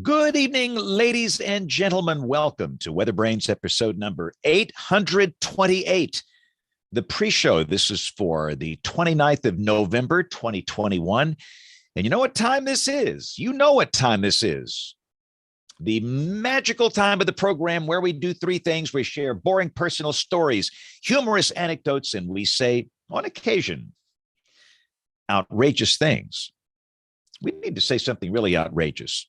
Good evening, ladies and gentlemen. Welcome to WeatherBrains episode number 828, the pre-show. This is for the 29th of November, 2021. And you know what time this is? You know what time this is. The magical time of the program where we do three things. We share boring personal stories, humorous anecdotes, and we say, on occasion, outrageous things. We need to say something really outrageous,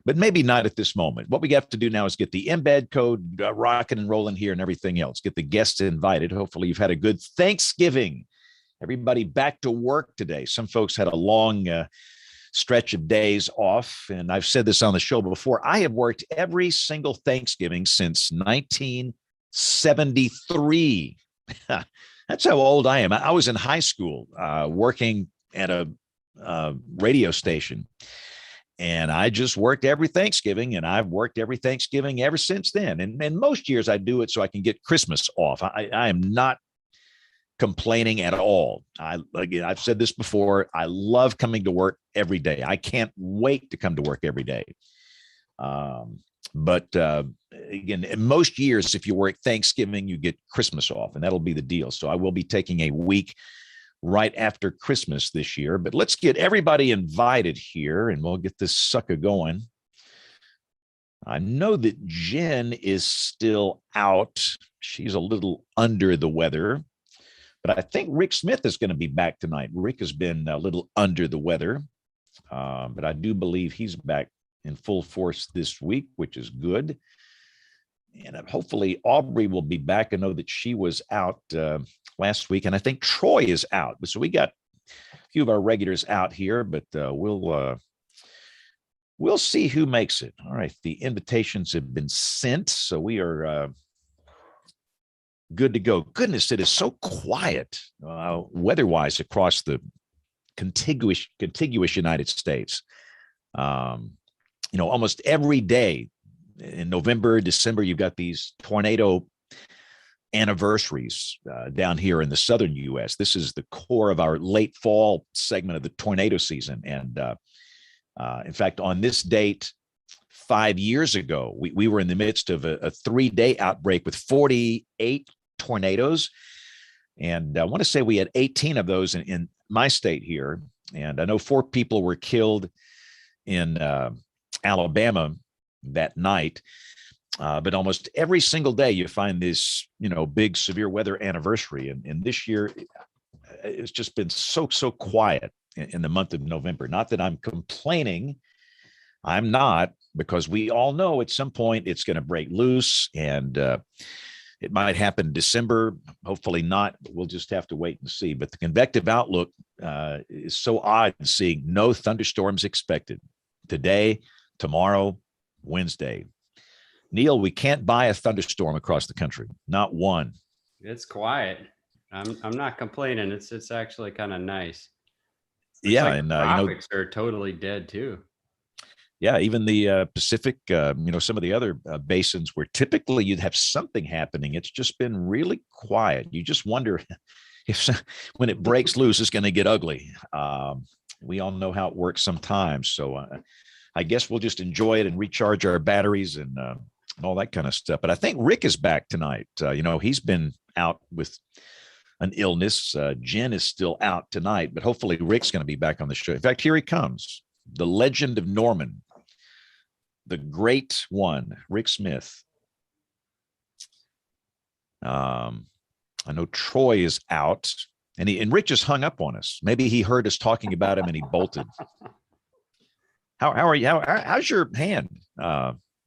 but maybe not at this moment. What we have to do now is get the embed code rocking and rolling here and everything else. Get the guests invited. Hopefully you've had a good Thanksgiving. Everybody back to work today. Some folks had a long stretch of days off. And I've said this on the show before. I have worked every single Thanksgiving since 1973. That's how old I am. I was in high school working at a radio station. And I just worked every Thanksgiving, and I've worked every Thanksgiving ever since then. And most years I do it so I can get Christmas off. I am not complaining at all. I've said this before. I love coming to work every day. I can't wait to come to work every day. But again, in most years, if you work Thanksgiving, you get Christmas off, and that'll be the deal. So I will be taking a week right after Christmas this year. But let's get everybody invited here and we'll get this sucker going. I know that Jen is still out. She's a little under the weather, but I think Rick Smith is going to be back tonight. Rick has been a little under the weather, but I do believe he's back in full force this week, which is good. And hopefully Aubrey will be back. I know that she was out last week, and I think Troy is out. So we got a few of our regulars out here, but we'll see who makes it. All right, the invitations have been sent, so we are good to go. Goodness, it is so quiet weather-wise across the contiguous United States. Almost every day in November, December, you've got these tornado anniversaries down here in the southern U.S. This is the core of our late fall segment of the tornado season. And in fact, on this date, 5 years ago, we were in the midst of a 3-day outbreak with 48 tornadoes. And I want to say we had 18 of those in my state here. And I know 4 people were killed in Alabama that night. But almost every single day you find this, big severe weather anniversary. And this year it's just been so quiet in the month of November. Not that I'm complaining. I'm not, because we all know at some point it's going to break loose, and it might happen in December. Hopefully not, but we'll just have to wait and see. But the convective outlook is so odd, seeing no thunderstorms expected today, tomorrow, Wednesday. Neil, we can't buy a thunderstorm across the country. Not one. It's quiet. I'm not complaining. It's actually kind of nice. Yeah, like and the tropics are totally dead too. Yeah, even the Pacific, some of the other basins where typically you'd have something happening, it's just been really quiet. You just wonder if when it breaks loose, it's going to get ugly. We all know how it works sometimes. So I guess we'll just enjoy it and recharge our batteries and all that kind of stuff. But I think Rick is back tonight. He's been out with an illness. Jen is still out tonight, but hopefully Rick's going to be back on the show. In fact, here he comes. The legend of Norman, the great one, Rick Smith. I know Troy is out, and Rick just hung up on us. Maybe he heard us talking about him and he bolted. How are you? How's your hand?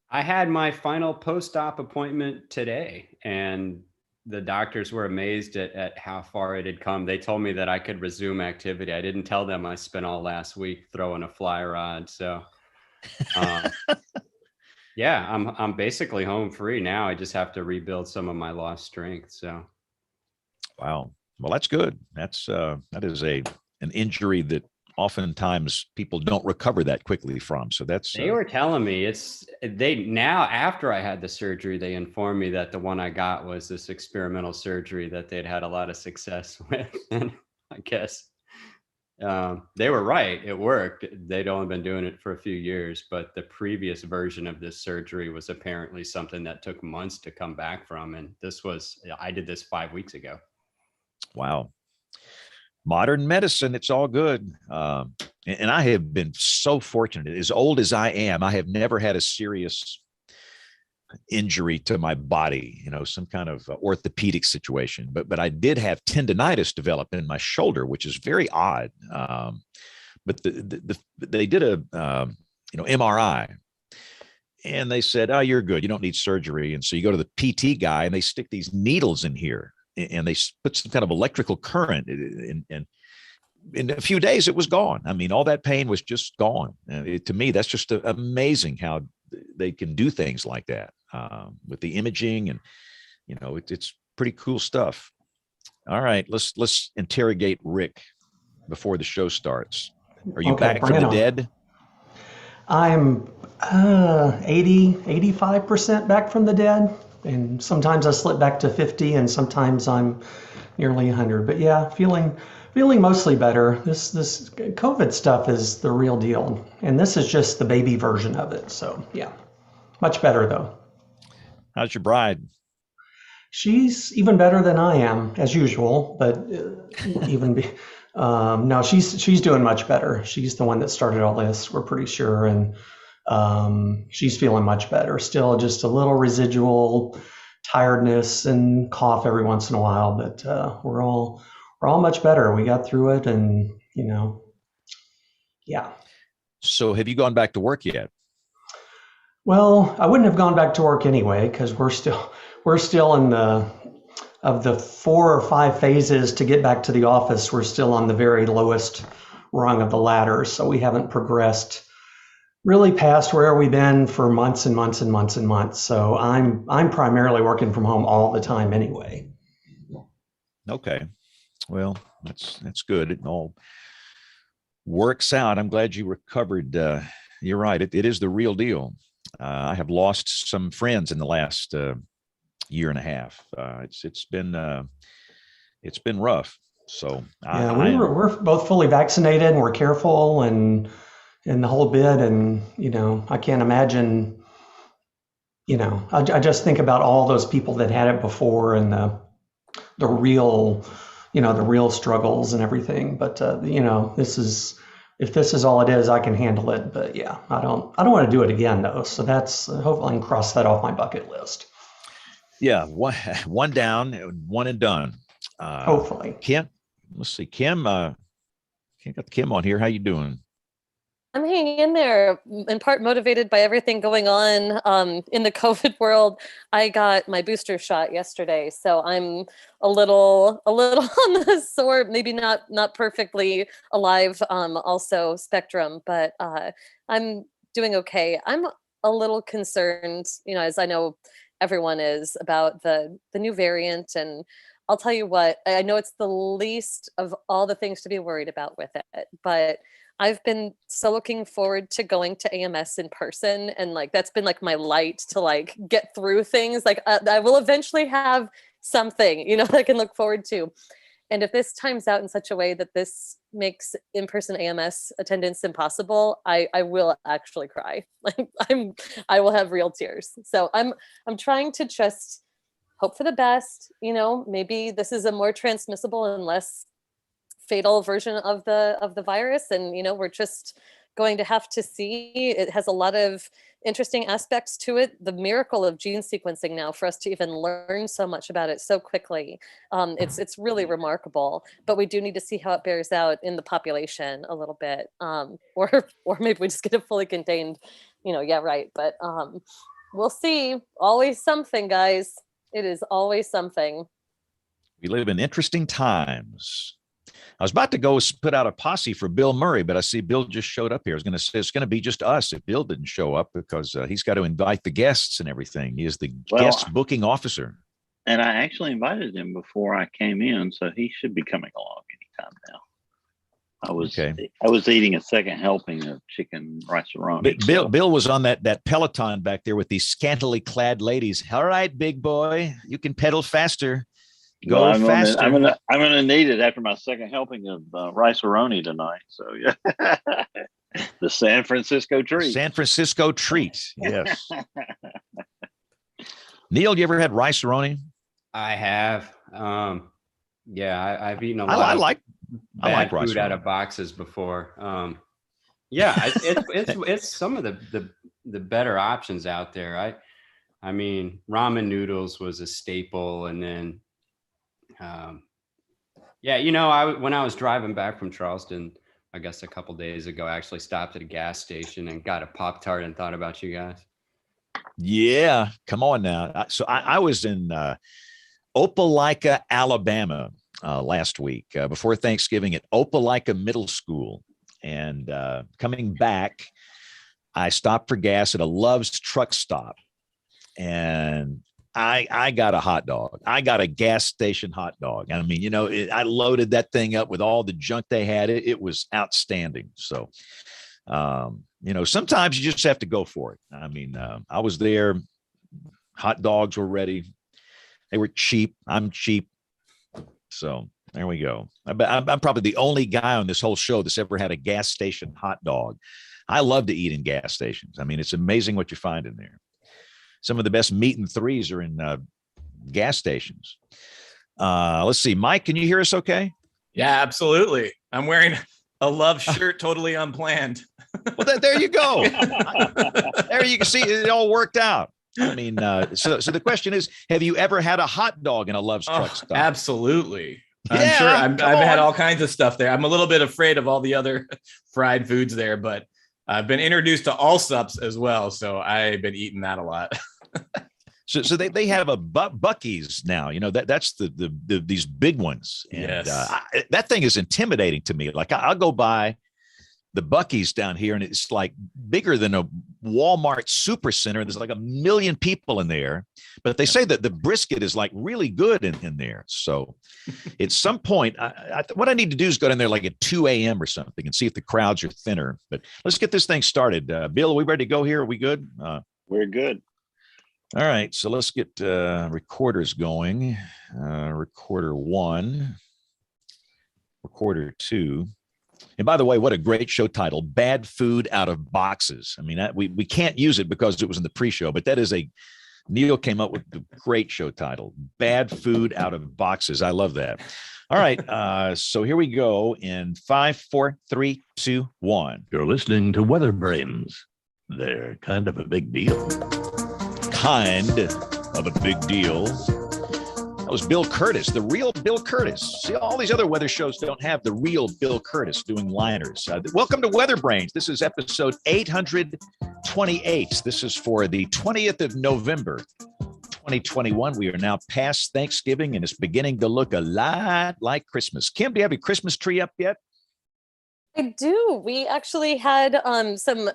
I had my final post-op appointment today, and the doctors were amazed at how far it had come. They told me that I could resume activity. I didn't tell them I spent all last week throwing a fly rod. So, yeah, I'm basically home free now. I just have to rebuild some of my lost strength. So, wow. Well, that's good. That is an injury that oftentimes people don't recover that quickly from. So they were telling me after I had the surgery, they informed me that the one I got was this experimental surgery that they'd had a lot of success with. And I guess They were right. It worked. They'd only been doing it for a few years, but the previous version of this surgery was apparently something that took months to come back from. And I did this 5 weeks ago. Wow. Modern medicine, it's all good. And I have been so fortunate. As old as I am, I have never had a serious injury to my body, some kind of orthopedic situation. But I did have tendonitis develop in my shoulder, which is very odd. But they did a MRI, and they said, "Oh, you're good. You don't need surgery." And so you go to the PT guy, and they stick these needles in here, and they put some kind of electrical current, and in a few days it was gone. I mean, all that pain was just gone. To me, that's just amazing how they can do things like that with the imaging, and it's pretty cool stuff. All right, let's interrogate Rick before the show starts. Are you back from the dead? I'm 85% back from the dead, and sometimes I slip back to 50, and sometimes I'm nearly 100. But yeah, feeling mostly better. This COVID stuff is the real deal, and this is just the baby version of it. So yeah, much better though. How's your bride? She's even better than I am, as usual, but no, she's doing much better. She's the one that started all this, we're pretty sure, and she's feeling much better. Still just a little residual tiredness and cough every once in a while, but we're all much better. We got through it, and yeah. So have you gone back to work yet? Well, I wouldn't have gone back to work anyway, because we're still in of the 4 or 5 phases to get back to the office. We're still on the very lowest rung of the ladder, so we haven't progressed really past where we've been for months and months and months and months. So I'm primarily working from home all the time anyway. Okay, well, that's good. It all works out. I'm glad you recovered. You're right. It is the real deal. I have lost some friends in the last year and a half. It's been rough. So yeah, we're both fully vaccinated, and we're careful and the whole bit. And I can't imagine. I just think about all those people that had it before, and the real struggles and everything. But if this is all it is, I can handle it. But yeah, I don't want to do it again though. So that's, hopefully I can cross that off my bucket list. Yeah, one down, one and done. Hopefully. Kim, let's see. Kim, got Kim on here. How you doing? I'm hanging in there, in part motivated by everything going on in the COVID world. I got my booster shot yesterday, so I'm a little on the sore, maybe not perfectly alive, also spectrum, but I'm doing okay. I'm a little concerned, as I know everyone is, about the new variant. And I'll tell you what, I know it's the least of all the things to be worried about with it, but I've been so looking forward to going to AMS in person, and that's been my light to get through things. I will eventually have something, that I can look forward to. And if this times out in such a way that this makes in-person AMS attendance impossible, I will actually cry. I will have real tears. So I'm trying to just hope for the best. Maybe this is a more transmissible and less fatal version of the virus, and we're just going to have to see. It has a lot of interesting aspects to it. The miracle of gene sequencing now, for us to even learn so much about it so quickly, it's really remarkable. But we do need to see how it bears out in the population a little bit, or maybe we just get it fully contained. Yeah, right. But we'll see. Always something, guys. It is always something. We live in interesting times. I was about to go put out a posse for Bill Murray, but I see Bill just showed up here. I was going to say it's going to be just us if Bill didn't show up, because he's got to invite the guests and everything. He is the guest booking officer. And I actually invited him before I came in, so he should be coming along anytime now. I was eating a second helping of chicken rice-a-roni. Bill was on that Peloton back there with these scantily clad ladies. All right, big boy, you can pedal faster. Go Well, faster. I'm gonna need it after my second helping of rice-a-roni tonight. So yeah, the San Francisco treat. San Francisco treat. Yes. Neil, you ever had rice-a-roni? I have. Yeah, I've eaten a I lot of like bad food rice-a-roni out of boxes before. Yeah, it's some of the better options out there. I mean, ramen noodles was a staple, and then, yeah, when I was driving back from Charleston, I guess a couple days ago, I actually stopped at a gas station and got a Pop-Tart and thought about you guys. Yeah, come on now. So I was in Opelika, Alabama last week before Thanksgiving at Opelika Middle School. And coming back, I stopped for gas at a Love's truck stop. And I got a hot dog. I got a gas station hot dog. I mean, I loaded that thing up with all the junk they had. It was outstanding. So, sometimes you just have to go for it. I mean, I was there. Hot dogs were ready. They were cheap. I'm cheap. So there we go. I'm probably the only guy on this whole show that's ever had a gas station hot dog. I love to eat in gas stations. I mean, it's amazing what you find in there. Some of the best meat and threes are in gas stations. Let's see. Mike, can you hear us okay? Yeah, absolutely. I'm wearing a Love shirt, totally unplanned. Well, there you go. There you can see it all worked out. I mean, so the question is, have you ever had a hot dog in a Love's truck stop? Absolutely. Yeah, I'm sure I've had all kinds of stuff there. I'm a little bit afraid of all the other fried foods there, but I've been introduced to Allsups as well. So I've been eating that a lot. So they have a Buc-ee's now, that's these big ones. And, yes. That thing is intimidating to me. Like I'll go by the Buc-ee's down here and it's like bigger than a Walmart supercenter. There's like 1 million people in there, but they say that the brisket is like really good in there. So at some point, what I need to do is go down there like at 2 a.m. or something and see if the crowds are thinner, but let's get this thing started. Bill, are we ready to go here? Are we good? We're good. All right, so let's get recorders going. Recorder 1, recorder 2. And by the way, what a great show title, Bad Food Out of Boxes. I mean, we can't use it because it was in the pre-show, but that is Neil came up with the great show title, Bad Food Out of Boxes. I love that. All right, so here we go in 5, 4, 3, 2, 1. You're listening to WeatherBrains. They're kind of a big deal. Kind of a big deal. That was Bill Curtis, the real Bill Curtis. See, all these other weather shows don't have the real Bill Curtis doing liners. Welcome to WeatherBrains. This is episode 828. This is for the 20th of November, 2021. We are now past Thanksgiving, and it's beginning to look a lot like Christmas. Kim, do you have your Christmas tree up yet? I do. We actually had some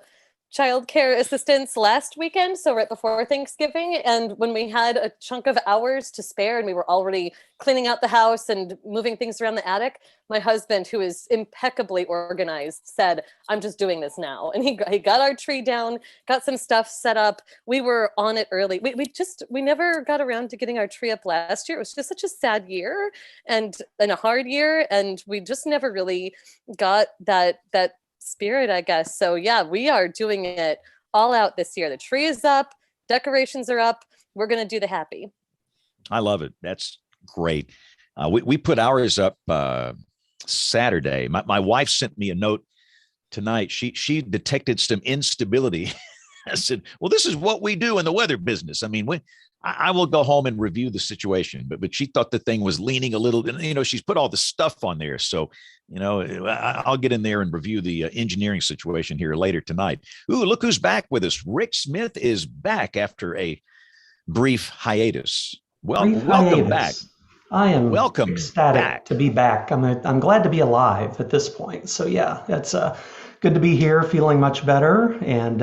childcare assistance last weekend, so right before Thanksgiving, and when we had a chunk of hours to spare and we were already cleaning out the house and moving things around the attic, my husband, who is impeccably organized, said, I'm just doing this now. And he got our tree down, got some stuff set up. We were on it early. We never got around to getting our tree up last year. It was just such a sad year and a hard year, and we just never really got that spirit, I guess. So yeah, we are doing it all out this year. The tree is up, decorations are up. We're going to do the happy. I love it. That's great. We put ours up Saturday. My wife sent me a note tonight. She detected some instability. I said, well, this is what we do in the weather business. I mean, I will go home and review the situation, but she thought the thing was leaning a little, she's put all the stuff on there. So, I'll get in there and review the engineering situation here later tonight. Ooh, look who's back with us. Rick Smith is back after a brief hiatus. Welcome back. I am welcome ecstatic back. To be back. I'm glad to be alive at this point. So yeah, that's good to be here, feeling much better. And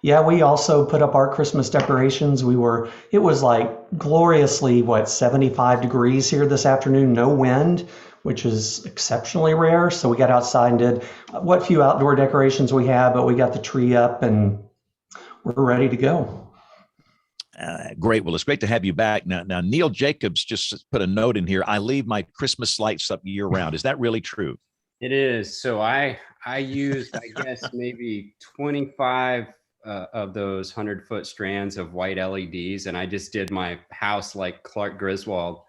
yeah, we also put up our Christmas decorations. It was like gloriously, 75 degrees here this afternoon, no wind, which is exceptionally rare. So we got outside and did what few outdoor decorations we have, but we got the tree up and we're ready to go. Great. Well, it's great to have you back. Now, Neil Jacobs just put a note in here. I leave my Christmas lights up year round. Is that really true? It is. So I used, I guess, maybe 25 of those 100-foot strands of white LEDs, and I just did my house like Clark Griswold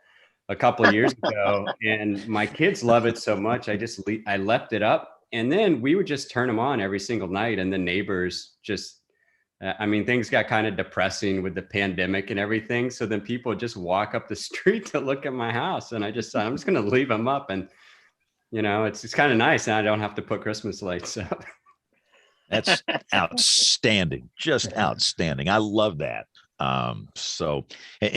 a couple of years ago, and my kids love it so much. I left it up, and then we would just turn them on every single night, and the neighbors just. I mean, things got kind of depressing with the pandemic and everything. So then people just walk up the street to look at my house. And I'm just going to leave them up. And, it's kind of nice. And I don't have to put Christmas lights up. That's outstanding. Just outstanding. I love that. And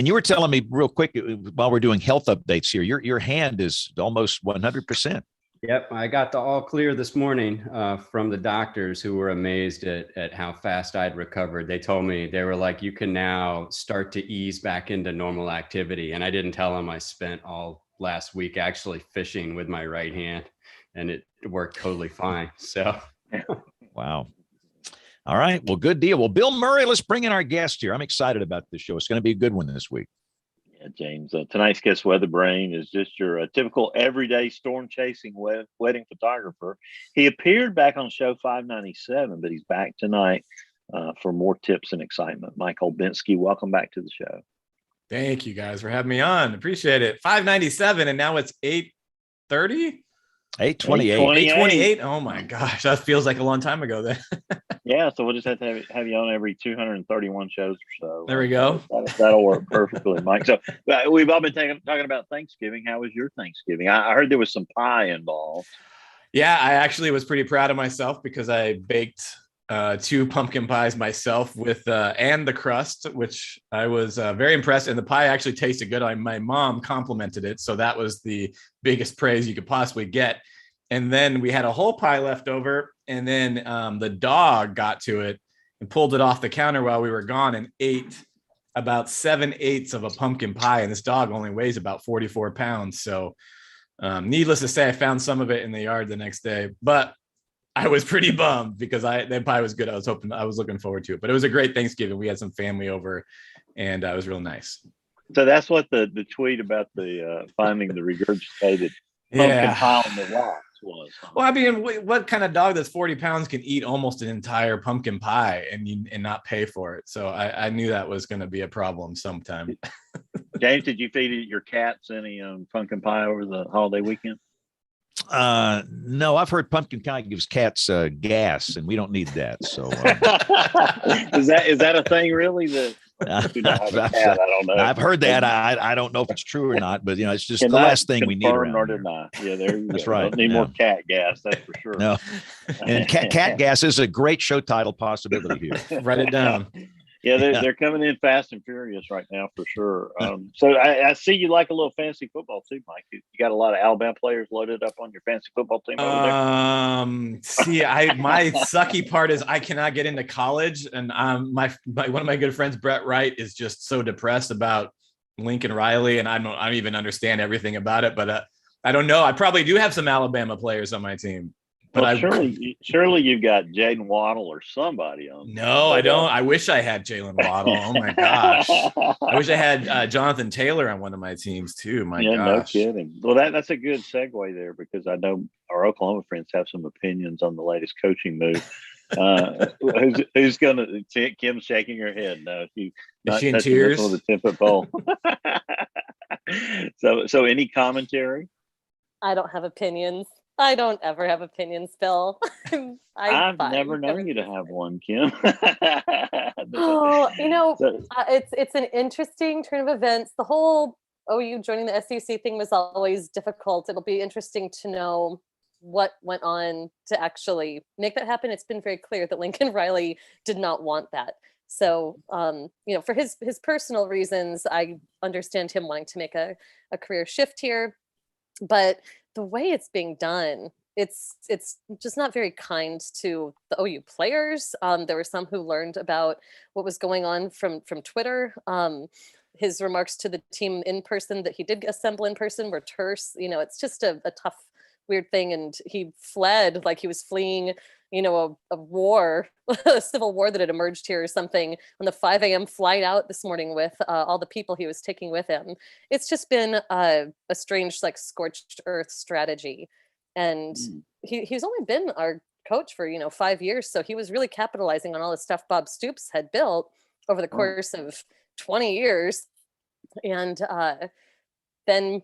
you were telling me real quick while we're doing health updates here, your hand is almost 100%. Yep, I got the all clear this morning from the doctors, who were amazed at how fast I'd recovered. They told me, they were like, you can now start to ease back into normal activity. And I didn't tell them I spent all last week actually fishing with my right hand, and it worked totally fine. So, wow. All right, well, good deal. Well, Bill Murray, let's bring in our guest here. I'm excited about this show. It's going to be a good one this week. James, tonight's guest, WeatherBrain, is just your typical everyday storm-chasing wedding photographer. He appeared back on show 597, but he's back tonight for more tips and excitement. Mike Olbinski, welcome back to the show. Thank you guys for having me on. Appreciate it. 597, and now it's 8:30. 8:28. 8:28. Oh my gosh, that feels like a long time ago then. Yeah, so we'll just have to have you on every 231 shows or so. There we go. That'll work perfectly, Mike. So we've all been talking about Thanksgiving. How was your Thanksgiving? I heard there was some pie involved. Yeah, I actually was pretty proud of myself because I baked 2 pumpkin pies myself with and the crust, which I was very impressed. And the pie actually tasted good. My mom complimented it, so that was the biggest praise you could possibly get. And then we had a whole pie left over, and then the dog got to it and pulled it off the counter while we were gone and ate about 7/8 of a pumpkin pie. And this dog only weighs about 44 pounds. So needless to say, I found some of it in the yard the next day, but I was pretty bummed because that pie was good. I was looking forward to it, but it was a great Thanksgiving. We had some family over, and it was real nice. So that's what the tweet about the finding the regurgitated pumpkin pie on the rocks was. Huh? Well, I mean, what kind of dog that's 40 pounds can eat almost an entire pumpkin pie and not pay for it? So I knew that was going to be a problem sometime. James, did you feed your cats any pumpkin pie over the holiday weekend? No, I've heard pumpkin pie gives cats gas, and we don't need that. So is that a thing really? I don't know. I've heard that. I don't know if it's true or not, but it's just the last thing we need around or deny. Yeah, that's right. Don't need more cat gas, that's for sure. No, and cat gas is a great show title possibility here. Write it down. Yeah, they're coming in fast and furious right now for sure. So I see you like a little fantasy football too, Mike. You got a lot of Alabama players loaded up on your fantasy football team over there. See, my sucky part is I cannot get into college, and my one of my good friends, Brett Wright, is just so depressed about Lincoln Riley, and I don't even understand everything about it. But I don't know. I probably do have some Alabama players on my team. But surely you've got Jaden Waddle or somebody on. No, I don't. I wish I had Jalen Waddle. Oh my gosh! I wish I had Jonathan Taylor on one of my teams too. My gosh! No kidding. Well, that's a good segue there because I know our Oklahoma friends have some opinions on the latest coaching move. Who's gonna? Kim's shaking her head. No, she's not touching tears with a 10-foot pole. So any commentary? I don't have opinions. I don't ever have opinions, Bill. I've never known you to have one, Kim. It's an interesting turn of events. The whole OU joining the SEC thing was always difficult. It'll be interesting to know what went on to actually make that happen. It's been very clear that Lincoln Riley did not want that. So, for his personal reasons, I understand him wanting to make a career shift here, but the way it's being done, it's just not very kind to the OU players. There were some who learned about what was going on from Twitter. His remarks to the team in person that he did assemble in person were terse. It's just a tough, weird thing. And he fled like he was fleeing, a war, a civil war that had emerged here or something on the 5 a.m. flight out this morning with all the people he was taking with him. It's just been a strange, like, scorched earth strategy. And he's only been our coach for, 5 years. So he was really capitalizing on all the stuff Bob Stoops had built over the course of 20 years. And then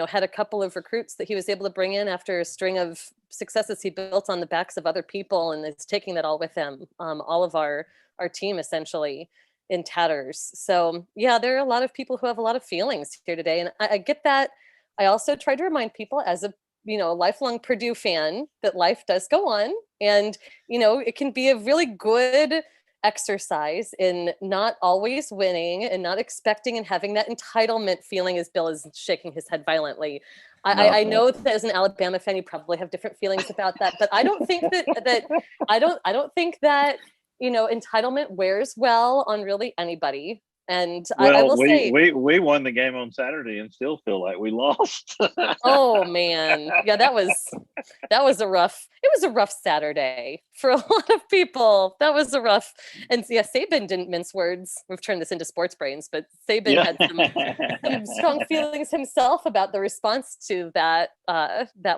had a couple of recruits that he was able to bring in after a string of successes he built on the backs of other people, and is taking that all with him. All of our team essentially in tatters. So yeah, there are a lot of people who have a lot of feelings here today, and I get that. I also try to remind people, as a lifelong Purdue fan, that life does go on, and it can be a really good exercise in not always winning and not expecting and having that entitlement feeling, as Bill is shaking his head violently. I know that as an Alabama fan, you probably have different feelings about that, but I don't think that I don't think that entitlement wears well on really anybody. And I will say we won the game on Saturday and still feel like we lost. Oh man, yeah, that was a rough Saturday for a lot of people. That was a rough, and yeah, Saban didn't mince words. We've turned this into Sports Brains, but Saban had some strong feelings himself about the response to that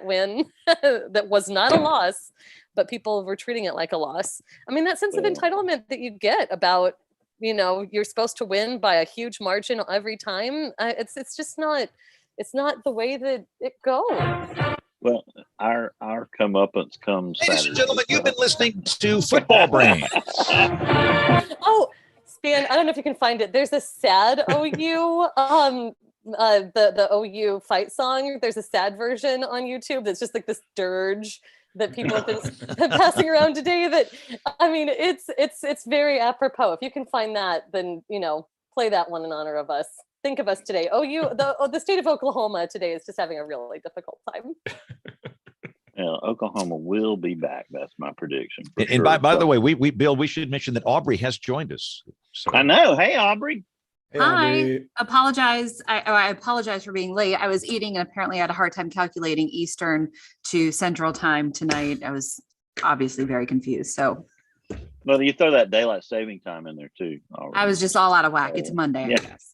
win. That was not a loss, but people were treating it like a loss. I mean, that sense of entitlement that you get about, you're supposed to win by a huge margin every time. It's just not, it's not the way that it goes. Well, our comeuppance comes Saturday. Ladies and gentlemen, you've been listening to Football Brains. Oh, Span, I don't know if you can find it. There's a sad OU, the OU fight song. There's a sad version on YouTube that's just like this dirge that people have been passing around today. That, I mean, it's very apropos. If you can find that, then play that one in honor of us. Think of us today. The state of Oklahoma today is just having a really difficult time. Oklahoma will be back. That's my prediction. And sure. by the way, Bill, we should mention that Aubrey has joined us. So. I know. Hey, Aubrey. Hey, I apologize. I apologize for being late. I was eating and apparently had a hard time calculating Eastern to Central time tonight. I was obviously very confused. So, well, you throw that daylight saving time in there too. Already. I was just all out of whack. It's Monday, I guess.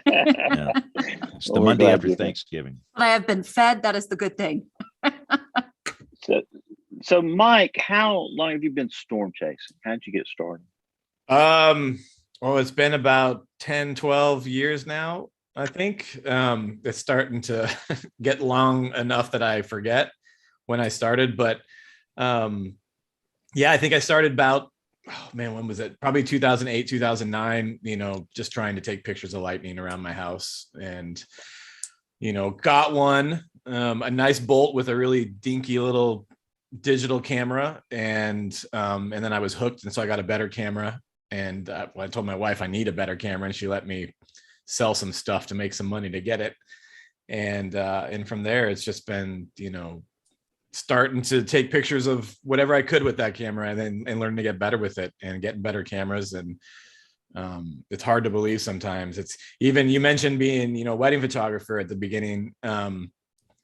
Yeah. It's the Monday after Thanksgiving. But I have been fed. That is the good thing. So, Mike, how long have you been storm chasing? How did you get started? Well, it's been about 10, 12 years now, I think. It's starting to get long enough that I forget when I started. But yeah, I think I started about, when was it? Probably 2008, 2009, just trying to take pictures of lightning around my house. And, got one, a nice bolt with a really dinky little digital camera. And then I was hooked. And so I got a better camera. And I told my wife I need a better camera, and she let me sell some stuff to make some money to get it. And from there, it's just been, starting to take pictures of whatever I could with that camera, and learn to get better with it and getting better cameras. And it's hard to believe sometimes. It's even, you mentioned being, wedding photographer at the beginning. I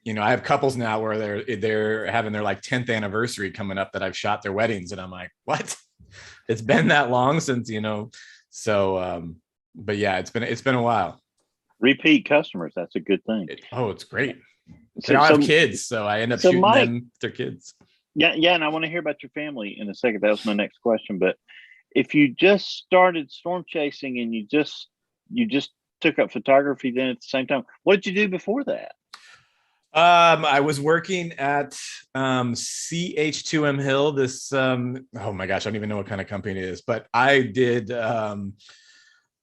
have couples now where they're having their like 10th anniversary coming up that I've shot their weddings, and I'm like, what? It's been that long since, so, but yeah, it's been a while. Repeat customers. That's a good thing. It's great. They all have kids, so I end up shooting Mike, them with their kids. Yeah. And I want to hear about your family in a second. That was my next question. But if you just started storm chasing and you just took up photography then at the same time, what did you do before that? I was working at CH2M Hill, this oh my gosh, I don't even know what kind of company it is, but I did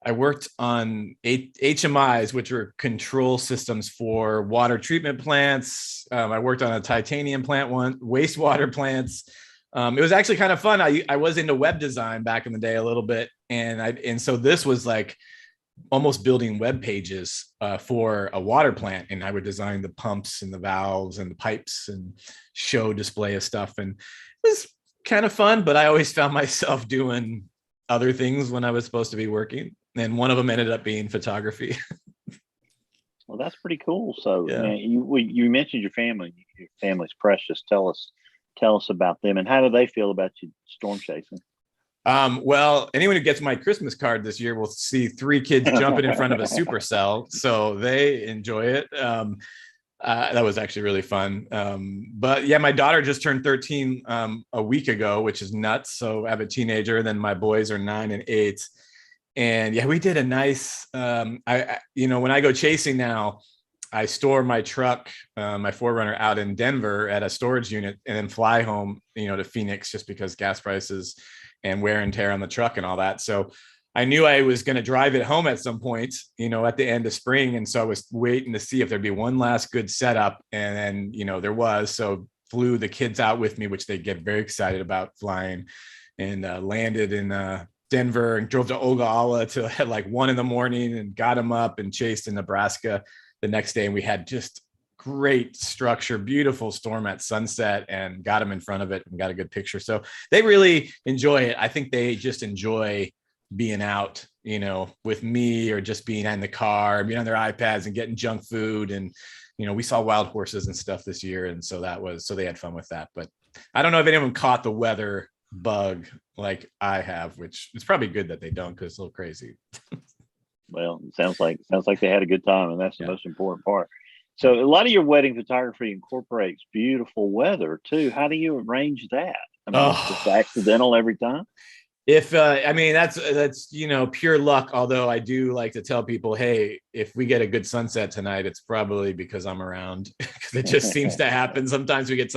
I worked on HMIs, which are control systems for water treatment plants. I worked on a titanium plant wastewater plants. It was actually kind of fun. I was into web design back in the day a little bit, and so this was like almost building web pages for a water plant, and I would design the pumps and the valves and the pipes and show display of stuff, and it was kind of fun. But I always found myself doing other things when I was supposed to be working, and one of them ended up being photography. Well, that's pretty cool. So yeah. You mentioned your family. Your family's precious. Tell us tell us about them, and how do they feel about you storm chasing? Well, anyone who gets my Christmas card this year will see 3 kids jumping in front of a supercell, so they enjoy it. That was actually really fun. But yeah, my daughter just turned 13 a week ago, which is nuts. So I have a teenager, and then my boys are 9 and 8. And yeah, we did a nice, when I go chasing now, I store my truck, my 4Runner out in Denver at a storage unit, and then fly home, to Phoenix, just because gas prices and wear and tear on the truck and all that. So I knew I was going to drive it home at some point, at the end of spring. And so I was waiting to see if there'd be one last good setup. And then, there was, so flew the kids out with me, which they get very excited about flying, and landed in Denver and drove to Ogallala till at like 1 a.m. and got them up and chased in Nebraska the next day. And we had just great structure, beautiful storm at sunset, and got them in front of it and got a good picture. So they really enjoy it. I think they just enjoy being out, with me, or just being in the car, being on their iPads and getting junk food. And, we saw wild horses and stuff this year. And so so they had fun with that. But I don't know if anyone caught the weather bug like I have, which is probably good that they don't, because it's a little crazy. Well, it sounds like they had a good time, and that's the most important part. So a lot of your wedding photography incorporates beautiful weather too. How do you arrange that? It's just accidental every time. If that's pure luck. Although I do like to tell people, hey, if we get a good sunset tonight, it's probably because I'm around, because it just seems to happen. Sometimes we get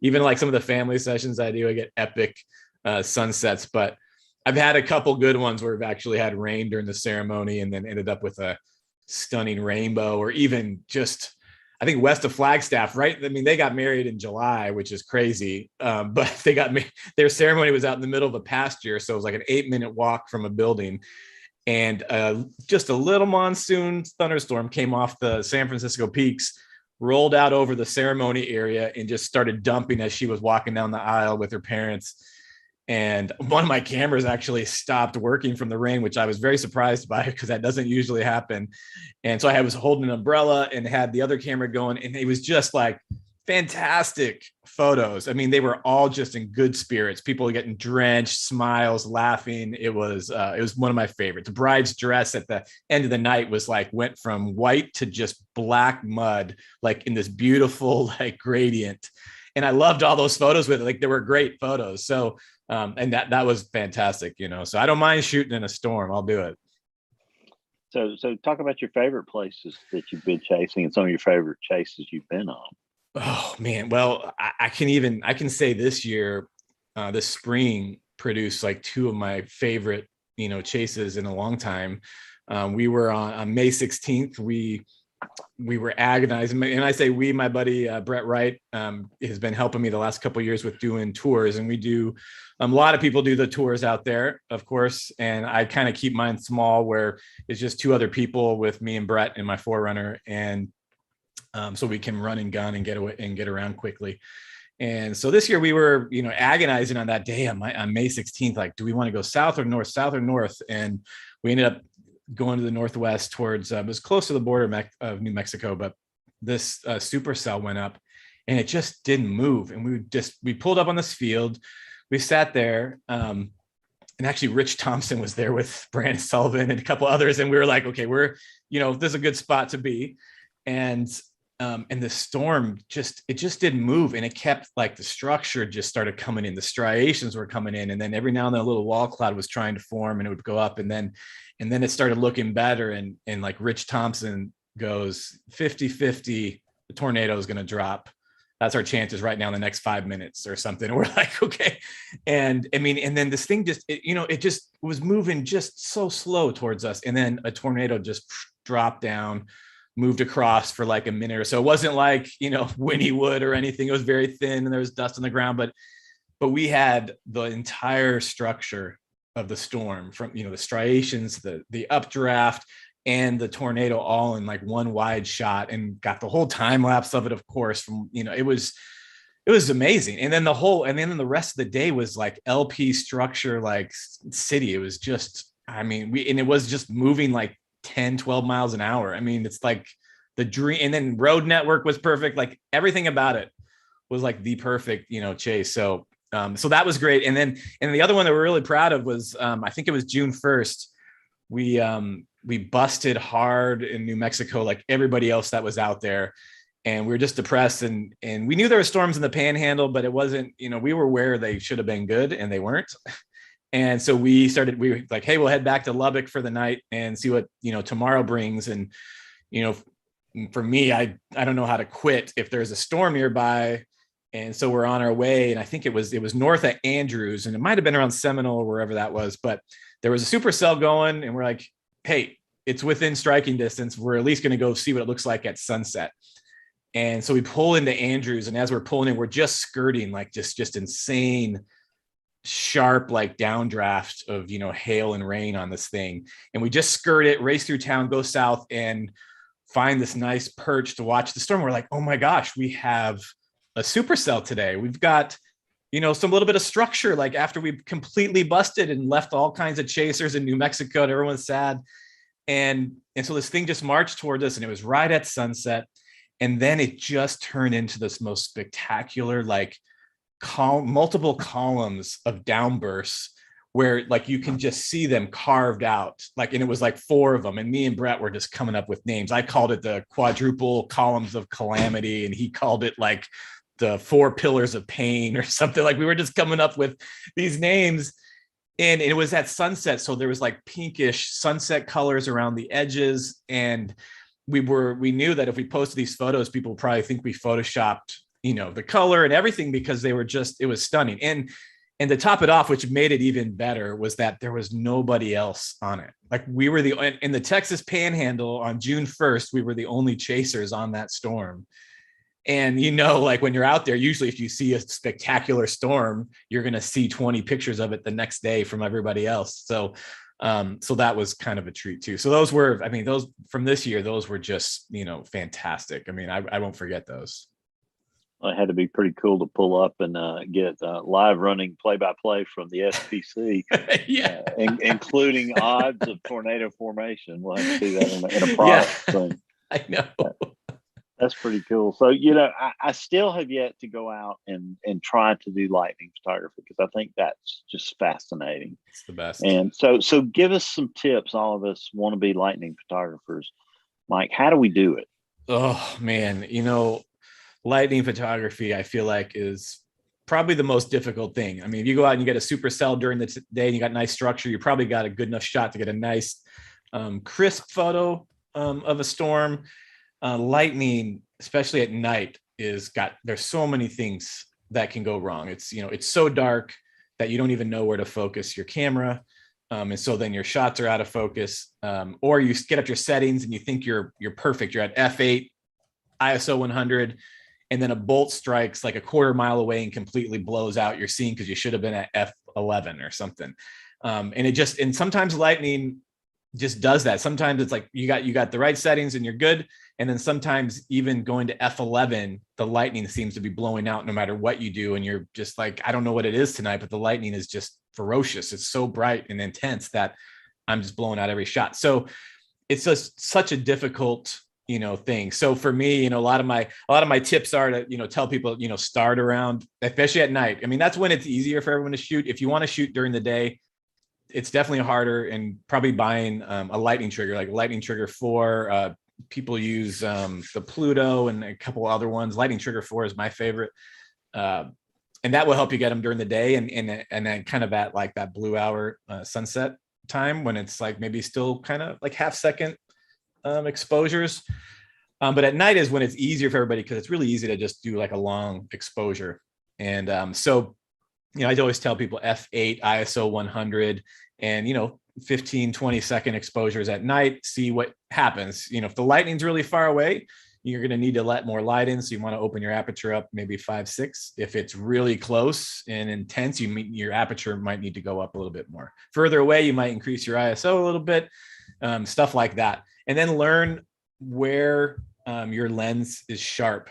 even like some of the family sessions I do, I get epic sunsets. But I've had a couple good ones where we've actually had rain during the ceremony, and then ended up with a stunning rainbow, or even just, I think west of Flagstaff, right? I mean, they got married in July, which is crazy. But their ceremony was out in the middle of a pasture. So it was like an 8-minute walk from a building. And just a little monsoon thunderstorm came off the San Francisco peaks, rolled out over the ceremony area, and just started dumping as she was walking down the aisle with her parents. And one of my cameras actually stopped working from the rain, which I was very surprised by, because that doesn't usually happen. And so I was holding an umbrella and had the other camera going, and it was just like fantastic photos. I mean, they were all just in good spirits. People getting drenched, smiles, laughing. It was one of my favorites. The bride's dress at the end of the night went from white to just black mud, like in this beautiful gradient. And I loved all those photos with it. They were great photos. So and that was fantastic, so I don't mind shooting in a storm. I'll do it. So talk about your favorite places that you've been chasing, and some of your favorite chases you've been on. Oh man. Well, I can say this year, this spring produced 2 of my favorite, chases in a long time. We were on May 16th. We were agonizing, and I say we, my buddy Brett Wright has been helping me the last couple of years with doing tours, and we do a lot of people do the tours out there, of course, and I kind of keep mine small, where it's just 2 other people with me and Brett and my 4Runner, and so we can run and gun and get away and get around quickly. And so this year we were agonizing on that day on May 16th, do we want to go south or north? And we ended up going to the northwest towards it was close to the border of New Mexico, but this supercell went up and it just didn't move. And we pulled up on this field, we sat there, and actually Rich Thompson was there with Brandon Sullivan and a couple others, and we were like, okay, we're this is a good spot to be. And the storm just didn't move, and it kept the structure just started coming in, the striations were coming in, and then every now and then a little wall cloud was trying to form, and it would go up, and then it started looking better, and Rich Thompson goes 50-50, the tornado is going to drop. That's our chances right now in the next 5 minutes or something. And we're like, okay. And and then this thing it just was moving just so slow towards us, and then a tornado just dropped down, moved across for a minute or so. It wasn't Winnie Wood or anything. It was very thin and there was dust on the ground, but we had the entire structure of the storm, from the striations, the updraft, and the tornado all in one wide shot, and got the whole time lapse of it, of course, from it was amazing. And then the rest of the day was LP structure, city. It was just, it was just moving 10-12 miles an hour. It's the dream. And then road network was perfect. Everything about it was like the perfect, chase. So so that was great. And then the other one that we're really proud of was I think it was June 1st. We busted hard in New Mexico like everybody else that was out there. And we were just depressed, and we knew there were storms in the Panhandle, but it wasn't, we were where they should have been good and they weren't. And so we were like, hey, we'll head back to Lubbock for the night and see what, tomorrow brings. And, for me, I don't know how to quit if there's a storm nearby. And so we're on our way. And I think it was north of Andrews, and it might've been around Seminole or wherever that was, but there was a supercell going, and we're like, hey, it's within striking distance. We're at least going to go see what it looks like at sunset. And so we pull into Andrews, and as we're pulling in, we're just skirting like just insane, sharp, like downdraft of, hail and rain on this thing. And we just skirt it, race through town, go south, and find this nice perch to watch the storm. We're like, oh my gosh, we have a supercell today. We've got, some little bit of structure, like after we completely busted and left all kinds of chasers in New Mexico and everyone's sad. And so this thing just marched towards us, and it was right at sunset. And then it just turned into this most spectacular, like multiple columns of downbursts where like you can just see them carved out. Like, and it was like 4 of them. And me and Brett were just coming up with names. I called it the quadruple columns of calamity, and he called it like the 4 pillars of pain or something. Like, we were just coming up with these names. And it was at sunset. So there was like pinkish sunset colors around the edges. And we knew that if we posted these photos, people would probably think we photoshopped, the color and everything, because it was stunning. And to top it off, which made it even better, was that there was nobody else on it. Like, we were in the Texas Panhandle on June 1st, we were the only chasers on that storm. And, like when you're out there, usually if you see a spectacular storm, you're going to see 20 pictures of it the next day from everybody else. So that was kind of a treat too. So those from this year, those were just, fantastic. I mean, I won't forget those. It had to be pretty cool to pull up and get live running play-by-play from the SPC, yeah, including odds of tornado formation. We'll have to see that in a product thing. I know. That's pretty cool. So, I still have yet to go out and try to do lightning photography, because I think that's just fascinating. It's the best. And so give us some tips. All of us want to be lightning photographers. Mike, how do we do it? Oh, man. Lightning photography, I feel like, is probably the most difficult thing. I mean, if you go out and you get a supercell during the day and you got nice structure, you probably got a good enough shot to get a nice crisp photo of a storm. Lightning, especially at night, there's so many things that can go wrong. It's, it's so dark that you don't even know where to focus your camera. And so then your shots are out of focus, or you get up your settings and you think you're perfect. You're at F8, ISO 100, and then a bolt strikes like a quarter mile away and completely blows out your scene because you should have been at F11 or something. And sometimes lightning just does that. Sometimes it's like you got the right settings and you're good. And then sometimes even going to F11, the lightning seems to be blowing out no matter what you do. And you're just like, I don't know what it is tonight, but the lightning is just ferocious. It's so bright and intense that I'm just blowing out every shot. So it's just such a difficult, thing. So for me, a lot of my tips are to, tell people, start around, especially at night. I mean, that's when it's easier for everyone to shoot. If you want to shoot during the day, it's definitely harder, and probably buying a lightning trigger, like Lightning Trigger 4. People use the Pluto and a couple other ones. Lightning Trigger 4 is my favorite. And that will help you get them during the day and then kind of at like that blue hour sunset time when it's like maybe still kind of like half-second exposures. But at night is when it's easier for everybody, because it's really easy to just do like a long exposure. And so I always tell people F8, ISO 100, and 15, 20-second exposures at night, see what happens. If the lightning's really far away, you're going to need to let more light in. So you want to open your aperture up maybe 5-6. If it's really close and intense, your aperture might need to go up a little bit more. Further away, you might increase your ISO a little bit, stuff like that. And then learn where your lens is sharp,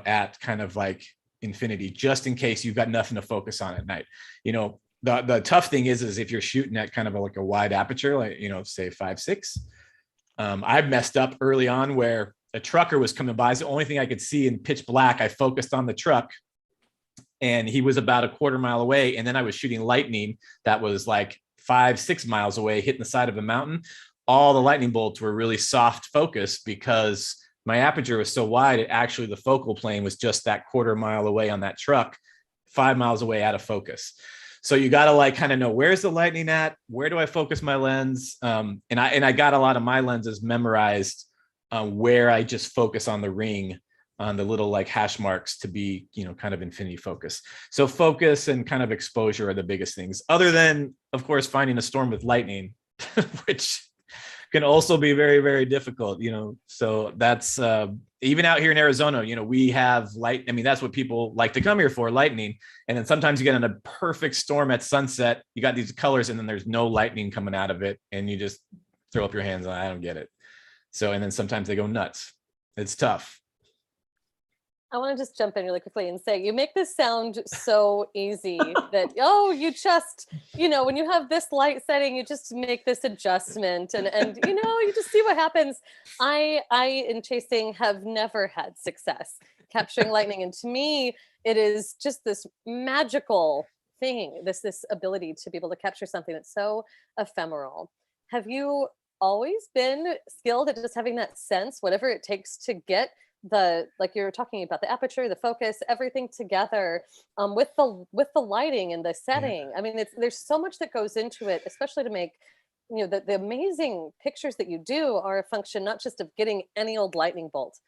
at kind of like infinity, just in case you've got nothing to focus on at night. The tough thing is if you're shooting at kind of like a wide aperture, like, say 5-6, I messed up early on where a trucker was coming by. It's the only thing I could see in pitch black. I focused on the truck and he was about a quarter mile away. And then I was shooting lightning that was like 5-6 miles away, hitting the side of a mountain. All the lightning bolts were really soft focus because my aperture was so wide. It actually, the focal plane was just that quarter mile away on that truck, 5 miles away out of focus. So you got to like kind of know, where's the lightning at? Where do I focus my lens? And I got a lot of my lenses memorized where I just focus on the ring, on the little like hash marks to be, you know, kind of infinity focus. So focus and kind of exposure are the biggest things, other than, of course, finding a storm with lightning, which can also be very, very difficult, you know. So that's even out here in Arizona, you know, we have light. I mean, that's what people like to come here for, lightning. And then sometimes you get in a perfect storm at sunset, you got these colors and then there's no lightning coming out of it. And you just throw up your hands and I don't get it. So, and then sometimes they go nuts. It's tough. I want to just jump in really quickly and say, you make this sound so easy that, oh, you just, you know, when you have this light setting, you just make this adjustment and you know, you just see what happens. I in chasing have never had success capturing lightning. And to me, it is just this magical thing, this ability to be able to capture something that's so ephemeral. Have you always been skilled at just having that sense, whatever it takes to get the, like you're talking about, the aperture, the focus, everything together with the lighting and the setting? Yeah. I mean, there's so much that goes into it, especially to make, you know, the amazing pictures that you do are a function not just of getting any old lightning bolt,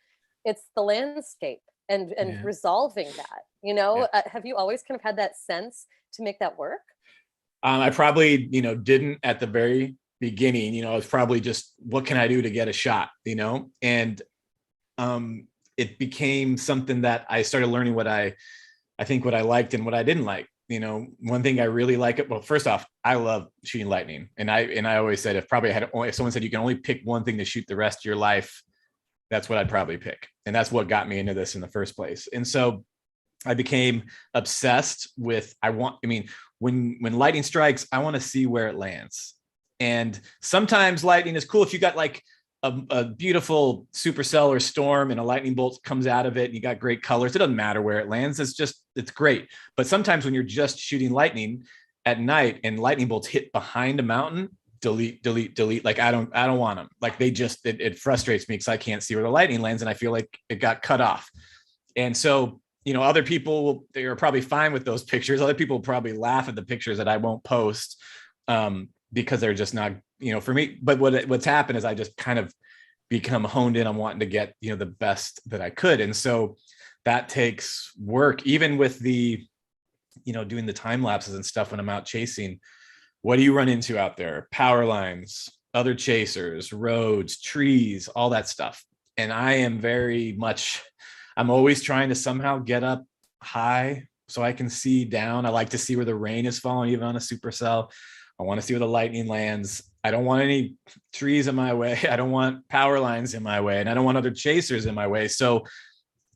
it's the landscape and resolving that, you know. Have you always kind of had that sense to make that work? I probably, you know, didn't at the very beginning. You know, it's probably just, what can I do to get a shot, you know? And it became something that I started learning what I think what I liked and what I didn't like. You know, one thing I really like it. Well, first off, I love shooting lightning. And I always said, if someone said you can only pick one thing to shoot the rest of your life, that's what I'd probably pick. And that's what got me into this in the first place. And so I became obsessed with, when lightning strikes, I want to see where it lands. And sometimes lightning is cool if you got like a beautiful supercell or storm and a lightning bolt comes out of it and you got great colors. It doesn't matter where it lands. It's great. But sometimes when you're just shooting lightning at night and lightning bolts hit behind a mountain, delete. Like I don't want them. Like it frustrates me because I can't see where the lightning lands and I feel like it got cut off. And so, you know, other people, they are probably fine with those pictures. Other people probably laugh at the pictures that I won't post because they're just not, you know, for me. But what's happened is I just kind of become honed in on wanting to get, you know, the best that I could. And so that takes work, even with the, you know, doing the time lapses and stuff when I'm out chasing. What do you run into out there? Power lines, other chasers, roads, trees, all that stuff. And I am I'm always trying to somehow get up high so I can see down. I like to see where the rain is falling, even on a supercell. I want to see where the lightning lands. I don't want any trees in my way. I don't want power lines in my way, and I don't want other chasers in my way. So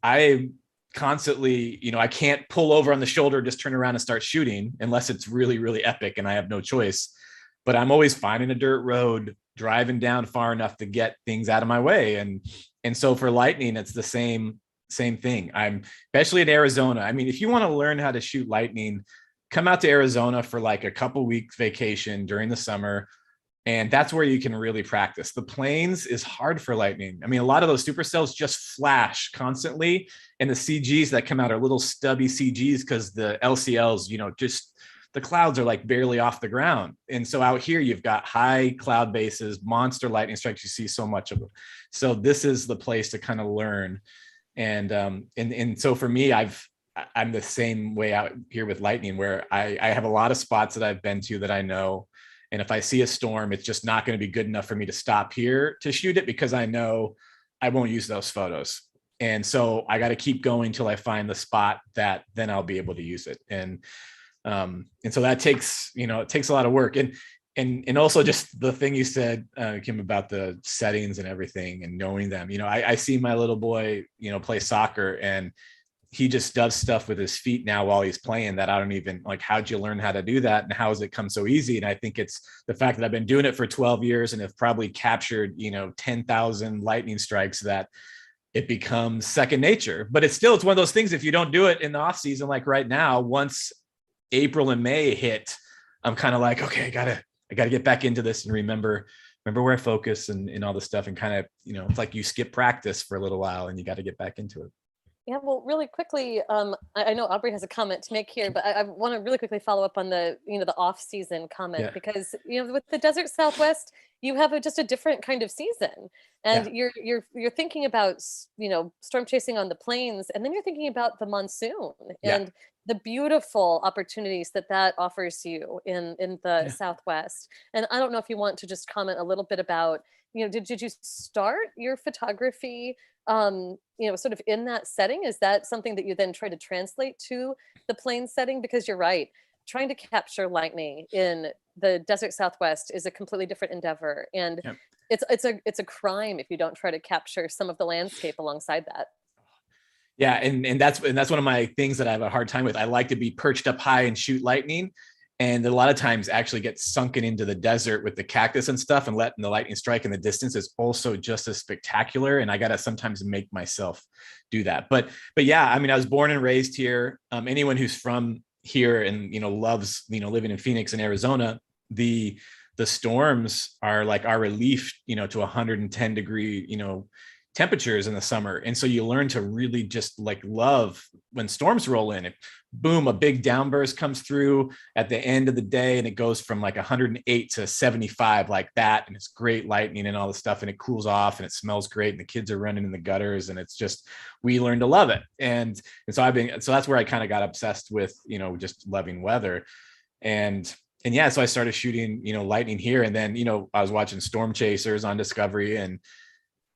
I constantly, you know, I can't pull over on the shoulder, just turn around and start shooting unless it's really, really epic and I have no choice. But I'm always finding a dirt road, driving down far enough to get things out of my way. And so for lightning, it's the same thing. I'm especially in Arizona. I mean, if you want to learn how to shoot lightning, come out to Arizona for like a couple weeks vacation during the summer. And that's where you can really practice. The plains is hard for lightning. I mean, a lot of those supercells just flash constantly. And the CGs that come out are little stubby CGs because the LCLs, you know, just the clouds are like barely off the ground. And so out here, you've got high cloud bases, monster lightning strikes. You see so much of them. So this is the place to kind of learn. And so for me, I'm the same way out here with lightning, where I have a lot of spots that I've been to that I know. And if I see a storm, it's just not going to be good enough for me to stop here to shoot it because I know I won't use those photos. And so I got to keep going till I find the spot that then I'll be able to use it. And so that takes, you know, it takes a lot of work. And also just the thing you said, Kim, about the settings and everything and knowing them. You know, I see my little boy, you know, play soccer, and he just does stuff with his feet now while he's playing that I don't even like. How'd you learn how to do that? And how has it come so easy? And I think it's the fact that I've been doing it for 12 years and have probably captured, you know, 10,000 lightning strikes that it becomes second nature. But it's one of those things, if you don't do it in the off season, like right now, once April and May hit, I'm kind of like, okay, I gotta get back into this and remember where I focus and all this stuff, and kind of, it's like you skip practice for a little while and you got to get back into it. Yeah, well, really quickly, I know Aubrey has a comment to make here, but I want to really quickly follow up on the off-season comment, because with the desert Southwest, you have just a different kind of season, and you're thinking about storm chasing on the plains, and then you're thinking about the monsoon and the beautiful opportunities that offers you in the Southwest. And I don't know if you want to just comment a little bit about, did you start your photography sort of in that setting? Is that something that you then try to translate to the plain setting? Because you're right, trying to capture lightning in the desert Southwest is a completely different endeavor. And it's a crime if you don't try to capture some of the landscape alongside that. Yeah. And that's one of my things that I have a hard time with. I like to be perched up high and shoot lightning. And a lot of times actually get sunken into the desert with the cactus and stuff, and letting the lightning strike in the distance is also just as spectacular. And I got to sometimes make myself do that. But yeah, I mean, I was born and raised here. Anyone who's from here and, loves, living in Phoenix and Arizona, the storms are like our relief, to 110 degree, temperatures in the summer. And so you learn to really just like love when storms roll in. Boom, a big downburst comes through at the end of the day, and it goes from like 108 to 75 like that, and it's great lightning and all the stuff, and it cools off and it smells great, and the kids are running in the gutters, and it's just, we learn to love it. And so that's where I kind of got obsessed with just loving weather. And yeah, so I started shooting lightning here, and then I was watching Storm Chasers on Discovery, and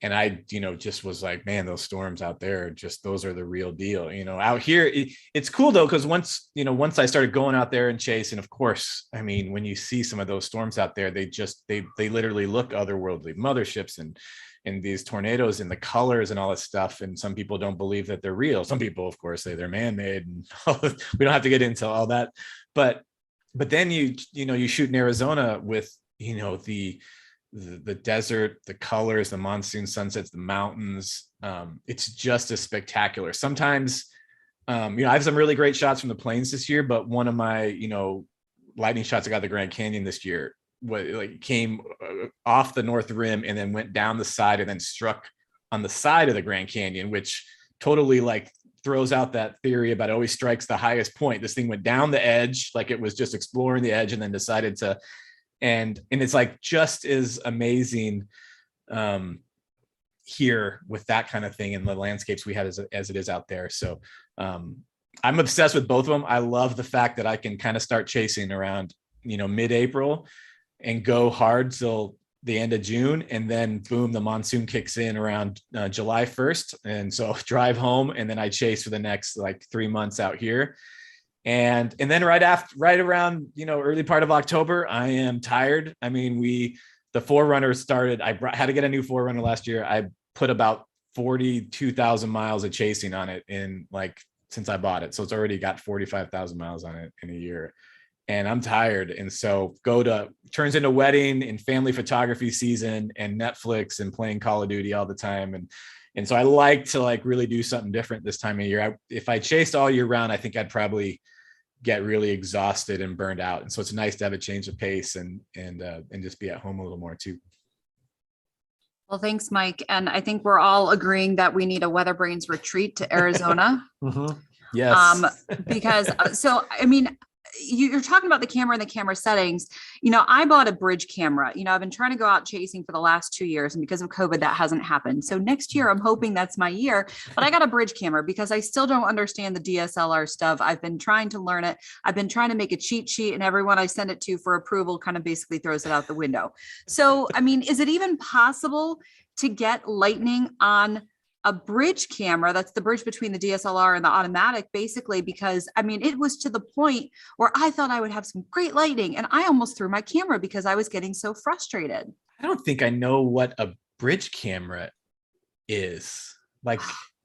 I, just was like, man, those storms out there, those are the real deal. Out here, it's cool though, because once I started going out there and chasing, of course, I mean, when you see some of those storms out there, they literally look otherworldly, motherships and these tornadoes and the colors and all this stuff. And some people don't believe that they're real. Some people, of course, say they're man-made, and we don't have to get into all that. But then you shoot in Arizona with, the desert, the colors, the monsoon sunsets, the mountains. It's just as spectacular. Sometimes, I have some really great shots from the plains this year, but one of my, lightning shots I got at the Grand Canyon this year came off the North Rim and then went down the side and then struck on the side of the Grand Canyon, which totally throws out that theory about it always strikes the highest point. This thing went down the edge, like it was just exploring the edge, and then decided to, and it's just as amazing here with that kind of thing in the landscapes we had as it is out there. So I'm obsessed with both of them. I love the fact that I can kind of start chasing around, mid-April and go hard till the end of June. And then boom, the monsoon kicks in around July 1st. And so drive home, and then I chase for the next 3 months out here. And then right around, early part of October, I am tired. I mean, the Forerunner started, I had to get a new Forerunner last year. I put about 42,000 miles of chasing on it since I bought it. So it's already got 45,000 miles on it in a year, and I'm tired. And so turns into wedding and family photography season and Netflix and playing Call of Duty all the time. And so I like to really do something different this time of year. If I chased all year round, I think I'd probably get really exhausted and burned out. And so it's nice to have a change of pace and just be at home a little more too. Well, thanks, Mike. And I think we're all agreeing that we need a WeatherBrains retreat to Arizona. Mm-hmm. Yes. Because you're talking about the camera and the camera settings. I bought a bridge camera. I've been trying to go out chasing for the last 2 years, and because of COVID, that hasn't happened. So next year, I'm hoping that's my year, but I got a bridge camera because I still don't understand the DSLR stuff. I've been trying to learn it. I've been trying to make a cheat sheet, and everyone I send it to for approval kind of basically throws it out the window. So, is it even possible to get lightning on a bridge camera? That's the bridge between the DSLR and the automatic, basically, because it was to the point where I thought I would have some great lightning, and I almost threw my camera because I was getting so frustrated. I don't think I know what a bridge camera is.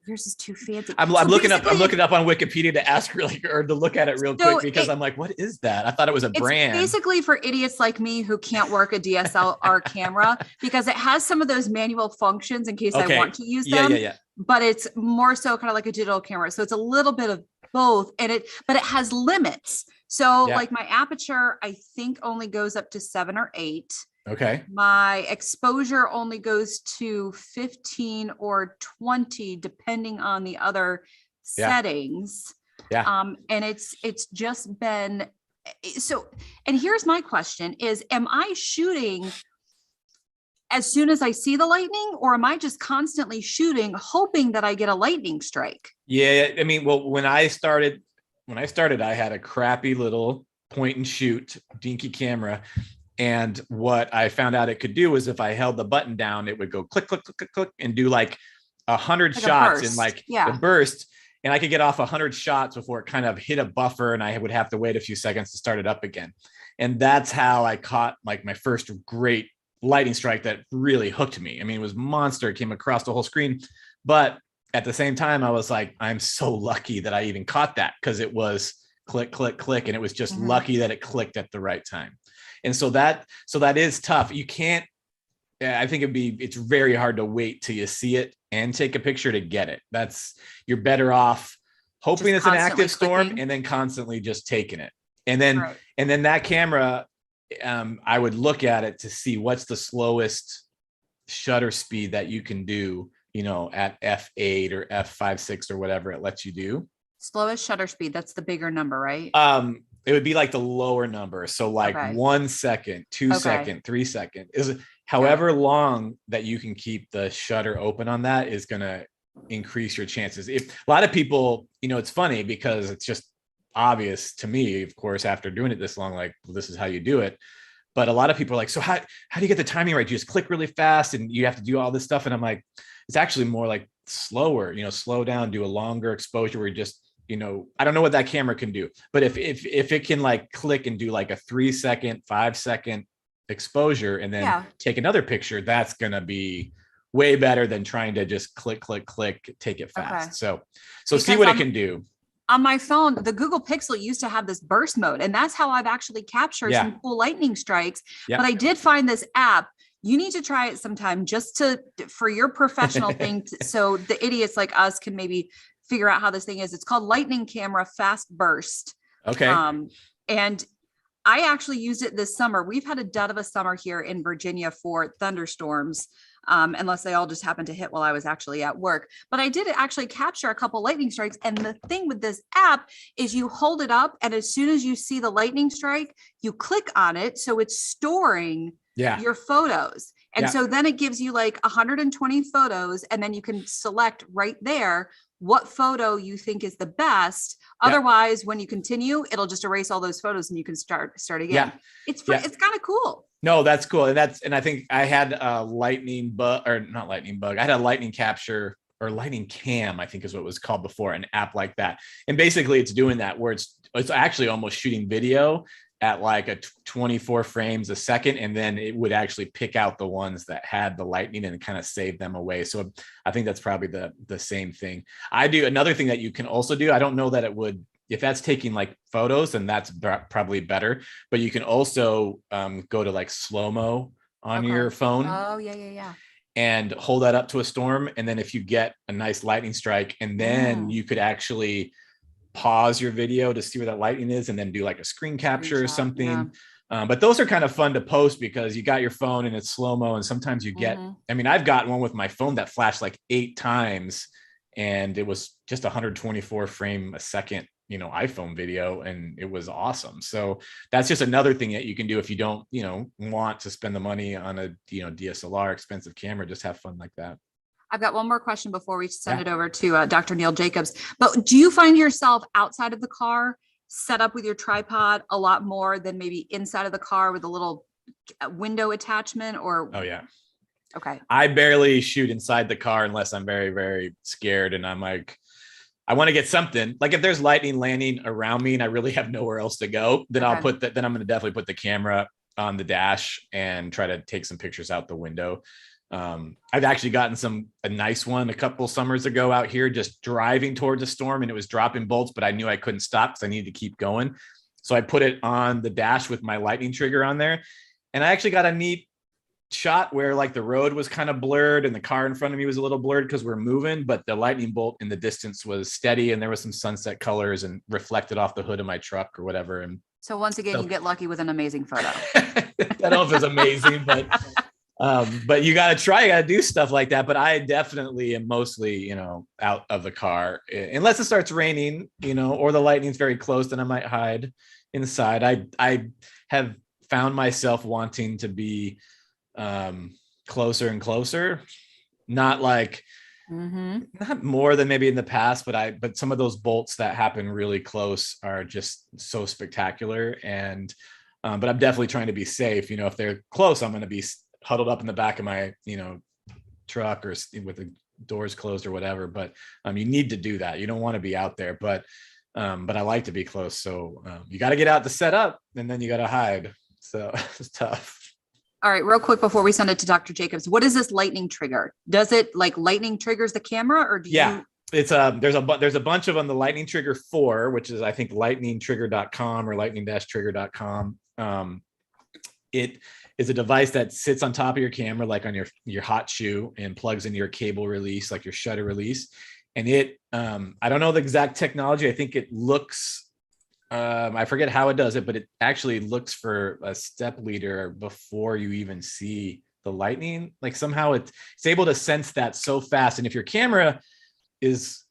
Yours is too fancy. I'm looking up on Wikipedia to ask or to look at it real quick, because I'm like, what is that? I thought it was a brand. It's basically for idiots like me who can't work a DSLR camera, because it has some of those manual functions in case I want to use them. Yeah. but it's more so kind of like a digital camera. So it's a little bit of both, but it has limits. So like my aperture, I think only goes up to 7 or 8. Okay. My exposure only goes to 15 or 20, depending on the other settings. Yeah. And it's just been so. And here's my question is, am I shooting as soon as I see the lightning, or am I just constantly shooting, hoping that I get a lightning strike? Yeah. I mean, well, when I started, I had a crappy little point and shoot dinky camera. And what I found out it could do is if I held the button down, it would go click, click, click, click, click, and do like 100 shots in like a burst. And I could get off 100 shots before it kind of hit a buffer, and I would have to wait a few seconds to start it up again. And that's how I caught like my first great lightning strike that really hooked me. I mean, it was monster. It came across the whole screen. But at the same time, I was like, I'm so lucky that I even caught that, because it was click, click, click. And it was just lucky that it clicked at the right time. And so that is tough. You can't, I think it's very hard to wait till you see it and take a picture to get it. You're better off hoping it's an active storm and then constantly just taking it. And then that camera, I would look at it to see what's the slowest shutter speed that you can do, at f8 or f5.6 or whatever it lets you do. Slowest shutter speed. That's the bigger number, right? It would be like the lower number. So like 1 second, 2 second, 3 second is however long that you can keep the shutter open on that is going to increase your chances. If a lot of people, it's funny because it's just obvious to me, of course, after doing it this long, like, well, this is how you do it. But a lot of people are like, so how do you get the timing right? You just click really fast and you have to do all this stuff. And I'm like, it's actually more like slower, slow down, do a longer exposure where you just, I don't know what that camera can do, but if it can like click and do like a 3 second, 5 second exposure and then take another picture, that's going to be way better than trying to just click, click, click, take it fast. So because see what it can do. On my phone, the Google Pixel used to have this burst mode, and that's how I've actually captured some cool lightning strikes. But I did find this app. You need to try it sometime just for your professional thing. So the idiots like us can maybe figure out how this thing is. It's called Lightning Camera Fast Burst. Okay. And I actually used it this summer. We've had a dud of a summer here in Virginia for thunderstorms, unless they all just happened to hit while I was actually at work. But I did actually capture a couple lightning strikes. And the thing with this app is you hold it up, and as soon as you see the lightning strike, you click on it. So it's storing your photos. And so then it gives you like 120 photos, and then you can select right there what photo you think is the best. Otherwise, when you continue, it'll just erase all those photos and you can start again. It's kind of cool. No, that's cool. And I think I had a lightning bug, or not lightning bug. I had a lightning capture or lightning cam, I think is what it was called before, an app like that. And basically it's doing that where it's actually almost shooting video at like a 24 frames a second. And then it would actually pick out the ones that had the lightning and kind of save them away. So I think that's probably the same thing. I do another thing that you can also do. I don't know that it would, if that's taking like photos, then that's probably better, but you can also go to like slow-mo on your phone. Oh yeah. And hold that up to a storm. And then if you get a nice lightning strike, and then you could actually pause your video to see where that lightning is and then do like a screen capture or something. But those are kind of fun to post because you got your phone and it's slow-mo. And sometimes you get, I mean, I've got one with my phone that flashed like 8 times and it was just 124 frame a second, iPhone video. And it was awesome. So that's just another thing that you can do if you don't, want to spend the money on a, DSLR expensive camera, just have fun like that. I've got one more question before we send it over to Dr. Neil Jacobs. But do you find yourself outside of the car set up with your tripod a lot more than maybe inside of the car with a little window attachment? Or Oh yeah. Okay. I barely shoot inside the car unless I'm very, very scared and I'm like, I want to get something. Like if there's lightning landing around me and I really have nowhere else to go, then then I'm going to definitely put the camera on the dash and try to take some pictures out the window. I've actually gotten a nice one a couple summers ago out here, just driving towards a storm and it was dropping bolts, but I knew I couldn't stop because I needed to keep going. So I put it on the dash with my lightning trigger on there. And I actually got a neat shot where like the road was kind of blurred and the car in front of me was a little blurred because we're moving, but the lightning bolt in the distance was steady and there was some sunset colors and reflected off the hood of my truck or whatever. And So once again, you get lucky with an amazing photo. I don't know if it's amazing, but you got to try, you got to do stuff like that. But I definitely am mostly, out of the car unless it starts raining, or the lightning's very close, then I might hide inside. I have found myself wanting to be closer and closer, not like not more than maybe in the past, but some of those bolts that happen really close are just so spectacular. And but I'm definitely trying to be safe. If they're close, I'm going to be huddled up in the back of my truck or with the doors closed or whatever. But you need to do that. You don't want to be out there, but I like to be close. So you got to get out to set up, and then you got to hide. So it's tough. All right, real quick before we send it to Dr. Jacobs, what is this lightning trigger? Does it like lightning triggers the camera, or do you? It's there's a bunch of them. The Lightning Trigger 4, which is I think lightningtrigger.com or lightning-trigger.com. It is a device that sits on top of your camera, like on your hot shoe, and plugs into your cable release, like your shutter release. And it, I don't know the exact technology. I think it looks. I forget how it does it, but it actually looks for a step leader before you even see the lightning. Like somehow it's able to sense that so fast. And if your camera is,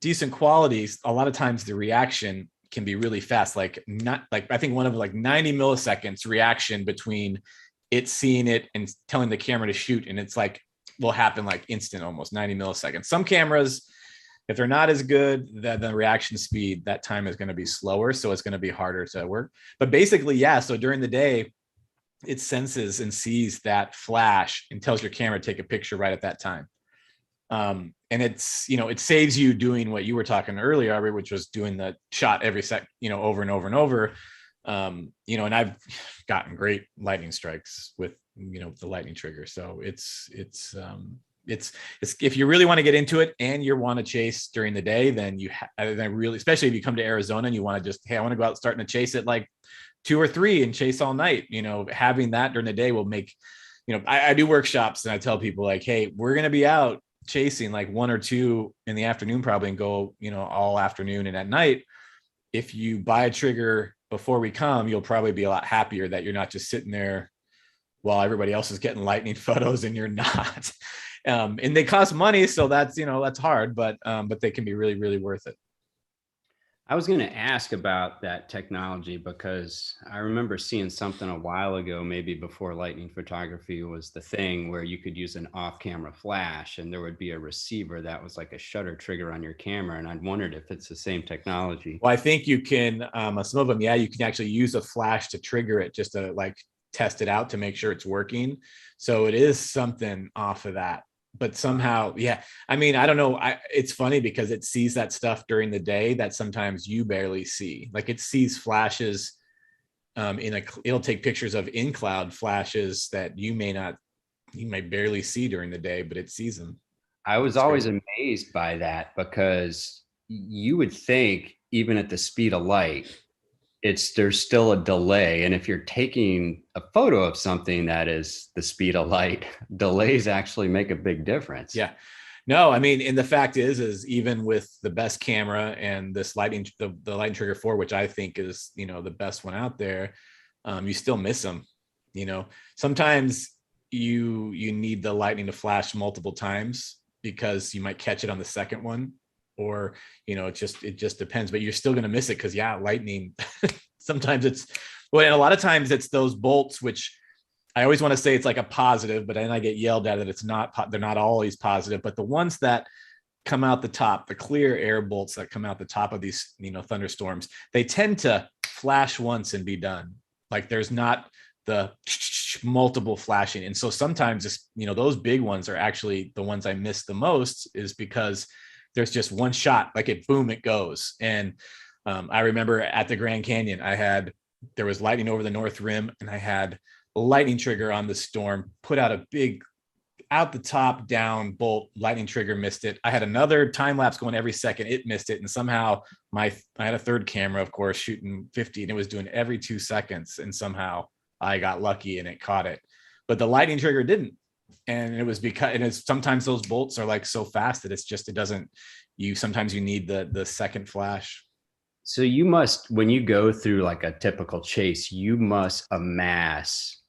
decent quality, a lot of times the reaction can be really fast. Like I think one of like 90 milliseconds reaction between it seeing it and telling the camera to shoot. And it's like, will happen like instant, almost 90 milliseconds. Some cameras, if they're not as good, then the reaction speed, that time is going to be slower. So it's going to be harder to work. But basically, yeah. So during the day, it senses and sees that flash and tells your camera to take a picture right at that time. And it's, it saves you doing what you were talking earlier, Aubrey, which was doing the shot every sec, over and over and over. And I've gotten great lightning strikes with, the lightning trigger. So it's if you really want to get into it and you want to chase during the day, then then really, especially if you come to Arizona and you want to just, hey, I want to go out starting to chase it like 2 or 3 and chase all night, having that during the day will make, I do workshops and I tell people like, hey, we're going to be out chasing like 1 or 2 in the afternoon, probably, and go, all afternoon and at night. If you buy a trigger before we come, you'll probably be a lot happier that you're not just sitting there while everybody else is getting lightning photos and you're not. And they cost money, so that's that's hard, but they can be really, really worth it. I was going to ask about that technology because I remember seeing something a while ago, maybe before lightning photography was the thing, where you could use an off-camera flash and there would be a receiver that was like a shutter trigger on your camera. And I'd wondered if it's the same technology. Well, I think you can, on some of them, you can actually use a flash to trigger it, just to like test it out to make sure it's working. So it is something off of that. But somehow, I mean, I don't know. It's funny because it sees that stuff during the day that sometimes you barely see. Like it sees flashes it'll take pictures of in cloud flashes that you may barely see during the day, but it sees them. I was always amazed by that because you would think even at the speed of light, there's still a delay. And if you're taking a photo of something that is the speed of light, delays actually make a big difference. Yeah. No, I mean, and the fact is even with the best camera and this the Lightning Trigger 4, which I think is, the best one out there, you still miss them. Sometimes you need the lightning to flash multiple times because you might catch it on the second one. Or, it just depends, but you're still going to miss it because lightning, sometimes and a lot of times it's those bolts, which I always want to say it's like a positive, but then I get yelled at that it's not, they're not always positive, but the ones that come out the top, the clear air bolts that come out the top of these, thunderstorms, they tend to flash once and be done. Like there's not the multiple flashing. And so sometimes, those big ones are actually the ones I miss the most, is because there's just one shot, like it goes. And I remember at the Grand Canyon, there was lightning over the North Rim, and I had a lightning trigger on the storm, put out a big out the top down bolt, lightning trigger missed it. I had another time lapse going every second, it missed it. And somehow I had a third camera, of course, shooting 50, and it was doing every 2 seconds. And somehow I got lucky and it caught it. but the lightning trigger didn't. And it was because, and it's sometimes those bolts are like so fast that it doesn't, sometimes you need the second flash. So you must, when you go through like a typical chase, you must amass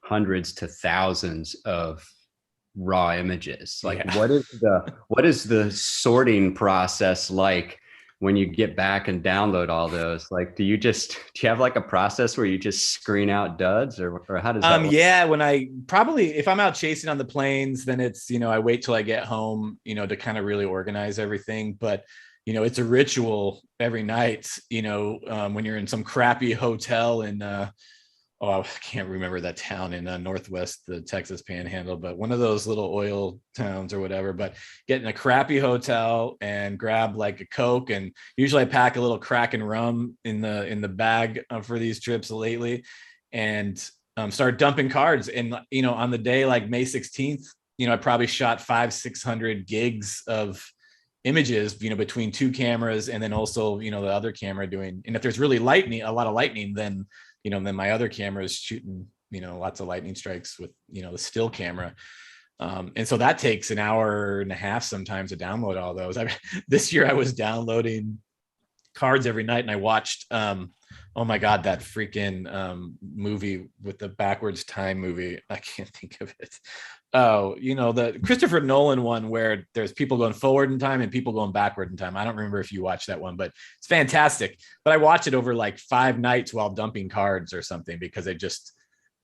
hundreds to thousands of raw images. Like, Yeah. what is the sorting process like when you get back and download all those? Like, do you have like a process where you just screen out duds, or how does that work? Yeah, if I'm out chasing on the plains, then it's, I wait till I get home, to kind of really organize everything. But it's a ritual every night, when you're in some crappy hotel in, I can't remember that town in Northwest, the Texas Panhandle, but one of those little oil towns or whatever, but get in a crappy hotel and grab like a Coke. And usually I pack a little Kraken rum in the bag for these trips lately, and start dumping cards. And, on the day, like May 16th, I probably shot 500-600 gigs of images, between two cameras, and then also, the other camera doing, and if there's really a lot of lightning, then my other camera is shooting, lots of lightning strikes with, the still camera. And so that takes an hour and a half sometimes to download all those. This year I was downloading cards every night, and I watched, oh my God, that freaking movie with the backwards time movie. I can't think of it. Oh, the Christopher Nolan one where there's people going forward in time and people going backward in time. I don't remember if you watched that one, but it's fantastic. But I watched it over like 5 nights while dumping cards or something, because it just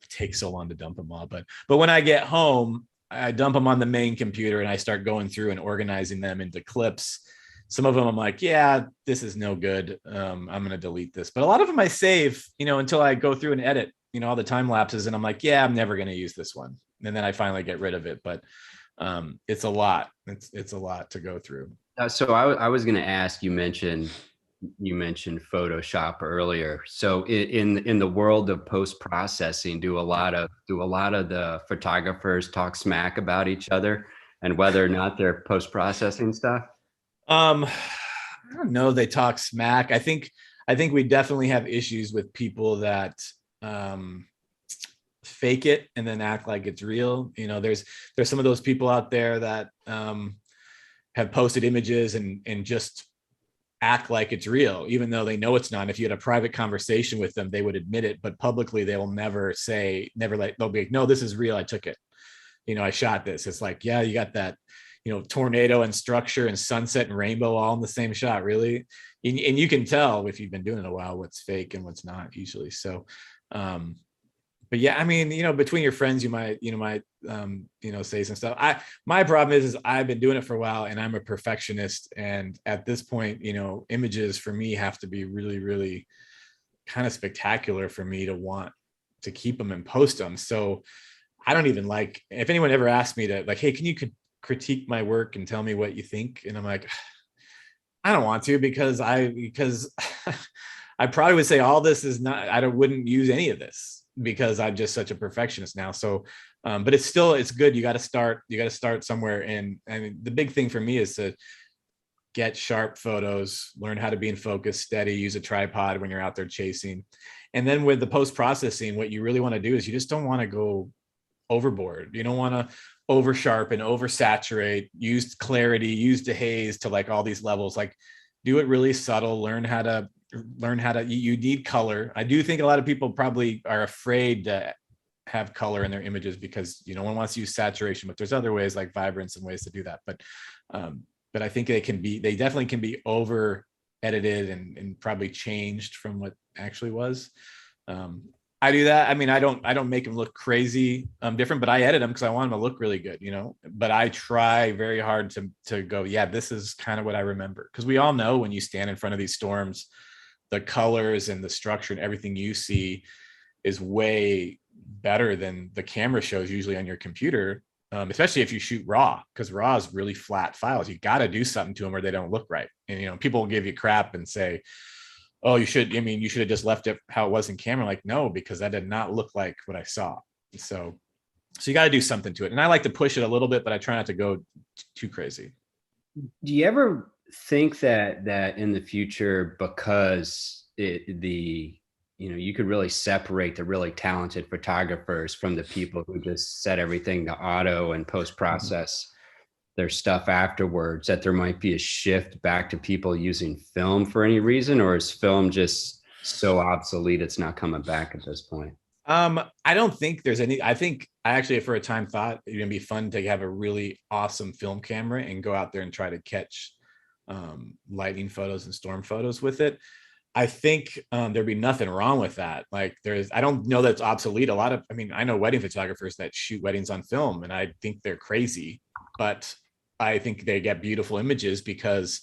takes so long to dump them all. But when I get home, I dump them on the main computer and I start going through and organizing them into clips. Some of them I'm like, yeah, this is no good. I'm going to delete this. But a lot of them I save, until I go through and edit, all the time lapses. And I'm like, yeah, I'm never going to use this one. And then I finally get rid of it. But it's a lot. It's a lot to go through. So I was going to ask, you mentioned Photoshop earlier. So in the world of post-processing, do a lot of the photographers talk smack about each other and whether or not they're post-processing stuff? I don't know. They talk smack. I think we definitely have issues with people that fake it and then act like it's real. There's some of those people out there that have posted images and just act like it's real, even though they know it's not. If you had a private conversation with them, they would admit it, but publicly they will they'll be like, no, this is real. I took it. I shot this. It's like, yeah, you got that, tornado and structure and sunset and rainbow all in the same shot, really. And you can tell if you've been doing it a while what's fake and what's not usually. So, but yeah, I mean, between your friends, you might say some stuff. My problem is I've been doing it for a while and I'm a perfectionist. And at this point, images for me have to be really, really kind of spectacular for me to want to keep them and post them. So I don't even if anyone ever asked me to hey, can you critique my work and tell me what you think? And I'm like, I don't want to, because I probably would say all this is not, wouldn't use any of this because I'm just such a perfectionist now. So, but it's good. You got to start somewhere. And I mean, the big thing for me is to get sharp photos, learn how to be in focus, steady, use a tripod when you're out there chasing. And then with the post-processing, what you really want to do is you just don't want to go overboard. You don't want to over sharpen, over saturate, use clarity, use dehaze to all these levels. Do it really subtle, learn how to, you need color. I do think a lot of people probably are afraid to have color in their images because no one wants to use saturation, but there's other ways like vibrance and ways to do that. But I think they definitely can be over edited and probably changed from what actually was. I do that. I mean, I don't make them look crazy different, but I edit them because I want them to look really good, but I try very hard to go, yeah, this is kind of what I remember. Because we all know when you stand in front of these storms, the colors and the structure and everything you see is way better than the camera shows usually on your computer, especially if you shoot RAW, because RAW is really flat files. You got to do something to them or they don't look right. And, people will give you crap and say, oh, you should have just left it how it was in camera. Like, no, because that did not look like what I saw. So you got to do something to it. And I like to push it a little bit, but I try not to go too crazy. Do you ever think that in the future, because the you could really separate the really talented photographers from the people who just set everything to auto and post process their stuff afterwards, that there might be a shift back to people using film for any reason, or is film just so obsolete it's not coming back at this point? I don't think there's any. I think I actually, for a time, thought it'd be fun to have a really awesome film camera and go out there and try to catch lightning photos and storm photos with it. I think there'd be nothing wrong with that. Like I don't know that's obsolete. I know wedding photographers that shoot weddings on film, and I think they're crazy, but I think they get beautiful images because,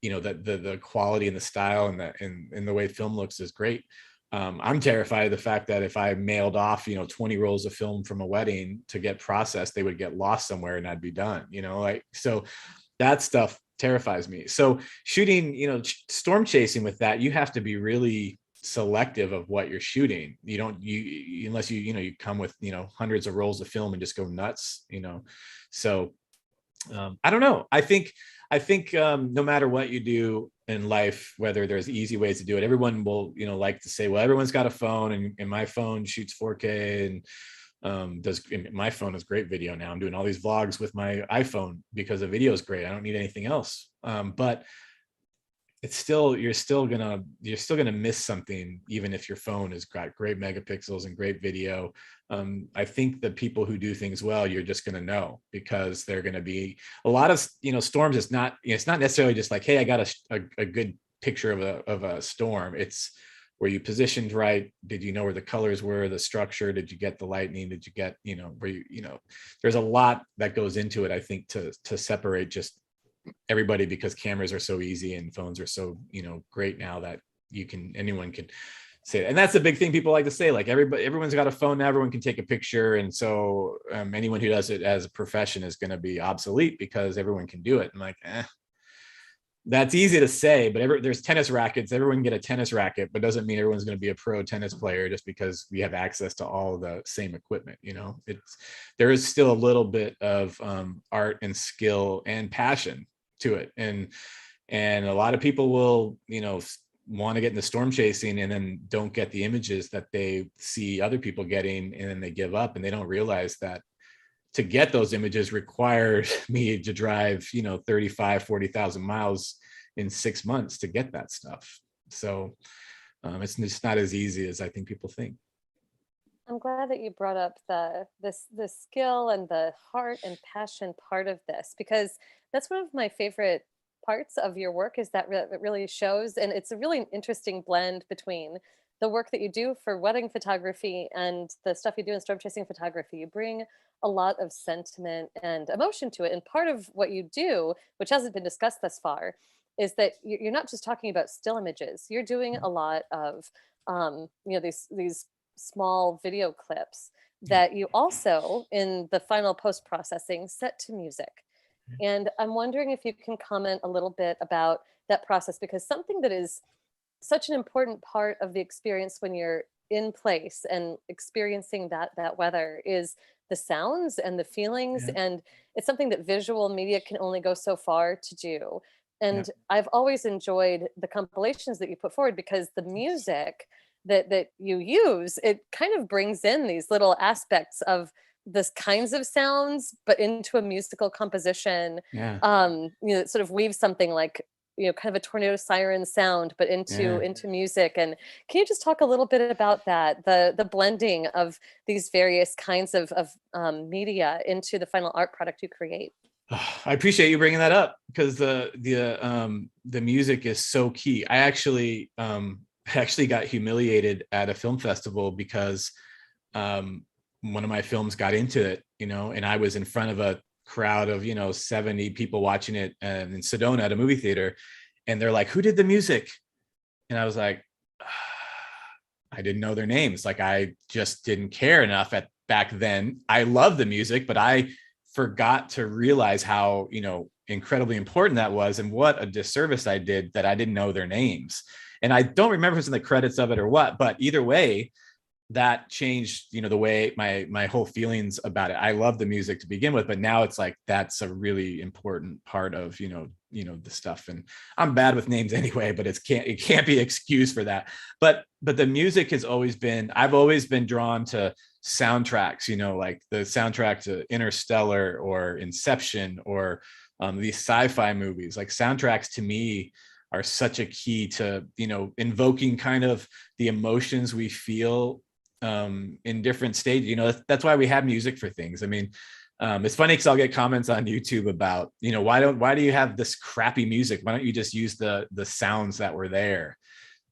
the quality and the style and the way film looks is great. I'm terrified of the fact that if I mailed off, 20 rolls of film from a wedding to get processed, they would get lost somewhere and I'd be done, so that stuff terrifies me. So shooting, storm chasing with that, you have to be really selective of what you're shooting. Unless you come with, hundreds of rolls of film and just go nuts, so I don't know. I think no matter what you do in life, whether there's easy ways to do it, everyone will, like to say, well, everyone's got a phone and my phone shoots 4K and my phone is great video now. I'm doing all these vlogs with my iPhone because the video is great. I don't need anything else. But it's still, you're still gonna miss something, even if your phone has got great megapixels and great video. I think the people who do things well, you're just gonna know, because they're gonna be a lot of, storms. It's not necessarily just like, hey, I got a good picture of a storm. It's were you positioned right? Did you know where the colors were, the structure? Did you get the lightning? Did you get, there's a lot that goes into it, I think, to separate just everybody, because cameras are so easy and phones are so, great now that anyone can say that. And that's the big thing people like to say, like everyone's got a phone now, everyone can take a picture. And so anyone who does it as a profession is going to be obsolete because everyone can do it. I'm like, that's easy to say, but there's tennis rackets. Everyone can get a tennis racket, but doesn't mean everyone's going to be a pro tennis player just because we have access to all the same equipment. There is still a little bit of art and skill and passion to it. And a lot of people will, want to get into storm chasing and then don't get the images that they see other people getting, and then they give up, and they don't realize that to get those images required me to drive, 40,000 miles in 6 months to get that stuff. So it's just not as easy as I think people think. I'm glad that you brought up the skill and the heart and passion part of this, because that's one of my favorite parts of your work, is that it really shows. And it's a really interesting blend between the work that you do for wedding photography and the stuff you do in storm chasing photography. You bring a lot of sentiment and emotion to it. And part of what you do, which hasn't been discussed thus far, is that you're not just talking about still images. You're doing a lot of, these small video clips that you also, in the final post-processing, set to music. And I'm wondering if you can comment a little bit about that process, because something that is such an important part of the experience when you're in place and experiencing that weather is the sounds and the feelings. Yeah. And it's something that visual media can only go so far to do. And I've always enjoyed the compilations that you put forward, because the music that you use, it kind of brings in these little aspects of this kinds of sounds, but into a musical composition. It sort of weaves something like, kind of a tornado siren sound, but into music. And can you just talk a little bit about that, the blending of these various kinds of media into the final art product you create? I appreciate you bringing that up, because the music is so key. I actually got humiliated at a film festival because one of my films got into it, and I was in front of a crowd of 70 people watching it in Sedona at a movie theater, and they're like, "Who did the music?" And I was like, I didn't know their names. Like, I just didn't care enough back then. I love the music, but I forgot to realize how incredibly important that was, and what a disservice I did that I didn't know their names. And I don't remember if it's in the credits of it or what, but either way, that changed, the way my whole feelings about it. I love the music to begin with, but now it's like that's a really important part of the stuff. And I'm bad with names anyway, but it can't be excuse for that. But the music has always been, I've always been drawn to soundtracks, like the soundtrack to Interstellar or Inception or these sci-fi movies. Like soundtracks to me are such a key to invoking kind of the emotions we feel in different stages. That's why we have music for things. I mean, it's funny because I'll get comments on YouTube about, why do you have this crappy music? Why don't you just use the sounds that were there,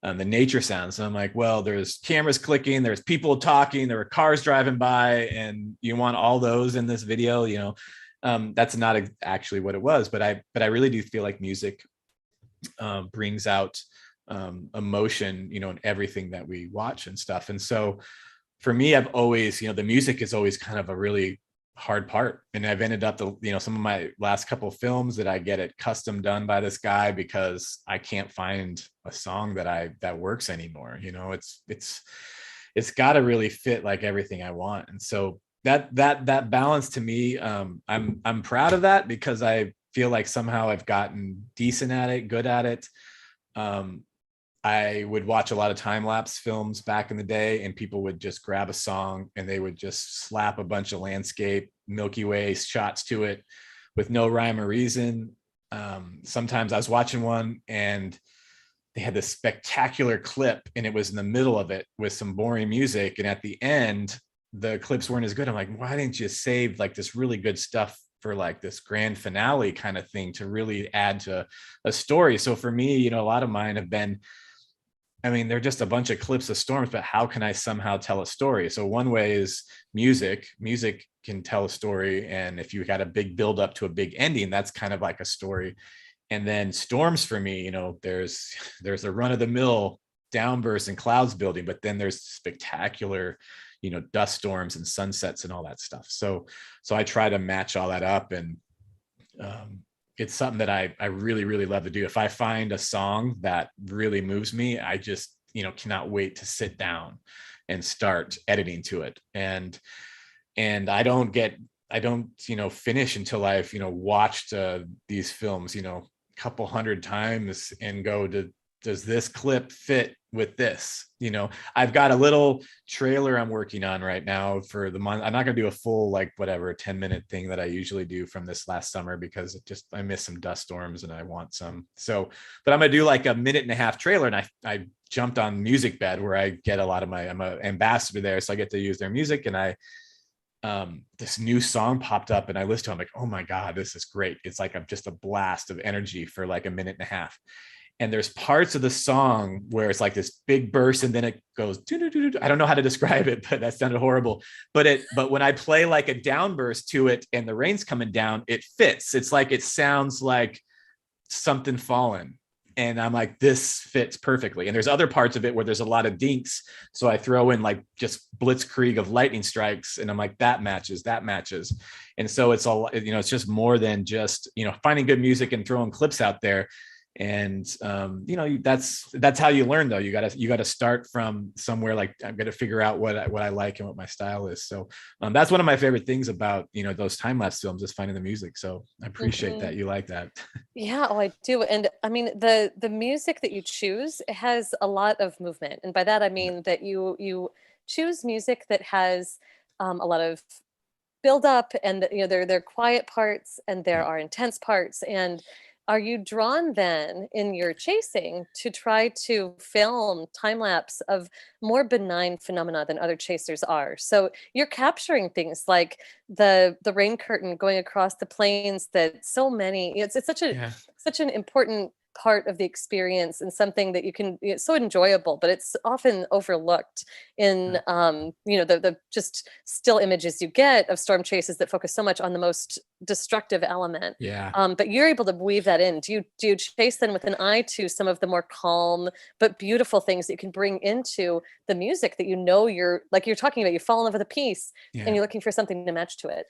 the nature sounds? And I'm like, well, there's cameras clicking, there's people talking, there were cars driving by, and you want all those in this video? That's not actually what it was, but I really do feel like music brings out emotion, in everything that we watch and stuff. And so for me, I've always, the music is always kind of a really hard part. And I've ended up some of my last couple of films that I get it custom done by this guy because I can't find a song that works anymore. It's got to really fit like everything I want. And so that balance to me, I'm proud of that because I feel like somehow I've gotten decent at it, good at it. I would watch a lot of time-lapse films back in the day, and people would just grab a song and they would just slap a bunch of landscape, Milky Way shots to it with no rhyme or reason. Sometimes I was watching one and they had this spectacular clip and it was in the middle of it with some boring music. And at the end, the clips weren't as good. I'm like, why didn't you save like this really good stuff for like this grand finale kind of thing to really add to a story? So for me, a lot of mine have been, they're just a bunch of clips of storms, but how can I somehow tell a story? So one way is music. Music can tell a story. And if you got a big build up to a big ending, that's kind of like a story. And then storms for me, there's a run of the mill downbursts and clouds building, but then there's spectacular, dust storms and sunsets and all that stuff. So I try to match all that up. And it's something that I really, really love to do. If I find a song that really moves me, I just, cannot wait to sit down and start editing to it. And I don't finish until I've, watched these films, a couple hundred times and go does this clip fit with this? I've got a little trailer I'm working on right now for the month. I'm not going to do a full, 10-minute thing that I usually do from this last summer because I missed some dust storms and I want some. But I'm going to do like a 1.5-minute trailer. And I jumped on Music Bed where I get a lot of I'm an ambassador there. So I get to use their music, and this new song popped up and I listened to it. I'm like, oh my God, this is great. It's like I'm just a blast of energy for like 1.5 minutes. And there's parts of the song where it's like this big burst and then it goes, I don't know how to describe it, but that sounded horrible. But when I play like a downburst to it and the rain's coming down, it fits. It's like, it sounds like something falling. And I'm like, this fits perfectly. And there's other parts of it where there's a lot of dinks. So I throw in like just blitzkrieg of lightning strikes. And I'm like, that matches. And so it's all, it's just more than just, finding good music and throwing clips out there. And that's how you learn though. You gotta start from somewhere. Like I'm gonna figure out what I like and what my style is. So that's one of my favorite things about those time-lapse films is finding the music. So I appreciate that you like that. Yeah, oh, I do. And the music that you choose, it has a lot of movement, and by that I mean that you choose music that has a lot of build up, and there are quiet parts and there are intense parts. And are you drawn then in your chasing to try to film time lapse of more benign phenomena than other chasers are? So you're capturing things like the rain curtain going across the plains that so many, it's such an important part of the experience and something that it's so enjoyable, but it's often overlooked in the just still images you get of storm chases that focus so much on the most destructive element. But you're able to weave that in. Do you chase then with an eye to some of the more calm but beautiful things that you can bring into the music that you're talking about? You fall in love with a piece and you're looking for something to match to it.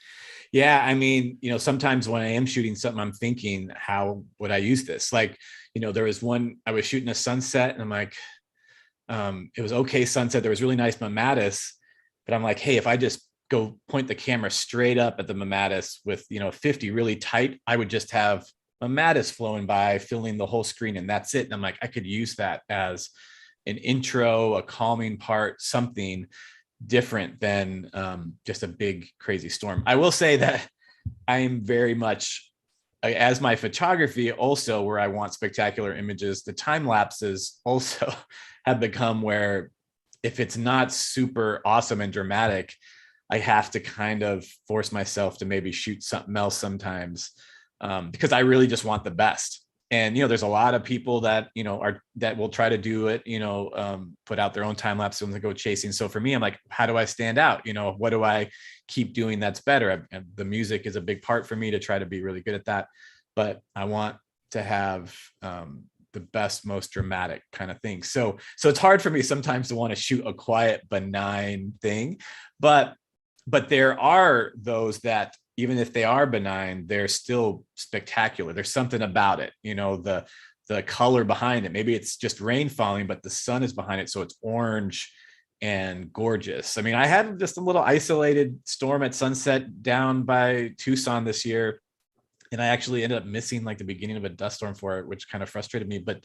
Sometimes when I am shooting something, I'm thinking, how would I use this? There was one, I was shooting a sunset and I'm like, It was okay sunset. There was really nice mammatus, but I'm like, hey, if I just go point the camera straight up at the mammatus with 50 really tight, I would just have mammatus flowing by, filling the whole screen, and that's it. And I'm like, I could use that as an intro, a calming part, something different than just a big crazy storm. I will say that I am very much, as my photography also, where I want spectacular images, the time lapses also have become where if it's not super awesome and dramatic, I have to kind of force myself to maybe shoot something else sometimes, because I really just want the best. And, there's a lot of people that, that will try to do it, put out their own time lapse when they go chasing. So for me, I'm like, how do I stand out? What do I keep doing that's better? The music is a big part for me to try to be really good at that. But I want to have the best, most dramatic kind of thing. So it's hard for me sometimes to want to shoot a quiet, benign thing. But there are those that, even if they are benign, they're still spectacular. There's something about it, the color behind it. Maybe it's just rain falling, but the sun is behind it, so it's orange and gorgeous. I mean, I had just a little isolated storm at sunset down by Tucson this year, and I actually ended up missing like the beginning of a dust storm for it, which kind of frustrated me. But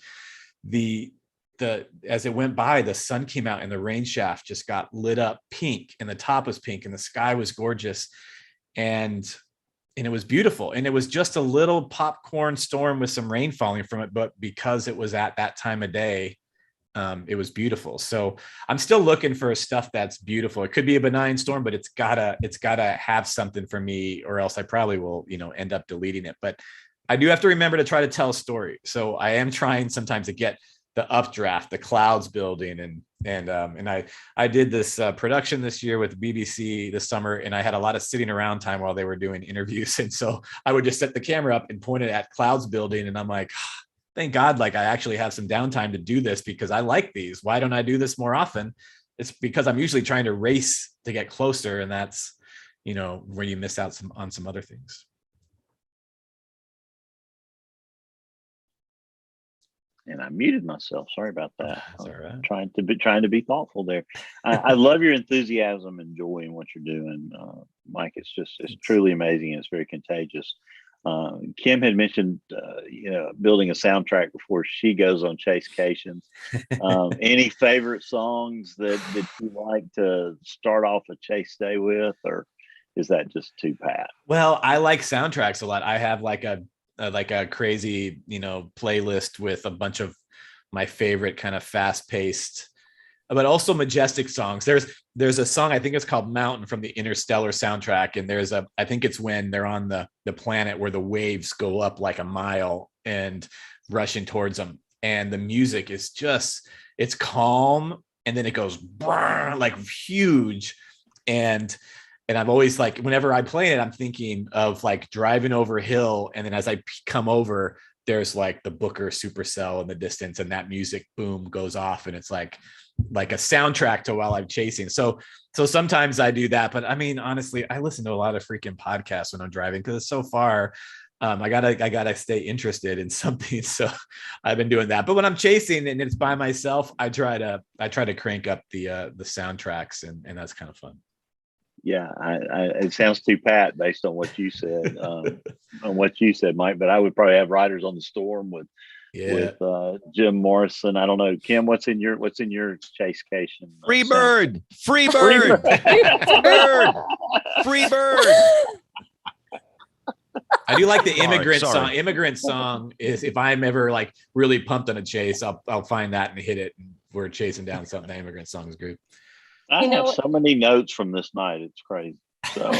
as it went by, the sun came out and the rain shaft just got lit up pink, and the top was pink, and the sky was gorgeous. And it was beautiful. And it was just a little popcorn storm with some rain falling from it. But because it was at that time of day, it was beautiful. So I'm still looking for stuff that's beautiful. It could be a benign storm, but it's gotta have something for me, or else I probably will, end up deleting it. But I do have to remember to try to tell a story. So I am trying sometimes to get the updraft, the clouds building, and I did this production this year with BBC this summer, and I had a lot of sitting around time while they were doing interviews, and so I would just set the camera up and point it at clouds building, and I'm like, thank God, like I actually have some downtime to do this, because I like these. Why don't I do this more often? It's because I'm usually trying to race to get closer, and that's where you miss out on some other things. And I muted myself. Sorry about that. That's all right. Trying to be thoughtful there. I love your enthusiasm and joy in what you're doing, Mike. It's truly amazing. It's very contagious. Kim had mentioned, building a soundtrack before she goes on chasecations. Any favorite songs that you like to start off a chase day with, or is that just too pat? Well, I like soundtracks a lot. I have like a crazy, playlist with a bunch of my favorite kind of fast-paced, but also majestic songs. There's a song, I think it's called Mountain, from the Interstellar soundtrack. And I think it's when they're on the planet where the waves go up like a mile and rushing towards them. And the music is it's calm. And then it goes like huge. And I'm always like, whenever I play it, I'm thinking of like driving over a hill. And then as I come over, there's like the Booker supercell in the distance, and that music, boom, goes off. And it's like a soundtrack to while I'm chasing. So sometimes I do that. But I mean, honestly, I listen to a lot of freaking podcasts when I'm driving, because it's so far. I gotta stay interested in something. So I've been doing that. But when I'm chasing and it's by myself, I try to crank up the soundtracks, and that's kind of fun. Yeah, it sounds too pat based on what you said, Mike. But I would probably have Riders on the Storm with Jim Morrison. I don't know, Kim. What's in your chasecation? Free bird, free bird, free bird. I do like the Immigrant song. Immigrant song is, if I'm ever like really pumped on a chase, I'll find that and hit it. And we're chasing down something. The Immigrant song is good. I have so many notes from this night. It's crazy. So,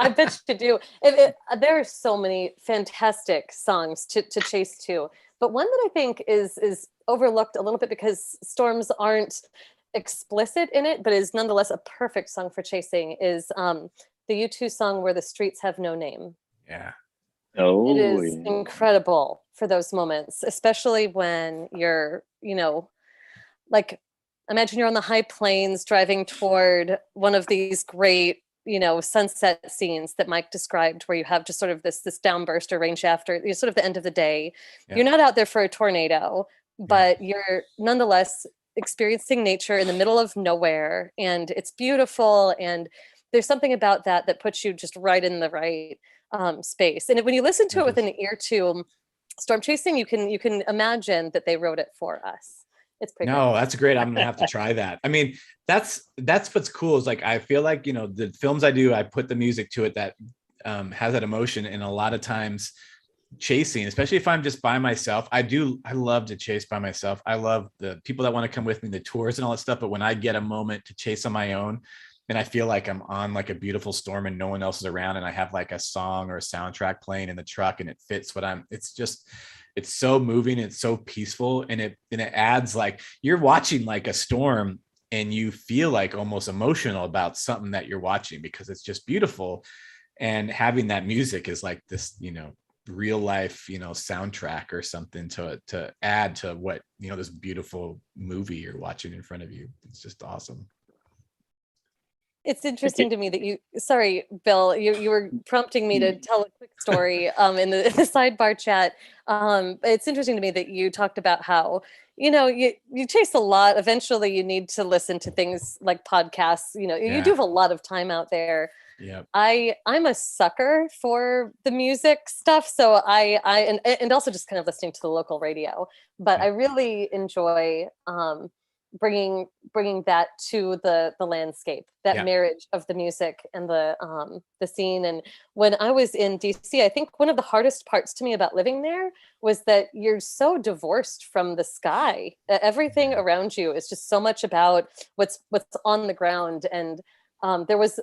I bet you do. There are so many fantastic songs to chase to, but one that I think is overlooked a little bit because storms aren't explicit in it, but is nonetheless a perfect song for chasing, is the U2 song "Where the Streets Have No Name." Yeah. It is incredible for those moments, especially when you're, like, imagine you're on the high plains driving toward one of these great, sunset scenes that Mike described, where you have just sort of this downburst or rain shaft, or sort of the end of the day. Yeah. You're not out there for a tornado, but you're nonetheless experiencing nature in the middle of nowhere, and it's beautiful, and there's something about that that puts you just right in the right space. And when you listen to it with an ear to storm chasing, you can imagine that they wrote it for us. It's pretty No, great. that's great. I'm gonna have to try that. I mean, that's what's cool is like I feel like, you know, the films I do, I put the music to it that has that emotion. And a lot of times chasing, especially if I'm just by myself, I love to chase by myself. I love the people that want to come with me, the tours and all that stuff. But when I get a moment to chase on my own, and I feel like I'm on like a beautiful storm and no one else is around, and I have like a song or a soundtrack playing in the truck and it fits what it's so moving, it's so peaceful, and it adds, like, you're watching like a storm and you feel like almost emotional about something that you're watching because it's just beautiful. And having that music is like this, you know, real life, you know, soundtrack or something to add to what, you know, this beautiful movie you're watching in front of you. It's just awesome. It's interesting to me that sorry, Bill, you were prompting me to tell a quick story in the sidebar chat. It's interesting to me that you talked about how, you know, you chase a lot. Eventually you need to listen to things like podcasts. You know, you do have a lot of time out there. Yeah. I'm a sucker for the music stuff. So and also just kind of listening to the local radio, but I really enjoy bringing that to the landscape, that marriage of the music and the scene. And when I was in DC, I think one of the hardest parts to me about living there was that you're so divorced from the sky. Everything around you is just so much about what's on the ground. And there was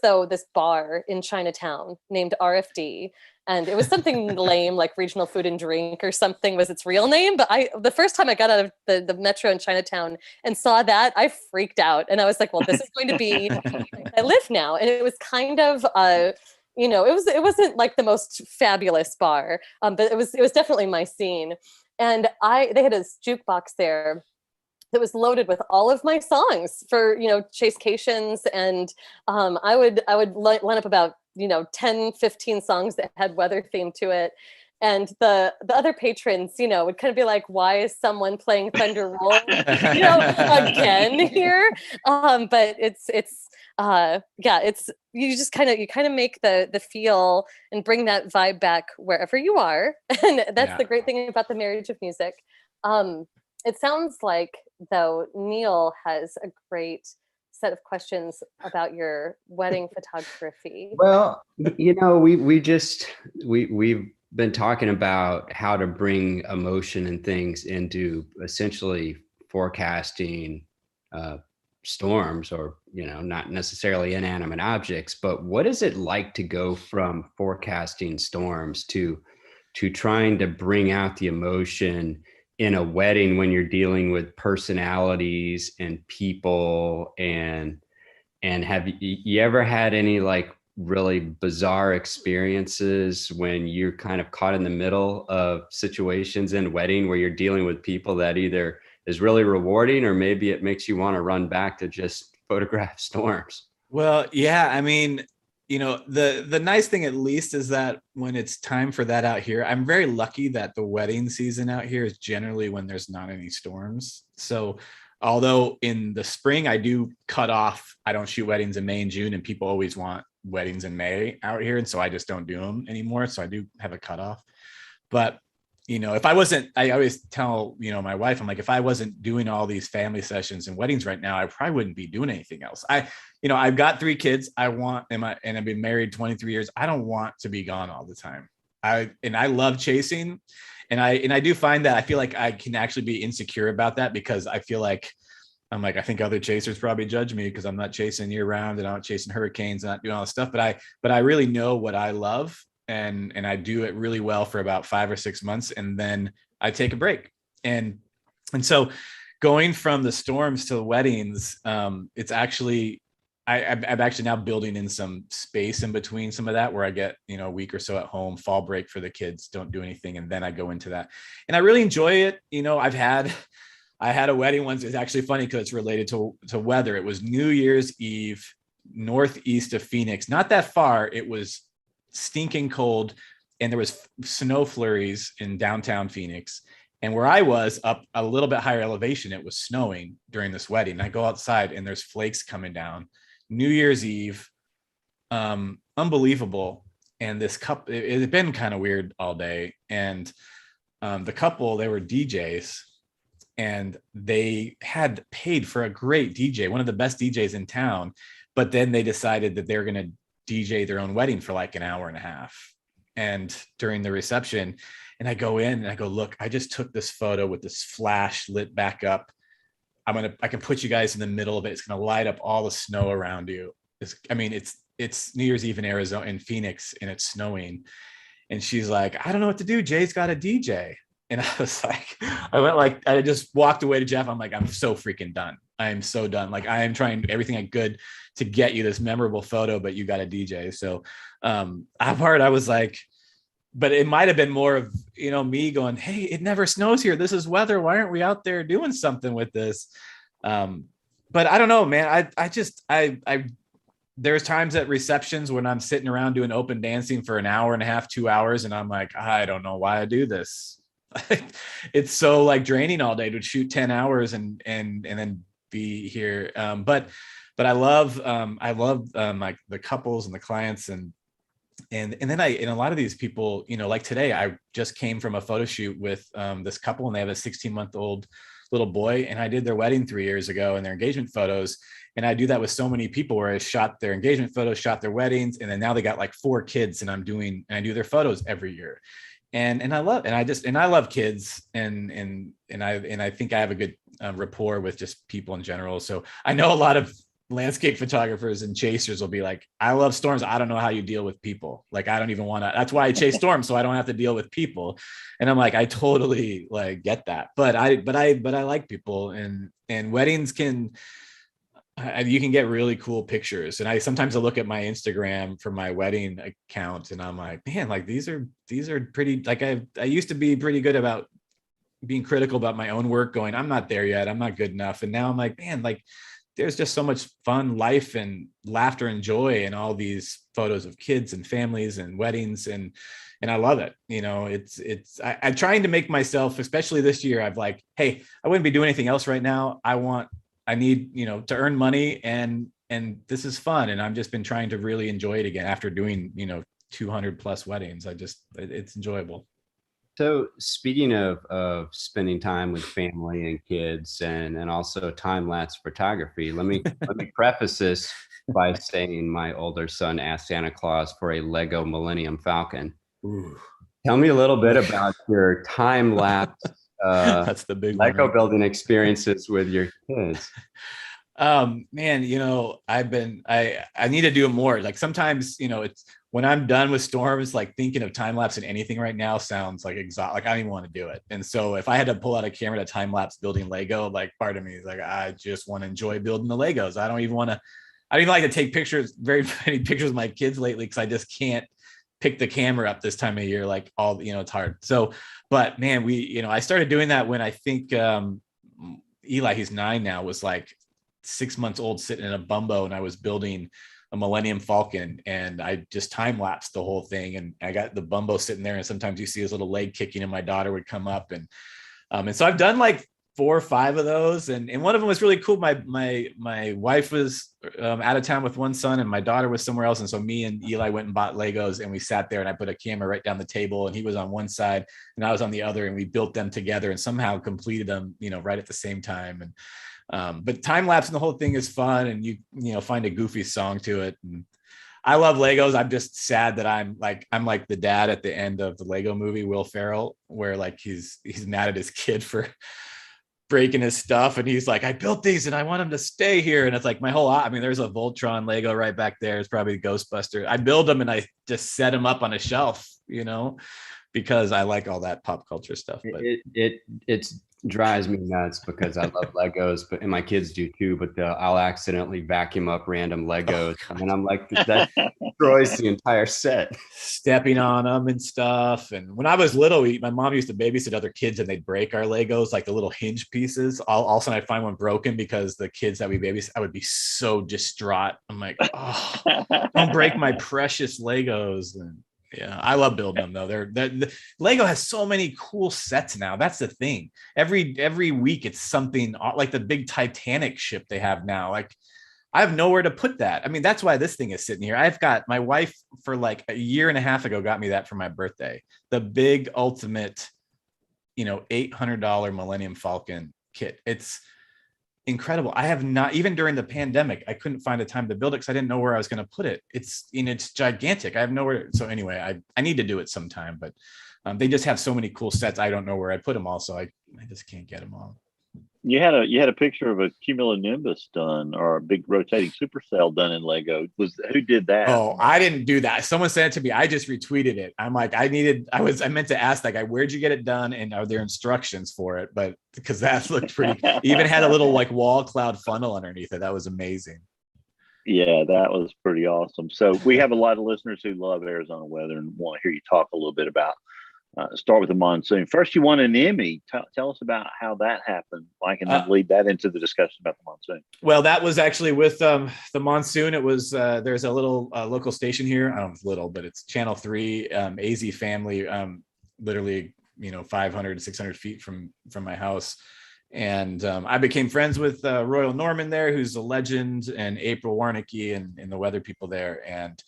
though this bar in Chinatown named RFD, and it was something lame like Regional Food and Drink or something was its real name. But the first time I got out of the metro in Chinatown and saw that, I freaked out, and I was like, well, this is going to be I live now. And it was kind of you know, it wasn't like the most fabulous bar, but it was definitely my scene. And they had a jukebox there that was loaded with all of my songs for, you know, chasecations. And I would line up about, you know, 10, 15 songs that had weather theme to it. And the other patrons, you know, would kind of be like, why is someone playing Thunder Roll, you know, again here? But it's you just kind of make the feel and bring that vibe back wherever you are. And that's the great thing about the marriage of music. It sounds like, though, Neil has a great set of questions about your wedding photography. Well, you know, we've been talking about how to bring emotion and things into essentially forecasting storms, or, you know, not necessarily inanimate objects, but what is it like to go from forecasting storms to trying to bring out the emotion in a wedding when you're dealing with personalities and people, and have you ever had any like really bizarre experiences when you're kind of caught in the middle of situations in wedding where you're dealing with people that either is really rewarding or maybe it makes you want to run back to just photograph storms? Well, yeah, I mean, you know, the nice thing at least is that when it's time for that out here, I'm very lucky that the wedding season out here is generally when there's not any storms. So although in the spring I do cut off, I don't shoot weddings in May and June, and people always want weddings in May out here. And so I just don't do them anymore. So I do have a cutoff. But, you know, I always tell, you know, my wife, I'm like, if I wasn't doing all these family sessions and weddings right now, I probably wouldn't be doing anything else. You know, I've got 3 kids. And I've been married 23 years. I don't want to be gone all the time. I love chasing. And I do find that I feel like I can actually be insecure about that, because I feel like I think other chasers probably judge me because I'm not chasing year round and I'm not chasing hurricanes and not doing all this stuff. But I really know what I love, and I do it really well for about 5 or 6 months, and then I take a break. And so going from the storms to the weddings, it's actually, I'm actually now building in some space in between some of that, where I get, you know, a week or so at home, fall break for the kids, don't do anything. And then I go into that, and I really enjoy it. You know, I had a wedding once. It's actually funny because it's related to weather. It was New Year's Eve, northeast of Phoenix, not that far. It was stinking cold, and there was snow flurries in downtown Phoenix. And where I was up a little bit higher elevation, it was snowing during this wedding. I go outside and there's flakes coming down. New Year's Eve, unbelievable. And this couple, it had been kind of weird all day. And the couple, they were DJs, and they had paid for a great DJ, one of the best DJs in town. But then they decided that they were going to DJ their own wedding for like an hour and a half. And during the reception, and I go in and I go, look, I just took this photo with this flash lit back up. I can put you guys in the middle of it. It's going to light up all the snow around you. It's New Year's Eve in Arizona, in Phoenix, and it's snowing. And she's like, I don't know what to do. Jay's got a DJ. And I was like, I just walked away to Jeff. I'm like, I'm so freaking done. I am so done. Like, I am trying everything I could to get you this memorable photo, but you got a DJ. So I was like, but it might've been more of, me going, hey, it never snows here. This is weather. Why aren't we out there doing something with this? But I don't know, man. I there's times at receptions when I'm sitting around doing open dancing for an hour and a half, 2 hours. And I'm like, I don't know why I do this. It's so like draining all day to shoot 10 hours and then be here. But I love like the couples and the clients and then a lot of these people, like today, I just came from a photo shoot with this couple, and they have a 16-month-old little boy, and I did their wedding 3 years ago and their engagement photos. And I do that with so many people where I shot their engagement photos, shot their weddings, and then now they got like 4 kids, and I do their photos every year. And I love kids, and I think I have a good rapport with just people in general. So I know a lot of landscape photographers and chasers will be like, I love storms. I don't know how you deal with people. Like, I don't even want to, that's why I chase storms. So I don't have to deal with people. And I'm like, I totally like get that. But I like people, and weddings you can get really cool pictures. And sometimes I look at my Instagram for my wedding account, and I'm like, man, like these are pretty, like I used to be pretty good about being critical about my own work, going, I'm not there yet. I'm not good enough. And now I'm like, man, like there's just so much fun, life and laughter and joy in all these photos of kids and families and weddings. And I love it. I'm trying to make myself, especially this year, I've like, hey, I wouldn't be doing anything else right now. I need, to earn money, and this is fun. And I've just been trying to really enjoy it again after doing, 200 plus weddings. It's enjoyable. So speaking of spending time with family and kids and also time-lapse photography, let me preface this by saying my older son asked Santa Claus for a Lego Millennium Falcon. Ooh. Tell me a little bit about your time-lapse that's the big Lego one. building experiences with your kids. Man, I need to do it more. Like sometimes, it's when I'm done with storms, like thinking of time lapse and anything right now sounds like exhausting. Like I don't even want to do it. And so if I had to pull out a camera to time lapse building Lego, like part of me is like, I just want to enjoy building the Legos. I don't even like to take very many pictures of my kids lately, because I just can't pick the camera up this time of year. Like it's hard. So, but man, I started doing that when I think Eli, he's 9 now, was like 6 months old, sitting in a bumbo, and I was building a Millennium Falcon, and I just time lapsed the whole thing. And I got the bumbo sitting there, and sometimes you see his little leg kicking, and my daughter would come up, and so I've done like 4 or 5 of those, and one of them was really cool. My wife was out of town with one son, and my daughter was somewhere else, and so me and Eli went and bought Legos, and we sat there, and I put a camera right down the table, and he was on one side and I was on the other, and we built them together and somehow completed them, right at the same time. And but time lapse and the whole thing is fun, and you find a goofy song to it. And I love Legos. I'm just sad that I'm like the dad at the end of the Lego movie, Will Ferrell, where like he's mad at his kid for breaking his stuff, and he's like, I built these and I want them to stay here. And it's like there's a Voltron Lego right back there. It's probably Ghostbuster. I build them and I just set them up on a shelf, because I like all that pop culture stuff. But It drives me nuts because I love Legos, and my kids do too, but I'll accidentally vacuum up random Legos. And I'm like, that destroys the entire set. Stepping on them and stuff. And when I was little, my mom used to babysit other kids, and they'd break our Legos, like the little hinge pieces. All of a sudden I'd find one broken because the kids that we babysit, I would be so distraught. I'm like, oh, don't break my precious Legos. And Yeah, I love building them though. Lego has so many cool sets now. That's the thing. Every week it's something like the big Titanic ship they have now. Like I have nowhere to put that. I mean, that's why this thing is sitting here. I've got my wife for like a year and a half ago got me that for my birthday. The big ultimate, $800 Millennium Falcon kit. It's incredible. I have not, even during the pandemic, I couldn't find a time to build it because I didn't know where I was going to put it. It's gigantic. I have nowhere. So anyway, I need to do it sometime, but they just have so many cool sets. I don't know where I put them all. So I just can't get them all. You had a picture of a cumulonimbus done, or a big rotating supercell done in Lego. Who did that? Oh, I didn't do that. Someone sent it to me. I just retweeted it. I'm like, I meant to ask that guy, where'd you get it done? And are there instructions for it? But because that looked pretty, even had a little like wall cloud funnel underneath it. That was amazing. Yeah, that was pretty awesome. So we have a lot of listeners who love Arizona weather and want to hear you talk a little bit about. Start with the monsoon. First, you won an Emmy. Tell us about how that happened, Mike, and then lead that into the discussion about the monsoon. Well, that was actually with the monsoon. It was there's a little local station here. I don't know if it's little, but it's Channel 3, AZ Family, literally 500 600 feet from my house. And I became friends with Royal Norman there, who's a legend, and April Warnicki and the weather people there. And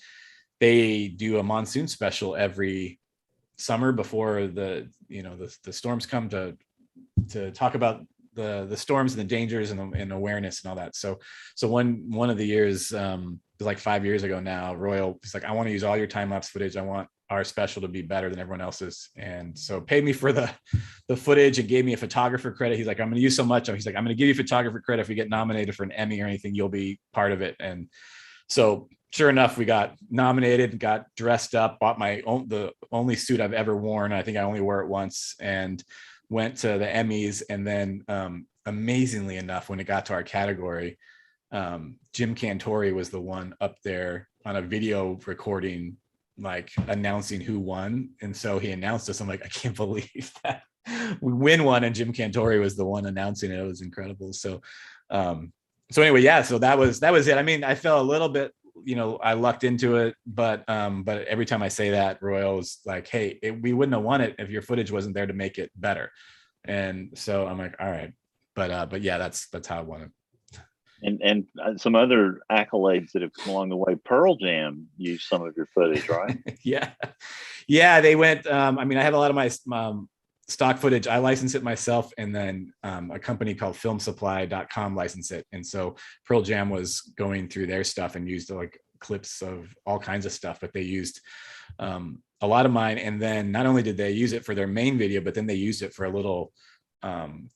they do a monsoon special every summer before the storms come to talk about the storms and the dangers and awareness and all that. So one of the years, it was like 5 years ago now, Royal was like, I want to use all your time-lapse footage. I want our special to be better than everyone else's. And so paid me for the footage and gave me a photographer credit. He's like, I'm going to use so much. He's like, I'm going to give you photographer credit. If we get nominated for an Emmy or anything, you'll be part of it. And so sure enough, we got nominated, got dressed up, bought the only suit I've ever worn. I think I only wore it once, and went to the Emmys. And then amazingly enough, when it got to our category, Jim Cantori was the one up there on a video recording, like announcing who won. And so he announced us. I'm like, I can't believe that we win one. And Jim Cantori was the one announcing it. It was incredible. So anyway, yeah, so that was it. I mean, I felt a little bit, I lucked into it, but every time I say that, Royal's like, hey, we wouldn't have won it if your footage wasn't there to make it better. And so I'm like, all right, but yeah, that's how I won it. And some other accolades that have come along the way. Pearl Jam used some of your footage, right? yeah, they went. I mean, I have a lot of my stock footage. I license it myself, and then a company called filmsupply.com licensed it. And so Pearl Jam was going through their stuff and used like clips of all kinds of stuff, but they used a lot of mine. And then not only did they use it for their main video, but then they used it for a little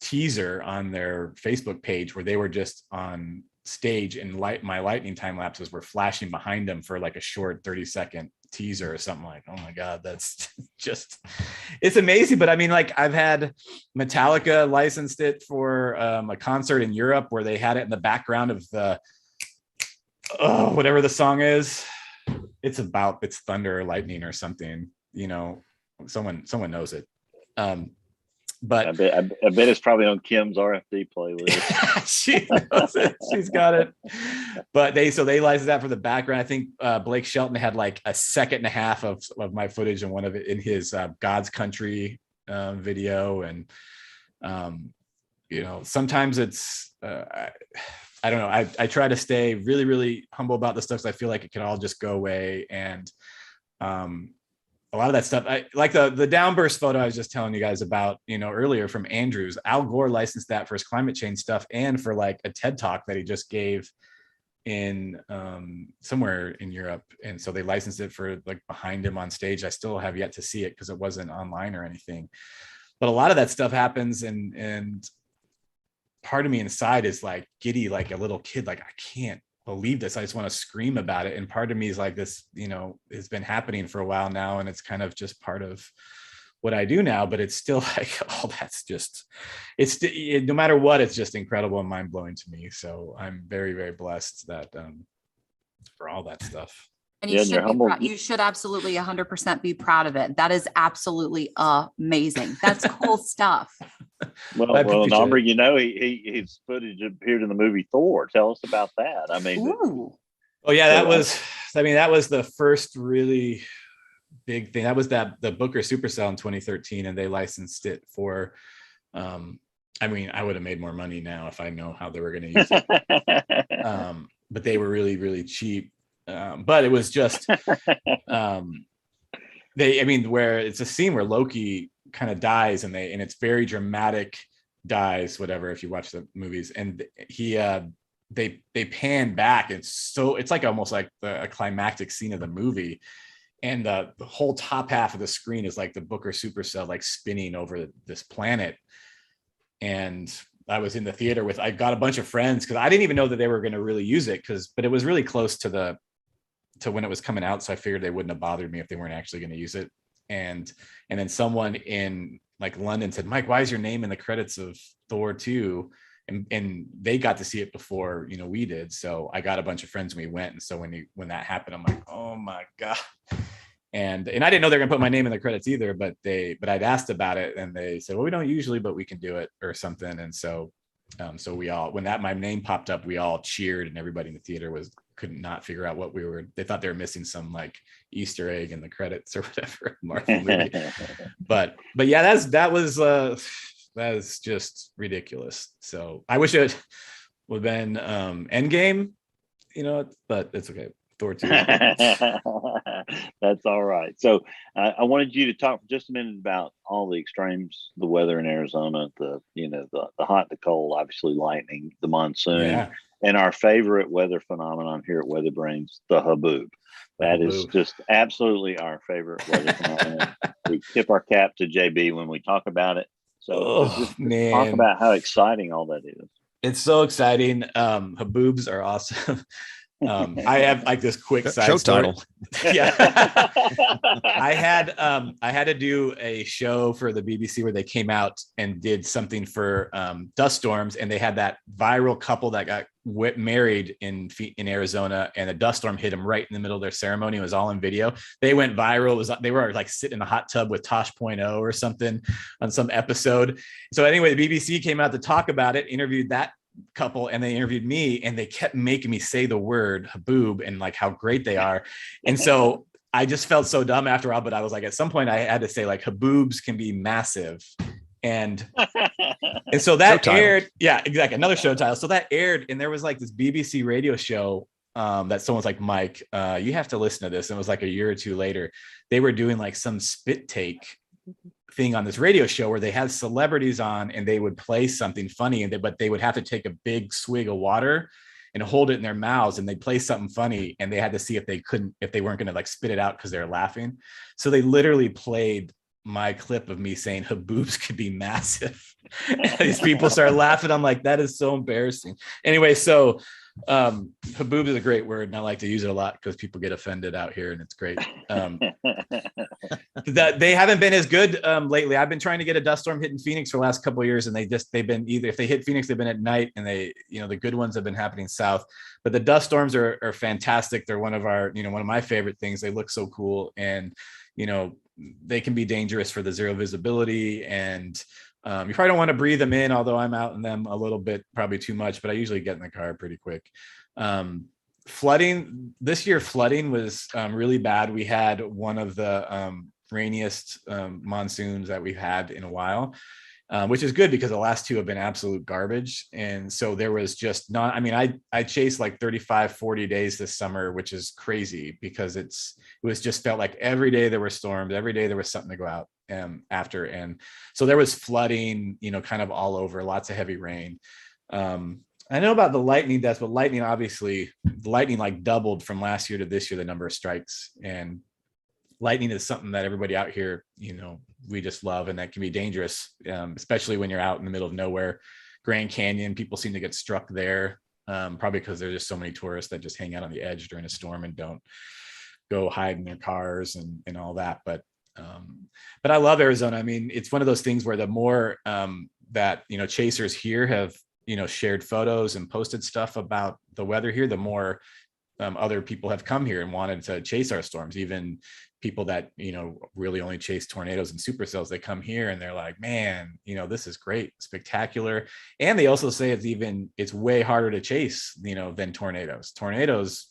teaser on their Facebook page where they were just on stage and my lightning time lapses were flashing behind them for like a short 30-second teaser or something. Like, oh my God, that's just, it's amazing. But I mean, like, I've had Metallica licensed it for a concert in Europe where they had it in the background of the whatever the song is. It's thunder or lightning or something, someone knows it. But I bet it's probably on Kim's RFD playlist. She knows it. She's got it. But they licensed that for the background. I think Blake Shelton had like a second and a half of my footage and one of it in his God's Country video. And sometimes it's I don't know. I try to stay really, really humble about the stuff because I feel like it can all just go away. And a lot of that stuff, I like the downburst photo I was just telling you guys about, earlier from Andrews. Al Gore licensed that for his climate change stuff and for like a TED talk that he just gave in somewhere in Europe. And so they licensed it for like behind him on stage. I still have yet to see it because it wasn't online or anything. But a lot of that stuff happens, and part of me inside is like giddy, like a little kid, like I can't believe this. I just want to scream about it. And part of me is like, this, has been happening for a while now. And it's kind of just part of what I do now, but it's still like, that's just, no matter what, it's just incredible and mind blowing to me. So I'm very, very blessed that for all that stuff. And you should absolutely 100% be proud of it. That is absolutely amazing. That's cool stuff. Well, Aubrey, his footage appeared in the movie Thor. Tell us about that. I mean, that was the first really big thing. That was the Booker supercell in 2013, and they licensed it for. I mean, I would have made more money now if I know how they were going to use it. But they were really, really cheap. But it was just where it's a scene where Loki kind of dies, and it's very dramatic, dies, whatever, if you watch the movies, and they pan back. It's like almost like a climactic scene of the movie, and the whole top half of the screen is like the Booker supercell like spinning over this planet. And I was in the theater I got a bunch of friends, because I didn't even know that they were going to really use it, but it was really close to when it was coming out, so I figured they wouldn't have bothered me if they weren't actually going to use it. And then someone in like London said, Mike, why is your name in the credits of Thor 2? And they got to see it before, we did. So I got a bunch of friends and we went. And so when that happened, I'm like, oh my God. And I didn't know they were gonna put my name in the credits either, but I'd asked about it, and they said, well, we don't usually, but we can do it or something. And so we all, when my name popped up, we all cheered, and everybody in the theater could not figure out they thought they were missing some like Easter egg in the credits or whatever Marvel movie. but yeah, that was just ridiculous. So I wish it would have been Endgame, but it's okay. Thor 2. That's all right. So I wanted you to talk for just a minute about all the extremes, the weather in Arizona, the hot, the cold, obviously lightning, the monsoon, and our favorite weather phenomenon here at WeatherBrains, the haboob. That is just absolutely our favorite weather phenomenon. We tip our cap to JB when we talk about it. So talk about how exciting all that is. It's so exciting. Haboobs are awesome. I have like this quick side show story. Title. Yeah. I had to do a show for the BBC where they came out and did something for dust storms, and they had that viral couple that got married in Arizona, and a dust storm hit them right in the middle of their ceremony. It was all in video. They went viral. They were like sitting in a hot tub with Tosh.0 or something on some episode. So anyway, the BBC came out to talk about it, interviewed that couple, and they interviewed me, and they kept making me say the word haboob and like how great they are. And so I just felt so dumb after all, but I was like, at some point I had to say like haboobs can be massive. And so that aired. Yeah, exactly. Another show title. So that aired, and there was like this BBC radio show that someone's like, Mike, you have to listen to this. And it was like a year or two later, they were doing like some spit take thing on this radio show where they had celebrities on, and they would play something funny, but they would have to take a big swig of water and hold it in their mouths, and they'd play something funny, and they had to see if they weren't going to like spit it out because they were laughing. So they literally played my clip of me saying haboobs could be massive. And these people started laughing. I'm like, that is so embarrassing. Anyway, so haboob is a great word, and I like to use it a lot because people get offended out here, and it's great. That they haven't been as good lately. I've been trying to get a dust storm hitting Phoenix for the last couple of years, and they've been either, if they hit Phoenix, they've been at night, and the good ones have been happening south. But the dust storms are fantastic. They're one of my favorite things. They look so cool, and they can be dangerous for the zero visibility, and you probably don't want to breathe them in, although I'm out in them a little bit, probably too much, but I usually get in the car pretty quick. Flooding this year, was really bad. We had one of the rainiest monsoons that we've had in a while, which is good because the last two have been absolute garbage. And so there was just not, I chased like 35, 40 days this summer, which is crazy because it was just felt like every day there were storms, every day there was something to go out after. And so there was flooding, kind of all over, lots of heavy rain. I know about the lightning deaths, but lightning like doubled from last year to this year, the number of strikes. And lightning is something that everybody out here, we just love, and that can be dangerous, especially when you're out in the middle of nowhere. Grand Canyon, people seem to get struck there, probably because there's just so many tourists that just hang out on the edge during a storm and don't go hide in their cars and all that. But I love Arizona. It's one of those things where the more that chasers here have shared photos and posted stuff about the weather here, the more other people have come here and wanted to chase our storms. Even people that really only chase tornadoes and supercells, they come here and they're like, man, this is great, spectacular. And they also say it's way harder to chase than tornadoes.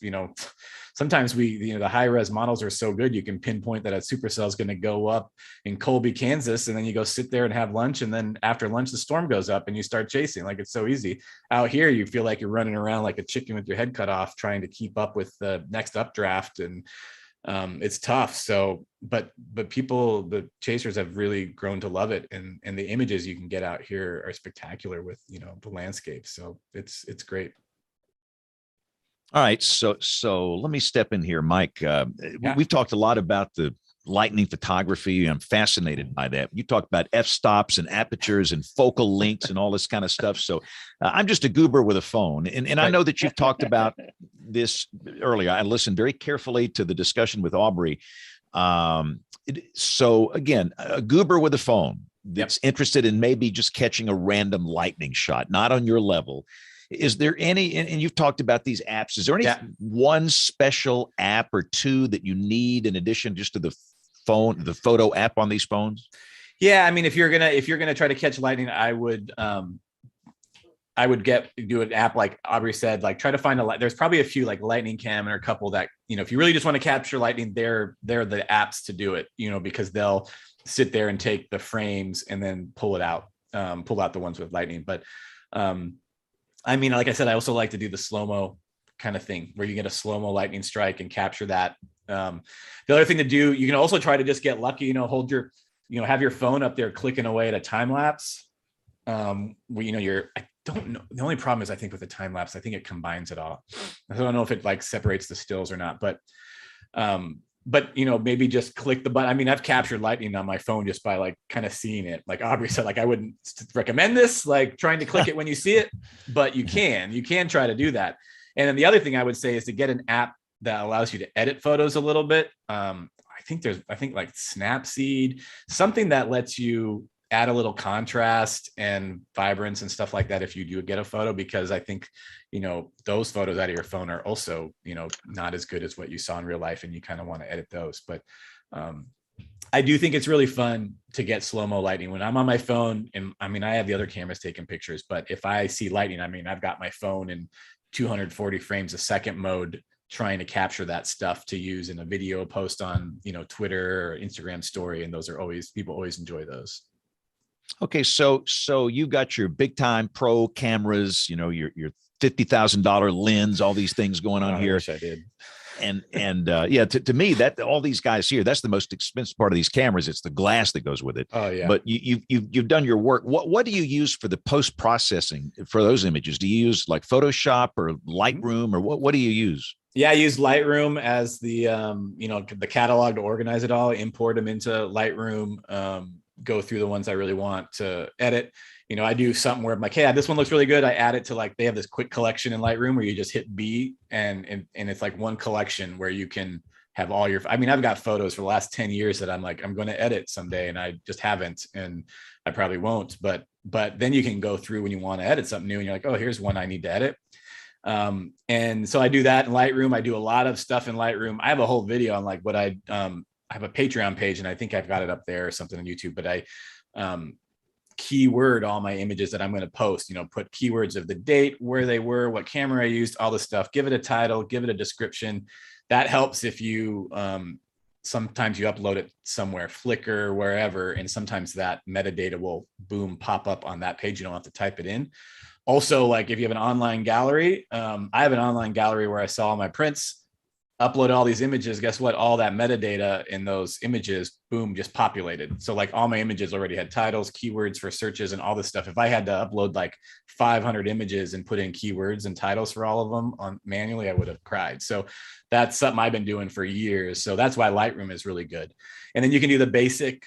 sometimes the high res models are so good, you can pinpoint that a supercell is going to go up in Colby, Kansas, and then you go sit there and have lunch, and then after lunch the storm goes up and you start chasing. Like, it's so easy. Out here you feel like you're running around like a chicken with your head cut off trying to keep up with the next updraft, and it's tough. So but the chasers have really grown to love it, and the images you can get out here are spectacular with the landscape. So it's great. All right, so let me step in here, Mike. We've talked a lot about the lightning photography. I'm fascinated by that. You talked about f-stops and apertures and focal lengths and all this kind of stuff. So I'm just a goober with a phone. And I know that you've talked about this earlier. I listened very carefully to the discussion with Aubrey. So again, a goober with a phone that's interested in maybe just catching a random lightning shot, not on your level. Is there any, and you've talked about these apps, is there any one special app or two that you need in addition just to the photo app on these phones? Yeah. I mean, if you're gonna try to catch lightning, I would do an app like Aubrey said, like try to find there's probably a few like Lightning Cam or a couple that, if you really just want to capture lightning, they're the apps to do it, because they'll sit there and take the frames and then pull out the ones with lightning. But, I mean, like I said, I also like to do the slow-mo kind of thing where you get a slow-mo lightning strike and capture that. The other thing to do, you can also try to just get lucky, hold your, have your phone up there clicking away at a time lapse. Where, I don't know. The only problem is I think with the time lapse, I think it combines it all. I don't know if it like separates the stills or not, but maybe just click the button. I mean, I've captured lightning on my phone just by like kind of seeing it. Like Aubrey said, like I wouldn't recommend this, like trying to click it when you see it, but you can try to do that. And then the other thing I would say is to get an app that allows you to edit photos a little bit. I think like Snapseed, something that lets you add a little contrast and vibrance and stuff like that if you do get a photo, because I think those photos out of your phone are also not as good as what you saw in real life, and you kind of want to edit those. But I do think it's really fun to get slow-mo lightning when I'm on my phone. And I mean, I have the other cameras taking pictures, but if I see lightning, I mean, I've got my phone in 240 frames a second mode trying to capture that stuff to use in a video post on Twitter or Instagram story, and those are people always enjoy those. Okay, so you got your big time pro cameras, your $50,000 lens, all these things going on here. I wish I did. And to me, that all these guys here, that's the most expensive part of these cameras. It's the glass that goes with it. Oh yeah. But you've done your work. What do you use for the post processing for those images? Do you use like Photoshop or Lightroom, or what do you use? Yeah, I use Lightroom as the the catalog to organize it all, import them into Lightroom, go through the ones I really want to edit. I do something where I'm like, hey, this one looks really good. I add it to like, they have this quick collection in Lightroom where you just hit B and it's like one collection where you can have all your, I mean, I've got photos for the last 10 years that I'm like, I'm going to edit someday, and I just haven't, and I probably won't, but then you can go through when you want to edit something new and you're like, oh, here's one I need to edit. And so I do that in Lightroom. I do a lot of stuff in Lightroom. I have a whole video on like what I have a Patreon page, and I think I've got it up there or something on YouTube, but I keyword all my images that I'm going to post, put keywords of the date, where they were, what camera I used, all the stuff, give it a title, give it a description. That helps if you, sometimes you upload it somewhere, Flickr, wherever, and sometimes that metadata will pop up on that page. You don't have to type it in. Also, like if you have an online gallery, I have an online gallery where I saw all my prints, upload all these images. Guess what? All that metadata in those images, just populated. So like all my images already had titles, keywords for searches, and all this stuff. If I had to upload like 500 images and put in keywords and titles for all of them on manually, I would have cried. So that's something I've been doing for years. So that's why Lightroom is really good. And then you can do the basic,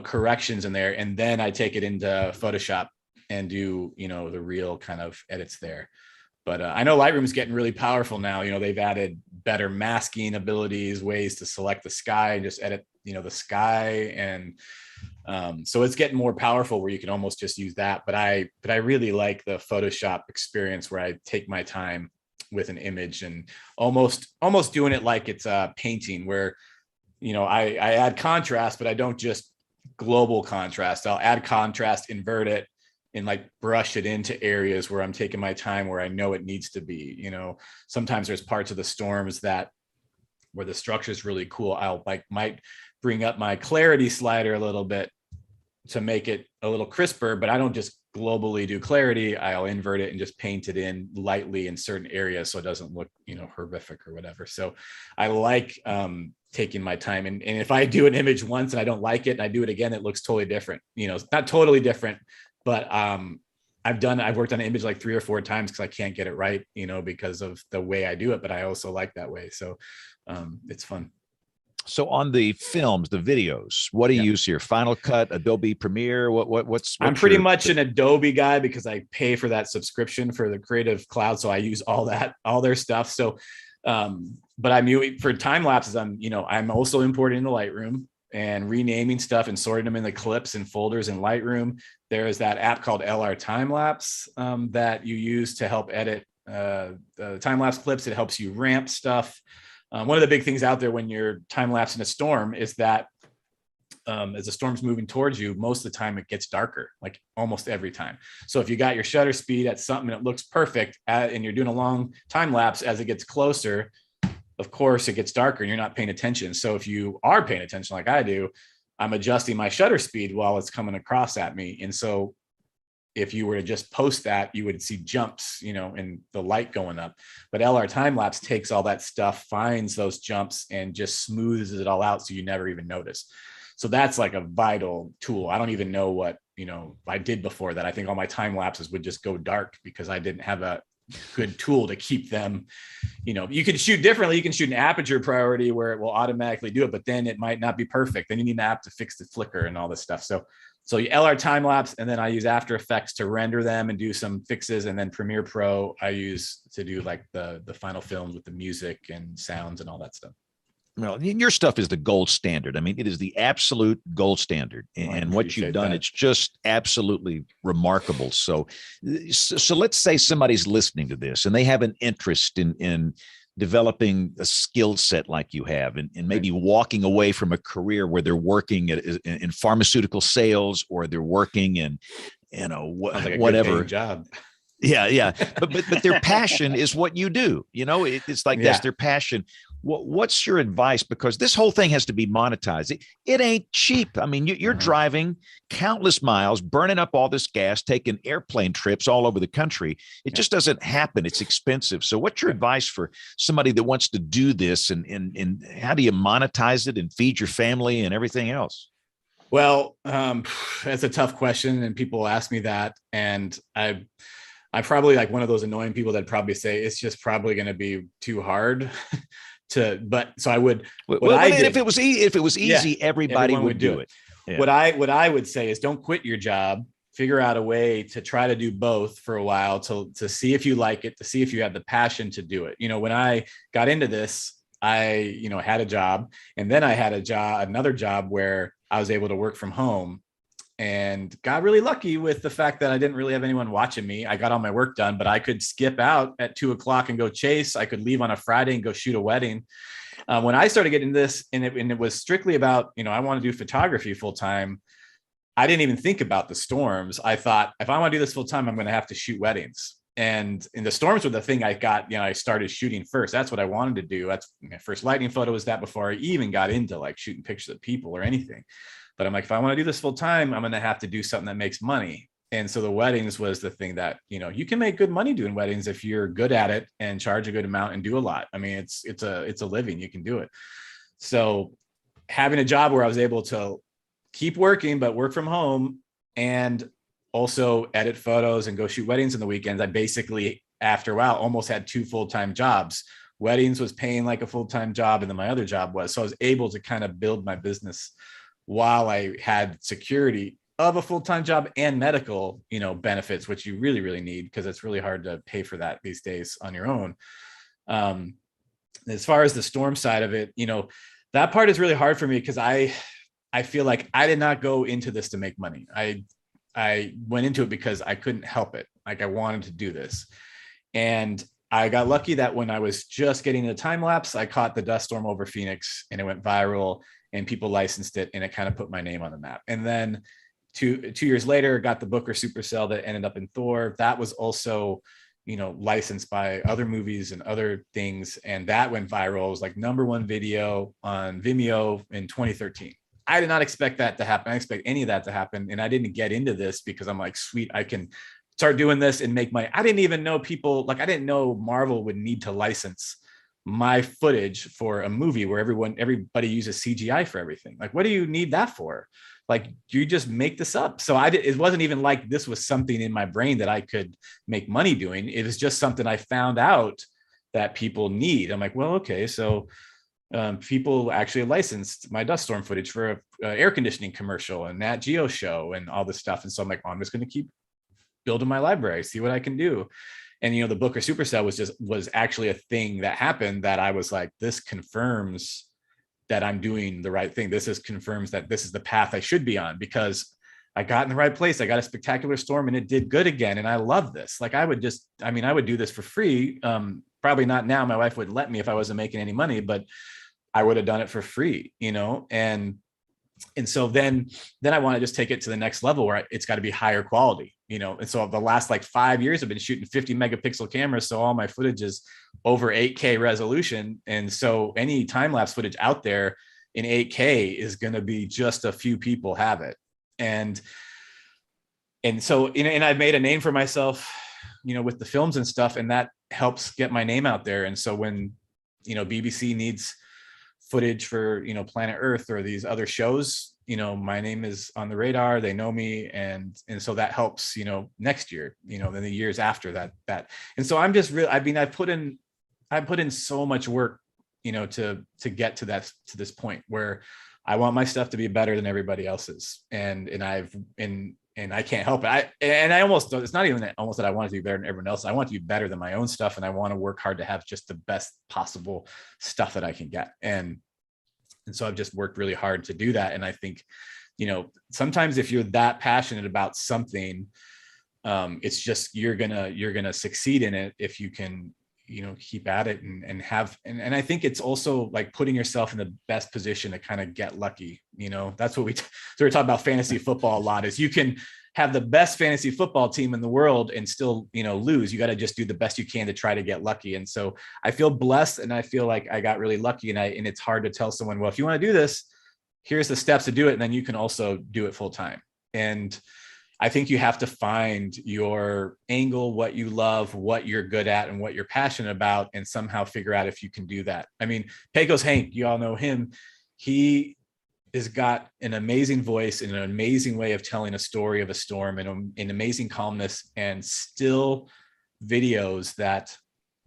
corrections in there. And then I take it into Photoshop and do, the real kind of edits there. But I know Lightroom is getting really powerful now. They've added better masking abilities, ways to select the sky and just edit, the sky. And so it's getting more powerful where you can almost just use that. But I really like the Photoshop experience where I take my time with an image and almost doing it like it's a painting where, I add contrast, but I don't just global contrast. I'll add contrast, invert it, and like brush it into areas where I'm taking my time, where I know it needs to be. Sometimes there's parts of the storms that where the structure is really cool, I'll might bring up my clarity slider a little bit to make it a little crisper, but I don't just globally do clarity. I'll invert it and just paint it in lightly in certain areas so it doesn't look, horrific or whatever. So I like taking my time. And if I do an image once and I don't like it and I do it again, it looks totally different. It's not totally different, but I've worked on an image like 3 or 4 times because I can't get it right, because of the way I do it, but I also like that way. So it's fun. So on the films, the videos, what do you use here? Final Cut, Adobe Premiere? What's I'm pretty much an Adobe guy because I pay for that subscription for the Creative Cloud. So I use all their stuff. So, but I'm for time lapses, I'm also importing the Lightroom and renaming stuff and sorting them in the clips and folders in Lightroom. There is that app called LR Time Lapse that you use to help edit the time lapse clips. It helps you ramp stuff. One of the big things out there when you're time lapse in a storm is that as the storm's moving towards you, most of the time it gets darker, like almost every time. So if you got your shutter speed at something that looks perfect and you're doing a long time lapse, as it gets closer, of course it gets darker and you're not paying attention. So if you are paying attention like I do, I'm adjusting my shutter speed while it's coming across at me. And so if you were to just post that, you would see jumps, and the light going up. But LR time lapse takes all that stuff, finds those jumps and just smooths it all out so you never even notice. So that's like a vital tool. I don't even know what, I did before that. I think all my time lapses would just go dark because I didn't have a good tool to keep them. You can shoot differently. You can shoot an aperture priority where it will automatically do it, but then it might not be perfect. Then you need an app to fix the flicker and all this stuff. So you LR time lapse, and then I use After Effects to render them and do some fixes. And then Premiere Pro I use to do like the final films with the music and sounds and all that stuff. Well, your stuff is the gold standard. I mean, it is the absolute gold standard. And what you've done, it's just absolutely remarkable. So let's say somebody's listening to this and they have an interest in developing a skill set like you have, and maybe walking away from a career where they're working in pharmaceutical sales, or they're working in, like whatever job. Yeah. But their passion is what you do. It's like that's their passion. What's your advice? Because this whole thing has to be monetized. It ain't cheap. I mean, you're driving countless miles, burning up all this gas, taking airplane trips all over the country. It just doesn't happen. It's expensive. So what's your advice for somebody that wants to do this, and how do you monetize it and feed your family and everything else? Well, that's a tough question. And people ask me that. And I'm probably like one of those annoying people that probably say it's just probably going to be too hard. So I would. If it was easy, everybody would do it. Yeah. What I would say is don't quit your job. Figure out a way to try to do both for a while to see if you like it, to see if you have the passion to do it. When I got into this, I had a job, and then I had another job where I was able to work from home. And got really lucky with the fact that I didn't really have anyone watching me. I got all my work done, but I could skip out at 2:00 and go chase. I could leave on a Friday and go shoot a wedding. When I started getting this, and it was strictly about, I want to do photography full time. I didn't even think about the storms. I thought, if I want to do this full time, I'm going to have to shoot weddings. And the storms were the thing I got, I started shooting first. That's what I wanted to do. That's my first lightning photo was that, before I even got into like shooting pictures of people or anything. But I'm like, if I want to do this full time, I'm going to have to do something that makes money. And so the weddings was the thing that, you can make good money doing weddings if you're good at it and charge a good amount and do a lot. I mean, it's a living. You can do it. So having a job where I was able to keep working, but work from home and also edit photos and go shoot weddings on the weekends, I basically, after a while, almost had 2 full-time jobs. Weddings was paying like a full-time job, and then my other job was. So I was able to kind of build my business while I had security of a full-time job and medical, benefits, which you really, really need, because it's really hard to pay for that these days on your own. As far as the storm side of it, that part is really hard for me because I feel like I did not go into this to make money. I went into it because I couldn't help it. Like I wanted to do this. And I got lucky that when I was just getting into time lapse, I caught the dust storm over Phoenix and it went viral and people licensed it, and it kind of put my name on the map. And then two years later, got the Booker supercell that ended up in Thor. That was also licensed by other movies and other things. And that went viral. It was like #1 video on Vimeo in 2013. I did not expect that to happen. I didn't expect any of that to happen. And I didn't get into this because I'm like, sweet, I can start doing this and make I didn't even know I didn't know Marvel would need to license my footage for a movie where everybody uses CGI for everything. Like, what do you need that for? Like, you just make this up. So it wasn't even like this was something in my brain that I could make money doing. It was just something I found out that people need. I'm like, well, okay. So people actually licensed my dust storm footage for a air conditioning commercial and Nat Geo show and all this stuff. And so I'm like, oh, I'm just going to keep building my library, see what I can do. And, the Booker supercell was actually a thing that happened that I was like, this confirms that I'm doing the right thing. This confirms that this is the path I should be on, because I got in the right place. I got a spectacular storm and it did good again. And I love this. Like, I would do this for free. Probably not now. My wife wouldn't let me if I wasn't making any money, but I would have done it for free, and so then I want to just take it to the next level where it's got to be higher quality, and so the last like 5 years I've been shooting 50 megapixel cameras. So all my footage is over 8K resolution. And so any time-lapse footage out there in 8K is going to be just a few people have it. And so, and I've made a name for myself, with the films and stuff, and that helps get my name out there. And so when, BBC needs footage for Planet Earth or these other shows, my name is on the radar, they know me, and so that helps next year, then the years after that. And so I'm just really, I put in so much work to get to this point where I want my stuff to be better than everybody else's, and I can't help it. It's not even almost that I want it to be better than everyone else. I want it to be better than my own stuff. And I want to work hard to have just the best possible stuff that I can get. And so I've just worked really hard to do that. And I think, sometimes if you're that passionate about something, it's just, you're going to succeed in it if you can, keep at it and I think it's also like putting yourself in the best position to kind of get lucky. That's what we're talking about fantasy football a lot, is you can have the best fantasy football team in the world and still, lose. You got to just do the best you can to try to get lucky. And so I feel blessed, and I feel like I got really lucky, and it's hard to tell someone, well, if you want to do this, here's the steps to do it. And then you can also do it full time. And I think you have to find your angle, what you love, what you're good at, and what you're passionate about, and somehow figure out if you can do that. I mean, Pecos Hank, you all know him. He has got an amazing voice and an amazing way of telling a story of a storm, and an amazing calmness, and still videos that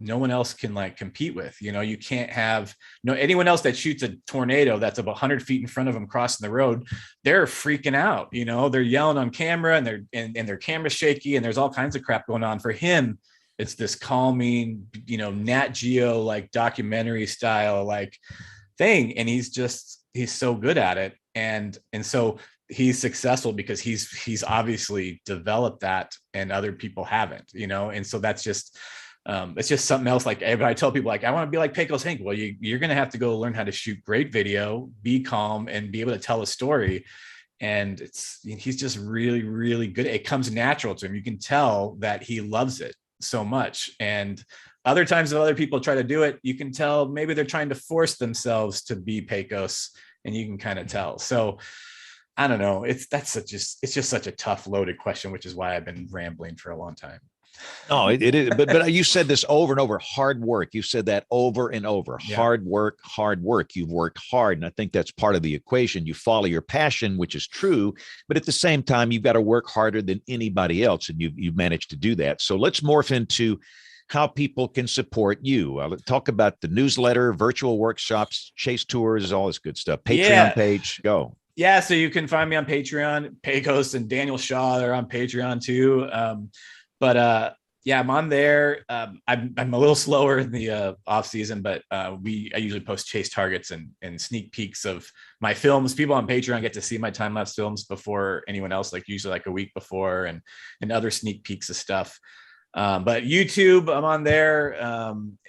no one else can like compete with. You can't have anyone else that shoots a tornado that's about 100 feet in front of them crossing the road. They're freaking out, they're yelling on camera, and their camera's shaky, and there's all kinds of crap going on. For him, it's this calming, Nat Geo, like documentary style, like thing. And he's so good at it. And so he's successful because he's obviously developed that, and other people haven't, and so that's just, it's just something else. Like, I tell people, like, I want to be like Pecos Hank. Well, you're going to have to go learn how to shoot great video, be calm, and be able to tell a story. And he's just really, really good. It comes natural to him. You can tell that he loves it so much. And other times if other people try to do it, you can tell maybe they're trying to force themselves to be Pecos, and you can kind of tell. So I don't know. It's just such a tough, loaded question, which is why I've been rambling for a long time. No, it is. But you said this over and over, hard work. You said that over and over, Yeah. hard work, hard work. You've worked hard. And I think that's part of the equation. You follow your passion, which is true. But at the same time, you've got to work harder than anybody else. And you've managed to do that. So let's morph into how people can support you. Talk about the newsletter, virtual workshops, chase tours, all this good stuff. Patreon page, go. Yeah, so you can find me on Patreon. Pecos and Daniel Shaw, they're on Patreon too. But I'm on there. I'm a little slower in the off season, but I usually post chase targets and sneak peeks of my films. People on Patreon get to see my time lapse films before anyone else, like usually like a week before, and other sneak peeks of stuff. But YouTube, I'm on there,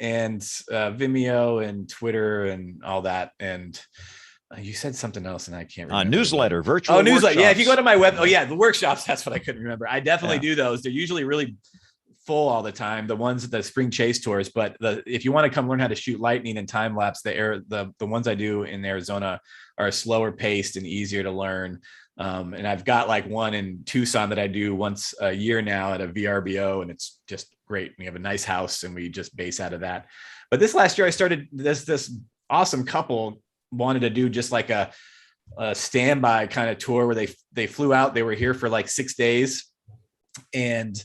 and Vimeo and Twitter and all that. And you said something else, and I can't remember. Newsletter, virtual newsletter. workshops. Yeah, if you go to my web, the workshops, that's what I couldn't remember. I definitely do those. They're usually really full all the time, the spring chase tours, but if you want to come learn how to shoot lightning and time lapse, the ones I do in Arizona are slower paced and easier to learn. And I've got like one in Tucson that I do once a year now at a VRBO, and it's just great. We have a nice house and we just base out of that. But this last year I started this awesome couple wanted to do just like a standby kind of tour where they flew out. They were here for like 6 days. And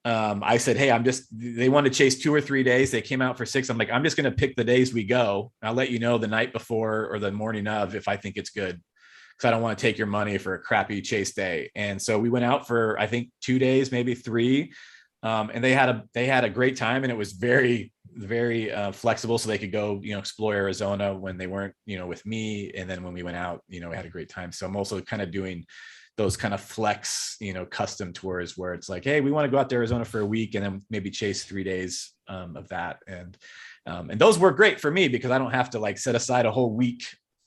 I said, hey, they want to chase 2 or 3 days. They came out for 6. I'm like, I'm just going to pick the days we go. I'll let you know the night before or the morning of if I think it's good, because I don't want to take your money for a crappy chase day. And so we went out for, I think, 2 days, maybe 3. And they had a great time, and it was very, very flexible. So they could go, explore Arizona when they weren't, with me. And then when we went out, we had a great time. So I'm also kind of doing those kind of flex, custom tours where it's like, hey, we want to go out to Arizona for a week and then maybe chase 3 days of that. And those work great for me because I don't have to like set aside a whole week,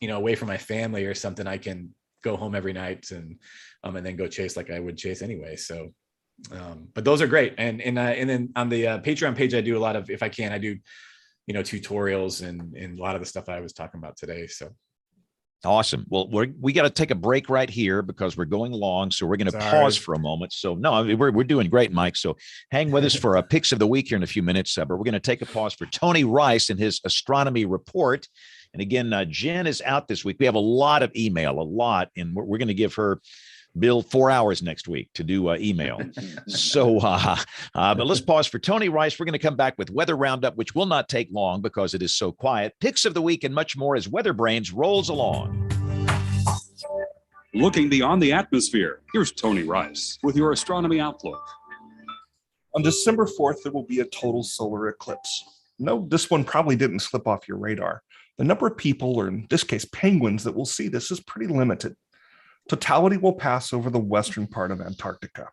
away from my family or something. I can go home every night and then go chase like I would chase anyway. So, but those are great. And then on the Patreon page, I do a lot of, if I can, I do, tutorials and a lot of the stuff I was talking about today. So. Awesome. Well, we got to take a break right here because we're going long. So we're going to pause for a moment. So no, we're doing great, Mike. So hang with us for a picks of the week here in a few minutes. But we're going to take a pause for Tony Rice and his astronomy report. And again, Jen is out this week. We have a lot of email, and we're going to give her Bill 4 hours next week to do email. So, but let's pause for Tony Rice. We're going to come back with Weather Roundup, which will not take long because it is so quiet. Picks of the week and much more as WeatherBrains rolls along. Looking beyond the atmosphere, here's Tony Rice with your astronomy outlook. On December 4th, there will be a total solar eclipse. No, this one probably didn't slip off your radar. The number of people, or in this case, penguins, that will see this is pretty limited. Totality will pass over the western part of Antarctica.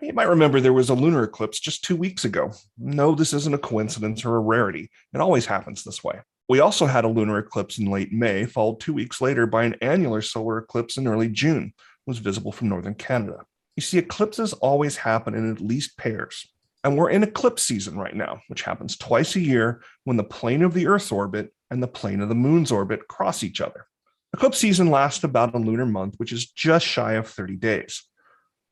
You might remember there was a lunar eclipse just 2 weeks ago. No, this isn't a coincidence or a rarity. It always happens this way. We also had a lunar eclipse in late May, followed 2 weeks later by an annular solar eclipse in early June. It was visible from northern Canada. You see, eclipses always happen in at least pairs. And we're in eclipse season right now, which happens twice a year when the plane of the Earth's orbit and the plane of the moon's orbit cross each other. Eclipse season lasts about a lunar month, which is just shy of 30 days.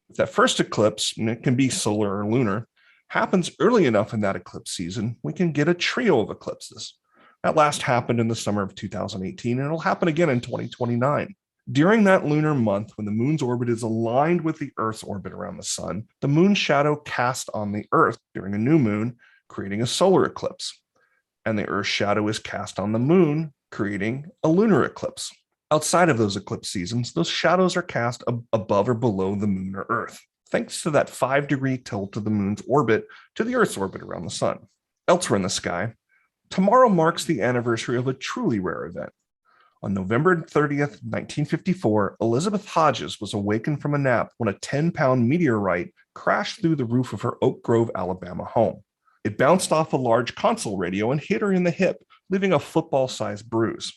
If that first eclipse, and it can be solar or lunar, happens early enough in that eclipse season, we can get a trio of eclipses. That last happened in the summer of 2018, and it'll happen again in 2029. During that lunar month, when the moon's orbit is aligned with the Earth's orbit around the sun, the moon's shadow casts on the Earth during a new moon, creating a solar eclipse. And the Earth's shadow is cast on the moon, creating a lunar eclipse. Outside of those eclipse seasons, those shadows are cast above or below the moon or Earth, thanks to that 5-degree tilt of the moon's orbit to the Earth's orbit around the sun. Elsewhere in the sky, tomorrow marks the anniversary of a truly rare event. On November 30th, 1954, Elizabeth Hodges was awakened from a nap when a 10-pound meteorite crashed through the roof of her Oak Grove, Alabama home. It bounced off a large console radio and hit her in the hip, leaving a football-sized bruise.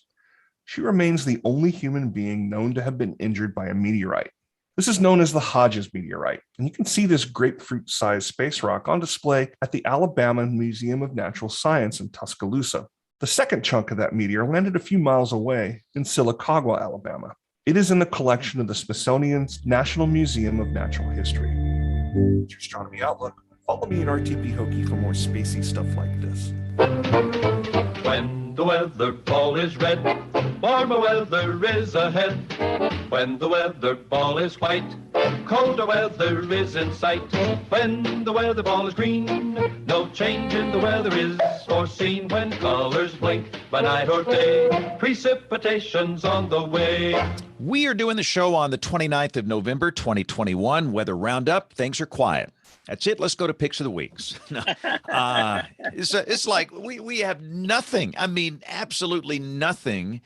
She remains the only human being known to have been injured by a meteorite. This is known as the Hodges meteorite, and you can see this grapefruit-sized space rock on display at the Alabama Museum of Natural Science in Tuscaloosa. The second chunk of that meteor landed a few miles away in Sylacauga, Alabama. It is in the collection of the Smithsonian's National Museum of Natural History. It's your Astronomy Outlook. Follow me at RTP Hokie for more spacey stuff like this. When the weather ball is red, warmer weather is ahead. When the weather ball is white, colder weather is in sight. When the weather ball is green, no change in the weather is foreseen. When colors blink by night or day, precipitation's on the way. We are doing the show on the 29th of November, 2021. Weather Roundup. Things are quiet. That's it. Let's go to picks of the weeks. It's like we have nothing. I mean, absolutely nothing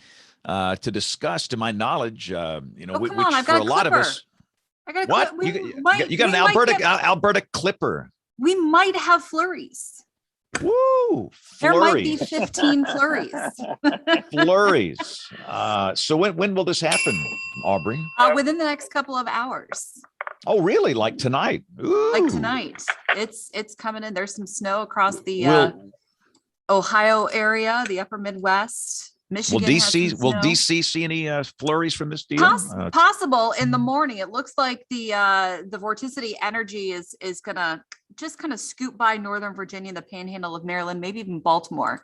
to discuss, to my knowledge. Which for a lot of us. I got a what you got an Alberta Clipper. We might have flurries. Woo! Flurries. There might be 15 flurries. Flurries. So when will this happen, Aubrey? Within the next couple of hours. Oh, really? Like tonight? Ooh. Like tonight, it's coming in. There's some snow across the Will, Ohio area, the upper Midwest. Michigan has some will snow. DC see any flurries from this deal? Possible in the morning. It looks like the vorticity energy is gonna just kind of scoop by Northern Virginia, the Panhandle of Maryland, maybe even Baltimore.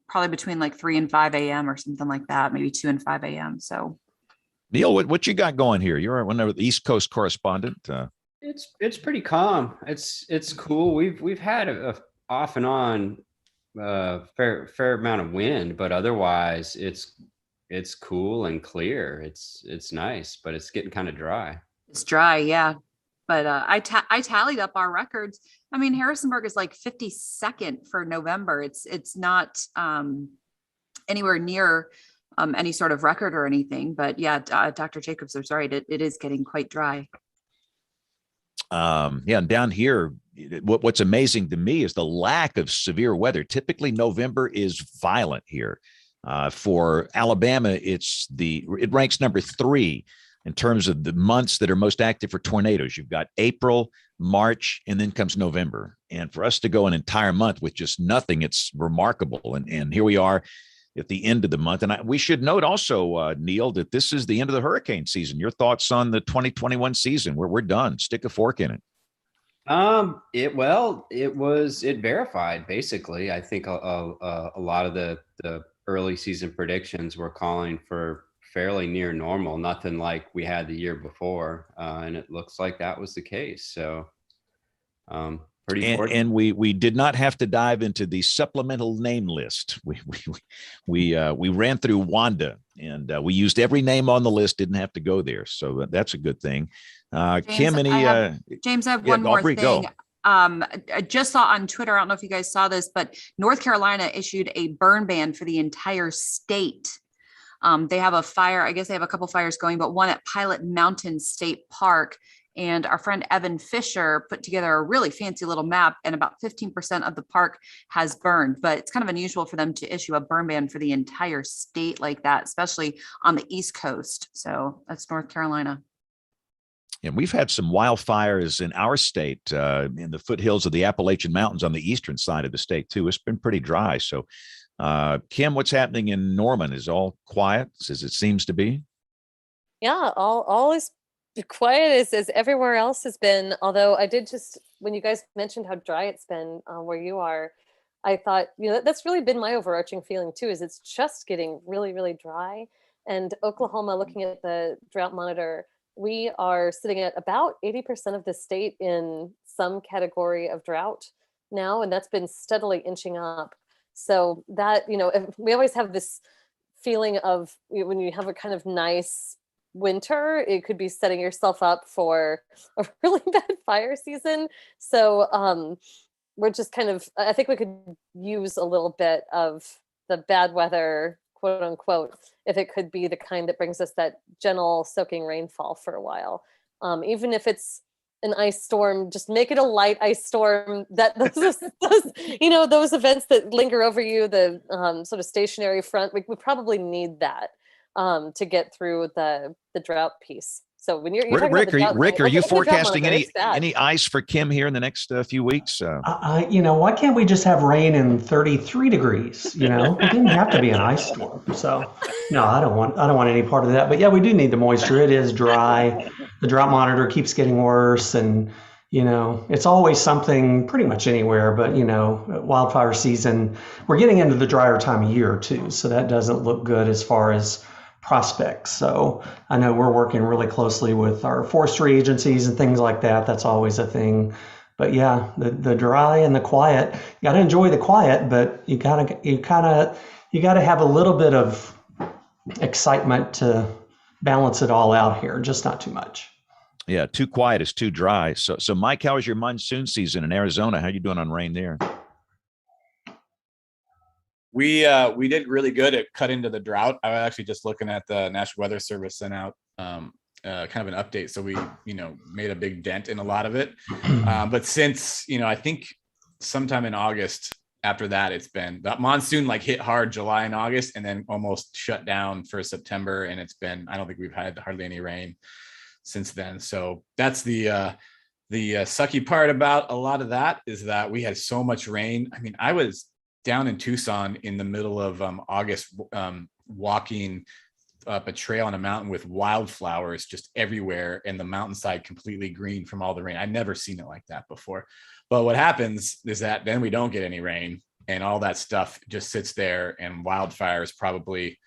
Probably between like 3 and 5 a.m. or something like that, maybe 2 and 5 a.m. So, Neil, what you got going here? You're one of the East Coast correspondent. It's pretty calm. It's cool. We've had a off and on fair amount of wind, but otherwise it's cool and clear. It's nice, but it's getting kind of dry. It's dry, yeah. But I tallied up our records. I mean, Harrisonburg is like 52nd for November. It's not anywhere near any sort of record or anything. But yeah, Dr. Jacobs is right. It is getting quite dry. Yeah, and down here, what's amazing to me is the lack of severe weather. Typically, November is violent here. For Alabama, it ranks number 3 in terms of the months that are most active for tornadoes. You've got April, March, and then comes November. And for us to go an entire month with just nothing, it's remarkable. And here we are at the end of the month. And we should note also, Neil, that this is the end of the hurricane season. Your thoughts on the 2021 season, where we're done? Stick a fork in it. It verified basically. I think a lot of the early season predictions were calling for fairly near normal, nothing like we had the year before, and it looks like that was the case. So, pretty important. And we did not have to dive into the supplemental name list. We ran through Wanda, and we used every name on the list. Didn't have to go there, so that's a good thing. James, Kim, James, I have one more thing. Go. I just saw on Twitter, I don't know if you guys saw this, but North Carolina issued a burn ban for the entire state. They have a fire. I guess they have a couple fires going, but one at Pilot Mountain State Park. And our friend Evan Fisher put together a really fancy little map, and about 15% of the park has burned. But it's kind of unusual for them to issue a burn ban for the entire state like that, especially on the East Coast. So that's North Carolina. And we've had some wildfires in our state, in the foothills of the Appalachian Mountains on the eastern side of the state, too. It's been pretty dry. So, Kim, what's happening in Norman? Is all quiet as it seems to be? Yeah, all is quiet as everywhere else has been. Although I did just, when you guys mentioned how dry it's been where you are, I thought, that's really been my overarching feeling, too, is it's just getting really, really dry. And Oklahoma, looking at the drought monitor, we are sitting at about 80% of the state in some category of drought now, and that's been steadily inching up. So that, we always have this feeling of when you have a kind of nice winter, it could be setting yourself up for a really bad fire season. So we're just kind of, I think we could use a little bit of the bad weather, quote unquote, if it could be the kind that brings us that gentle soaking rainfall for a while. Even if it's an ice storm, just make it a light ice storm. That those events that linger over you, the sort of stationary front, we probably need that to get through the drought piece. So when you're Rick, are you forecasting any ice for Kim here in the next few weeks? Why can't we just have rain in 33 degrees? It didn't have to be an ice storm. So no, I don't want any part of that. But yeah, we do need the moisture. It is dry. The drought monitor keeps getting worse, and it's always something pretty much anywhere. But wildfire season, we're getting into the drier time of year too, so that doesn't look good as far as prospects. So I know we're working really closely with our forestry agencies and things like that. That's always a thing. But yeah, the dry and the quiet, you got to enjoy the quiet, but you gotta have a little bit of excitement to balance it all out here, just not too much. Yeah, too quiet is too dry. So Mike, how is your monsoon season in Arizona? How are you doing on rain there? We did really good at cutting to the drought. I was actually just looking at the National Weather Service sent out kind of an update. So we, made a big dent in a lot of it. But since, I think sometime in August after that, it's been that monsoon hit hard July and August and then almost shut down for September. And it's been, I don't think we've had hardly any rain since then. So that's the sucky part about a lot of that, is that we had so much rain. I mean, I was down in Tucson in the middle of August, walking up a trail on a mountain with wildflowers just everywhere, and the mountainside completely green from all the rain. I'd never seen it like that before. But what happens is that then we don't get any rain, and all that stuff just sits there, and wildfires probably,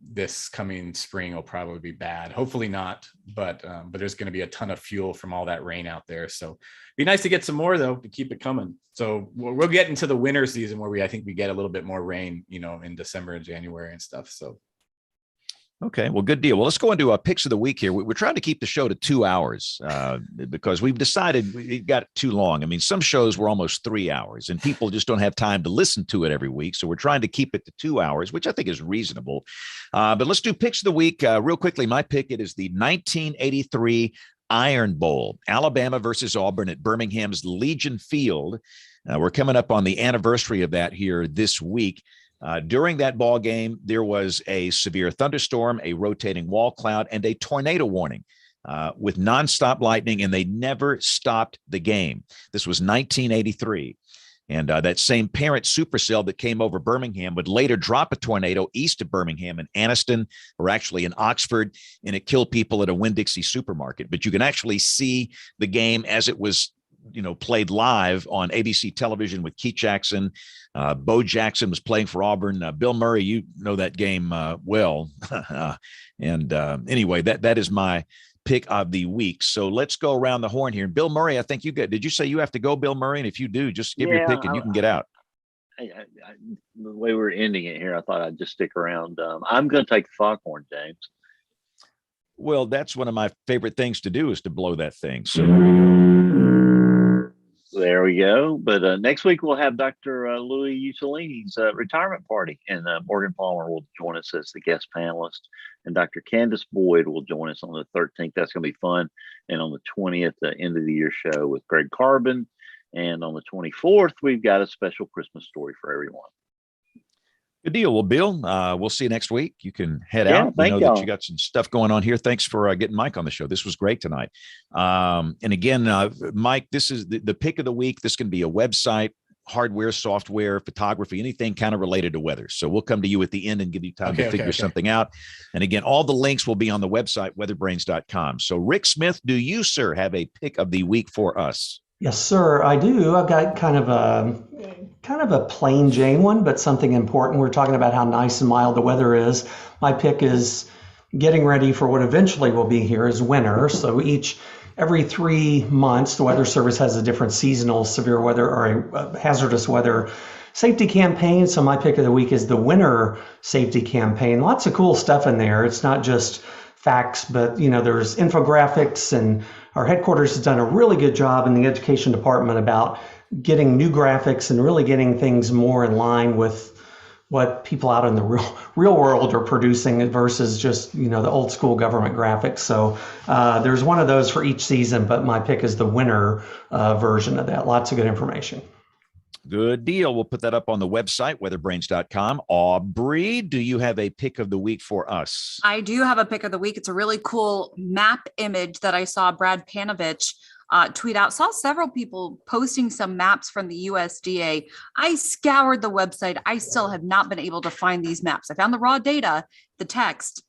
this coming spring will probably be bad. Hopefully not, but there's going to be a ton of fuel from all that rain out there. So it'd be nice to get some more, though, to keep it coming. So we'll get into the winter season where I think we get a little bit more rain, in December and January and stuff. So. Okay, well, good deal. Well, let's go into our picks of the week here. We're trying to keep the show to 2 hours because we've decided it got too long. I mean, some shows were almost 3 hours, and people just don't have time to listen to it every week. So we're trying to keep it to 2 hours, which I think is reasonable. But let's do picks of the week real quickly. My pick, it is the 1983 Iron Bowl, Alabama versus Auburn at Birmingham's Legion Field. We're coming up on the anniversary of that here this week. During that ball game, there was a severe thunderstorm, a rotating wall cloud, and a tornado warning with nonstop lightning, and they never stopped the game. This was 1983. And that same parent supercell that came over Birmingham would later drop a tornado east of Birmingham in Anniston, or actually in Oxford, and it killed people at a Winn-Dixie supermarket. But you can actually see the game as it was played live on ABC television with Keith Jackson. Bo Jackson was playing for Auburn. Bill Murray, you know that game well. And anyway, that is my pick of the week. So let's go around the horn here. And Bill Murray, I think did you say you have to go, Bill Murray? And if you do, just give your pick and you can get out. The way we're ending it here, I thought I'd just stick around. I'm going to take the Foghorn, James. Well, that's one of my favorite things to do, is to blow that thing. So there we go. But next week we'll have Dr. Louis Uccellini's retirement party, and Morgan Palmer will join us as the guest panelist, and Dr. Candace Boyd will join us on the 13th. That's going to be fun. And on the 20th, the end of the year show with Greg Carbon. And on the 24th, we've got a special Christmas story for everyone. Good deal. Well, Bill, we'll see you next week. You can head out. I know that you got some stuff going on here. Thanks for getting Mike on the show. This was great tonight. And again, Mike, this is the pick of the week. This can be a website, hardware, software, photography, anything kind of related to weather. So we'll come to you at the end and give you time to figure something out. And again, all the links will be on the website, weatherbrains.com. So Rick Smith, do you, sir, have a pick of the week for us? Yes, sir, I do. I've got kind of a plain Jane one, but something important. We're talking about how nice and mild the weather is. My pick is getting ready for what eventually will be here is winter. So every 3 months, the Weather Service has a different seasonal severe weather or a hazardous weather safety campaign. So my pick of the week is the winter safety campaign. Lots of cool stuff in there. It's not just facts, but there's infographics, and our headquarters has done a really good job in the education department about getting new graphics and really getting things more in line with what people out in the real world are producing versus just the old school government graphics. So there's one of those for each season, but my pick is the winter version of that. Lots of good information. Good deal. We'll put that up on the website, weatherbrains.com. Aubrey, do you have a pick of the week for us? I do have a pick of the week. It's a really cool map image that I saw Brad Panovich tweet out. Saw several people posting some maps from the USDA. I scoured the website. I still have not been able to find these maps. I found the raw data, the text,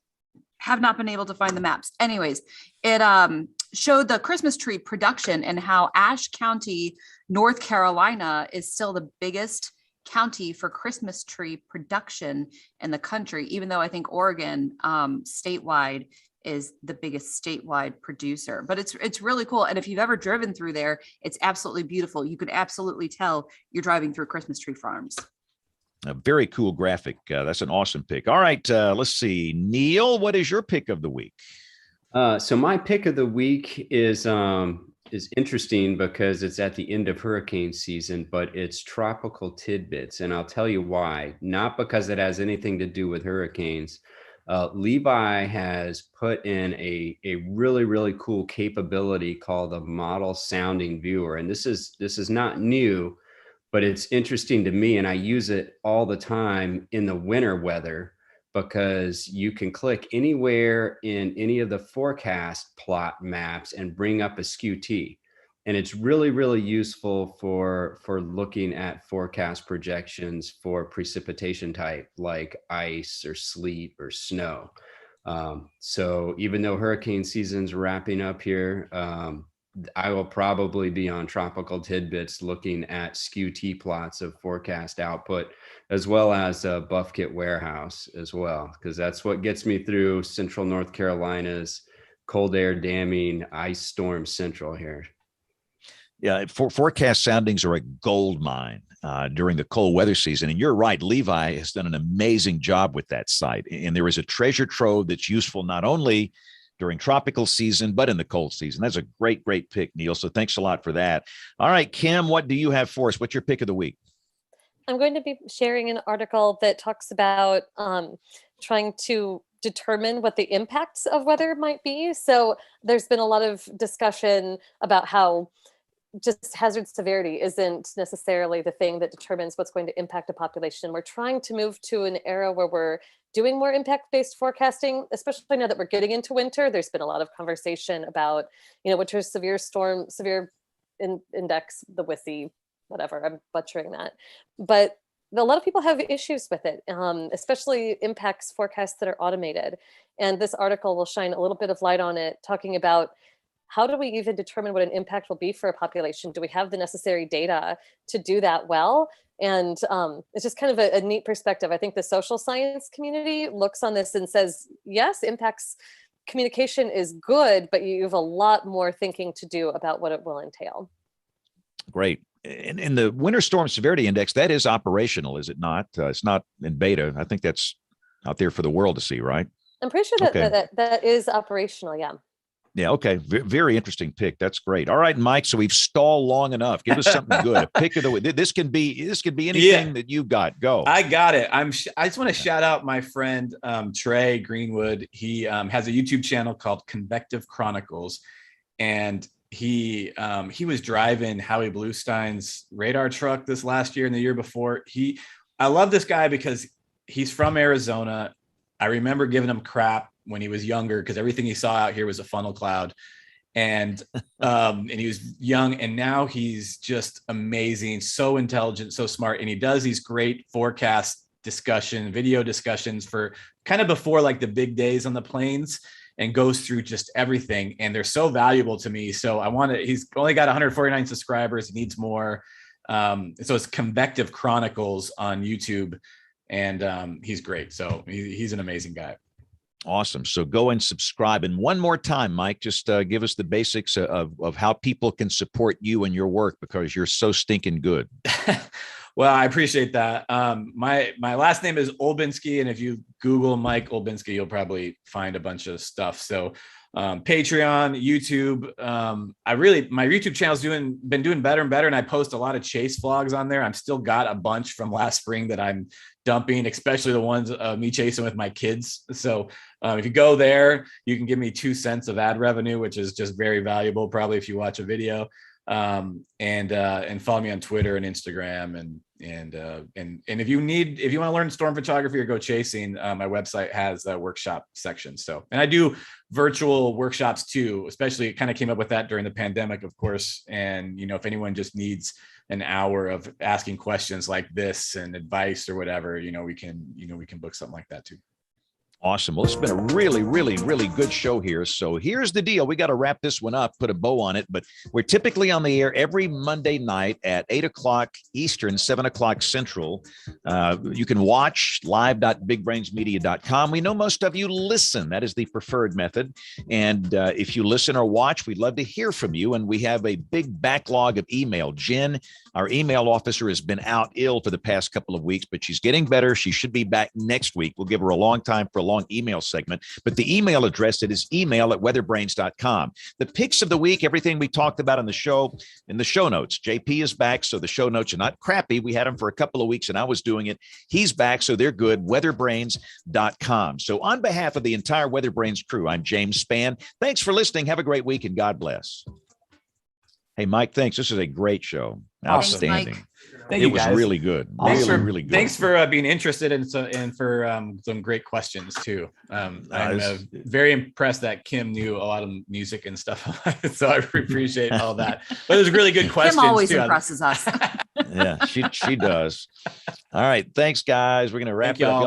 have not been able to find the maps. Anyways, it showed the Christmas tree production and how Ashe County, North Carolina is still the biggest county for Christmas tree production in the country, even though I think Oregon statewide is the biggest statewide producer. But it's really cool. And if you've ever driven through there, it's absolutely beautiful. You could absolutely tell you're driving through Christmas tree farms. A very cool graphic. That's an awesome pick. All right, let's see. Neil, what is your pick of the week? So my pick of the week is interesting because it's at the end of hurricane season, but it's tropical tidbits. And I'll tell you why. Not because it has anything to do with hurricanes. Levi has put in a really, really cool capability called the model sounding viewer. And this is not new, but it's interesting to me. And I use it all the time in the winter weather because you can click anywhere in any of the forecast plot maps and bring up a skew-T. And it's really, really useful for looking at forecast projections for precipitation type like ice or sleet or snow. So even though hurricane season's wrapping up here, I will probably be on Tropical Tidbits looking at skew-T plots of forecast output, as well as Buffkit Warehouse as well, because that's what gets me through central North Carolina's cold air damming ice storm central here. Yeah, forecast soundings are a gold mine during the cold weather season. And you're right, Levi has done an amazing job with that site. And there is a treasure trove that's useful not only during tropical season, but in the cold season. That's a great, great pick, Neil. So thanks a lot for that. All right, Kim, what do you have for us? What's your pick of the week? I'm going to be sharing an article that talks about trying to determine what the impacts of weather might be. So there's been a lot of discussion about how just hazard severity isn't necessarily the thing that determines what's going to impact a population. We're trying to move to an era where we're doing more impact-based forecasting, especially now that we're getting into winter. There's been a lot of conversation about, winter severe index, the WSI, whatever, I'm butchering that. But a lot of people have issues with it, especially impacts forecasts that are automated. And this article will shine a little bit of light on it, talking about how do we even determine what an impact will be for a population? Do we have the necessary data to do that well? And it's just kind of a neat perspective. I think the social science community looks on this and says, yes, impacts communication is good, but you have a lot more thinking to do about what it will entail. Great. In the Winter Storm Severity Index, that is operational, is it not? It's not in beta. I think that's out there for the world to see, right? I'm pretty sure that is operational, yeah. Yeah. Okay. Very interesting pick. That's great. All right, Mike. So we've stalled long enough. Give us something good. A pick of the week. This can be anything that you've got. Go. I got it. I just want to shout out my friend Trey Greenwood. He has a YouTube channel called Convective Chronicles, and he was driving Howie Bluestein's radar truck this last year and the year before. I love this guy because he's from Arizona. I remember giving him crap when he was younger because everything he saw out here was a funnel cloud, and he was young, and now he's just amazing, so intelligent, so smart, and he does these great forecast video discussions for kind of before like the big days on the plains, and goes through just everything, and they're so valuable to me. So he's only got 149 subscribers. He needs more. So it's Convective Chronicles on YouTube, and he's great. So he's an amazing guy. Awesome. So go and subscribe. And one more time, Mike, just give us the basics of how people can support you and your work, because you're so stinking good. Well, I appreciate that. My last name is Olbinski, and if you Google Mike Olbinski, you'll probably find a bunch of stuff. So Patreon, YouTube. My YouTube channel's been doing better and better, and I post a lot of chase vlogs on there. I'm still got a bunch from last spring that I'm dumping, especially the ones of me chasing with my kids. So if you go there, you can give me 2 cents of ad revenue, which is just very valuable, probably if you watch a video. And follow me on Twitter and Instagram, and if you want to learn storm photography or go chasing, my website has a workshop section. So, and I do virtual workshops too, especially it kind of came up with that during the pandemic, of course. And, if anyone just needs an hour of asking questions like this and advice or whatever, we can book something like that too. Awesome. Well, it's been a really, really, really good show here. So here's the deal. We got to wrap this one up, put a bow on it, but we're typically on the air every Monday night at 8 o'clock Eastern, 7 o'clock Central. You can watch live.bigbrainsmedia.com. We know most of you listen. That is the preferred method. And if you listen or watch, we'd love to hear from you. And we have a big backlog of email. Jen, our email officer, has been out ill for the past couple of weeks, but she's getting better. She should be back next week. We'll give her a long time for a long email segment, but the email address, it is email@weatherbrains.com. The picks of the week, everything we talked about in the show notes. JP is back, so the show notes are not crappy. We had them for a couple of weeks and I was doing it. He's back, so they're good. weatherbrains.com. So on behalf of the entire WeatherBrains crew, I'm James Spann. Thanks for listening. Have a great week and God bless. Hey, Mike, thanks. This is a great show. Awesome. Outstanding. Thanks, Mike. Thank it you, was guys. really good. Really good. Thanks for being interested and for some great questions too. I'm very impressed that Kim knew a lot of music and stuff, so I appreciate all that. But it was really good questions. Kim always too. impresses us. Yeah, she does. All right, thanks, guys. We're gonna wrap it up.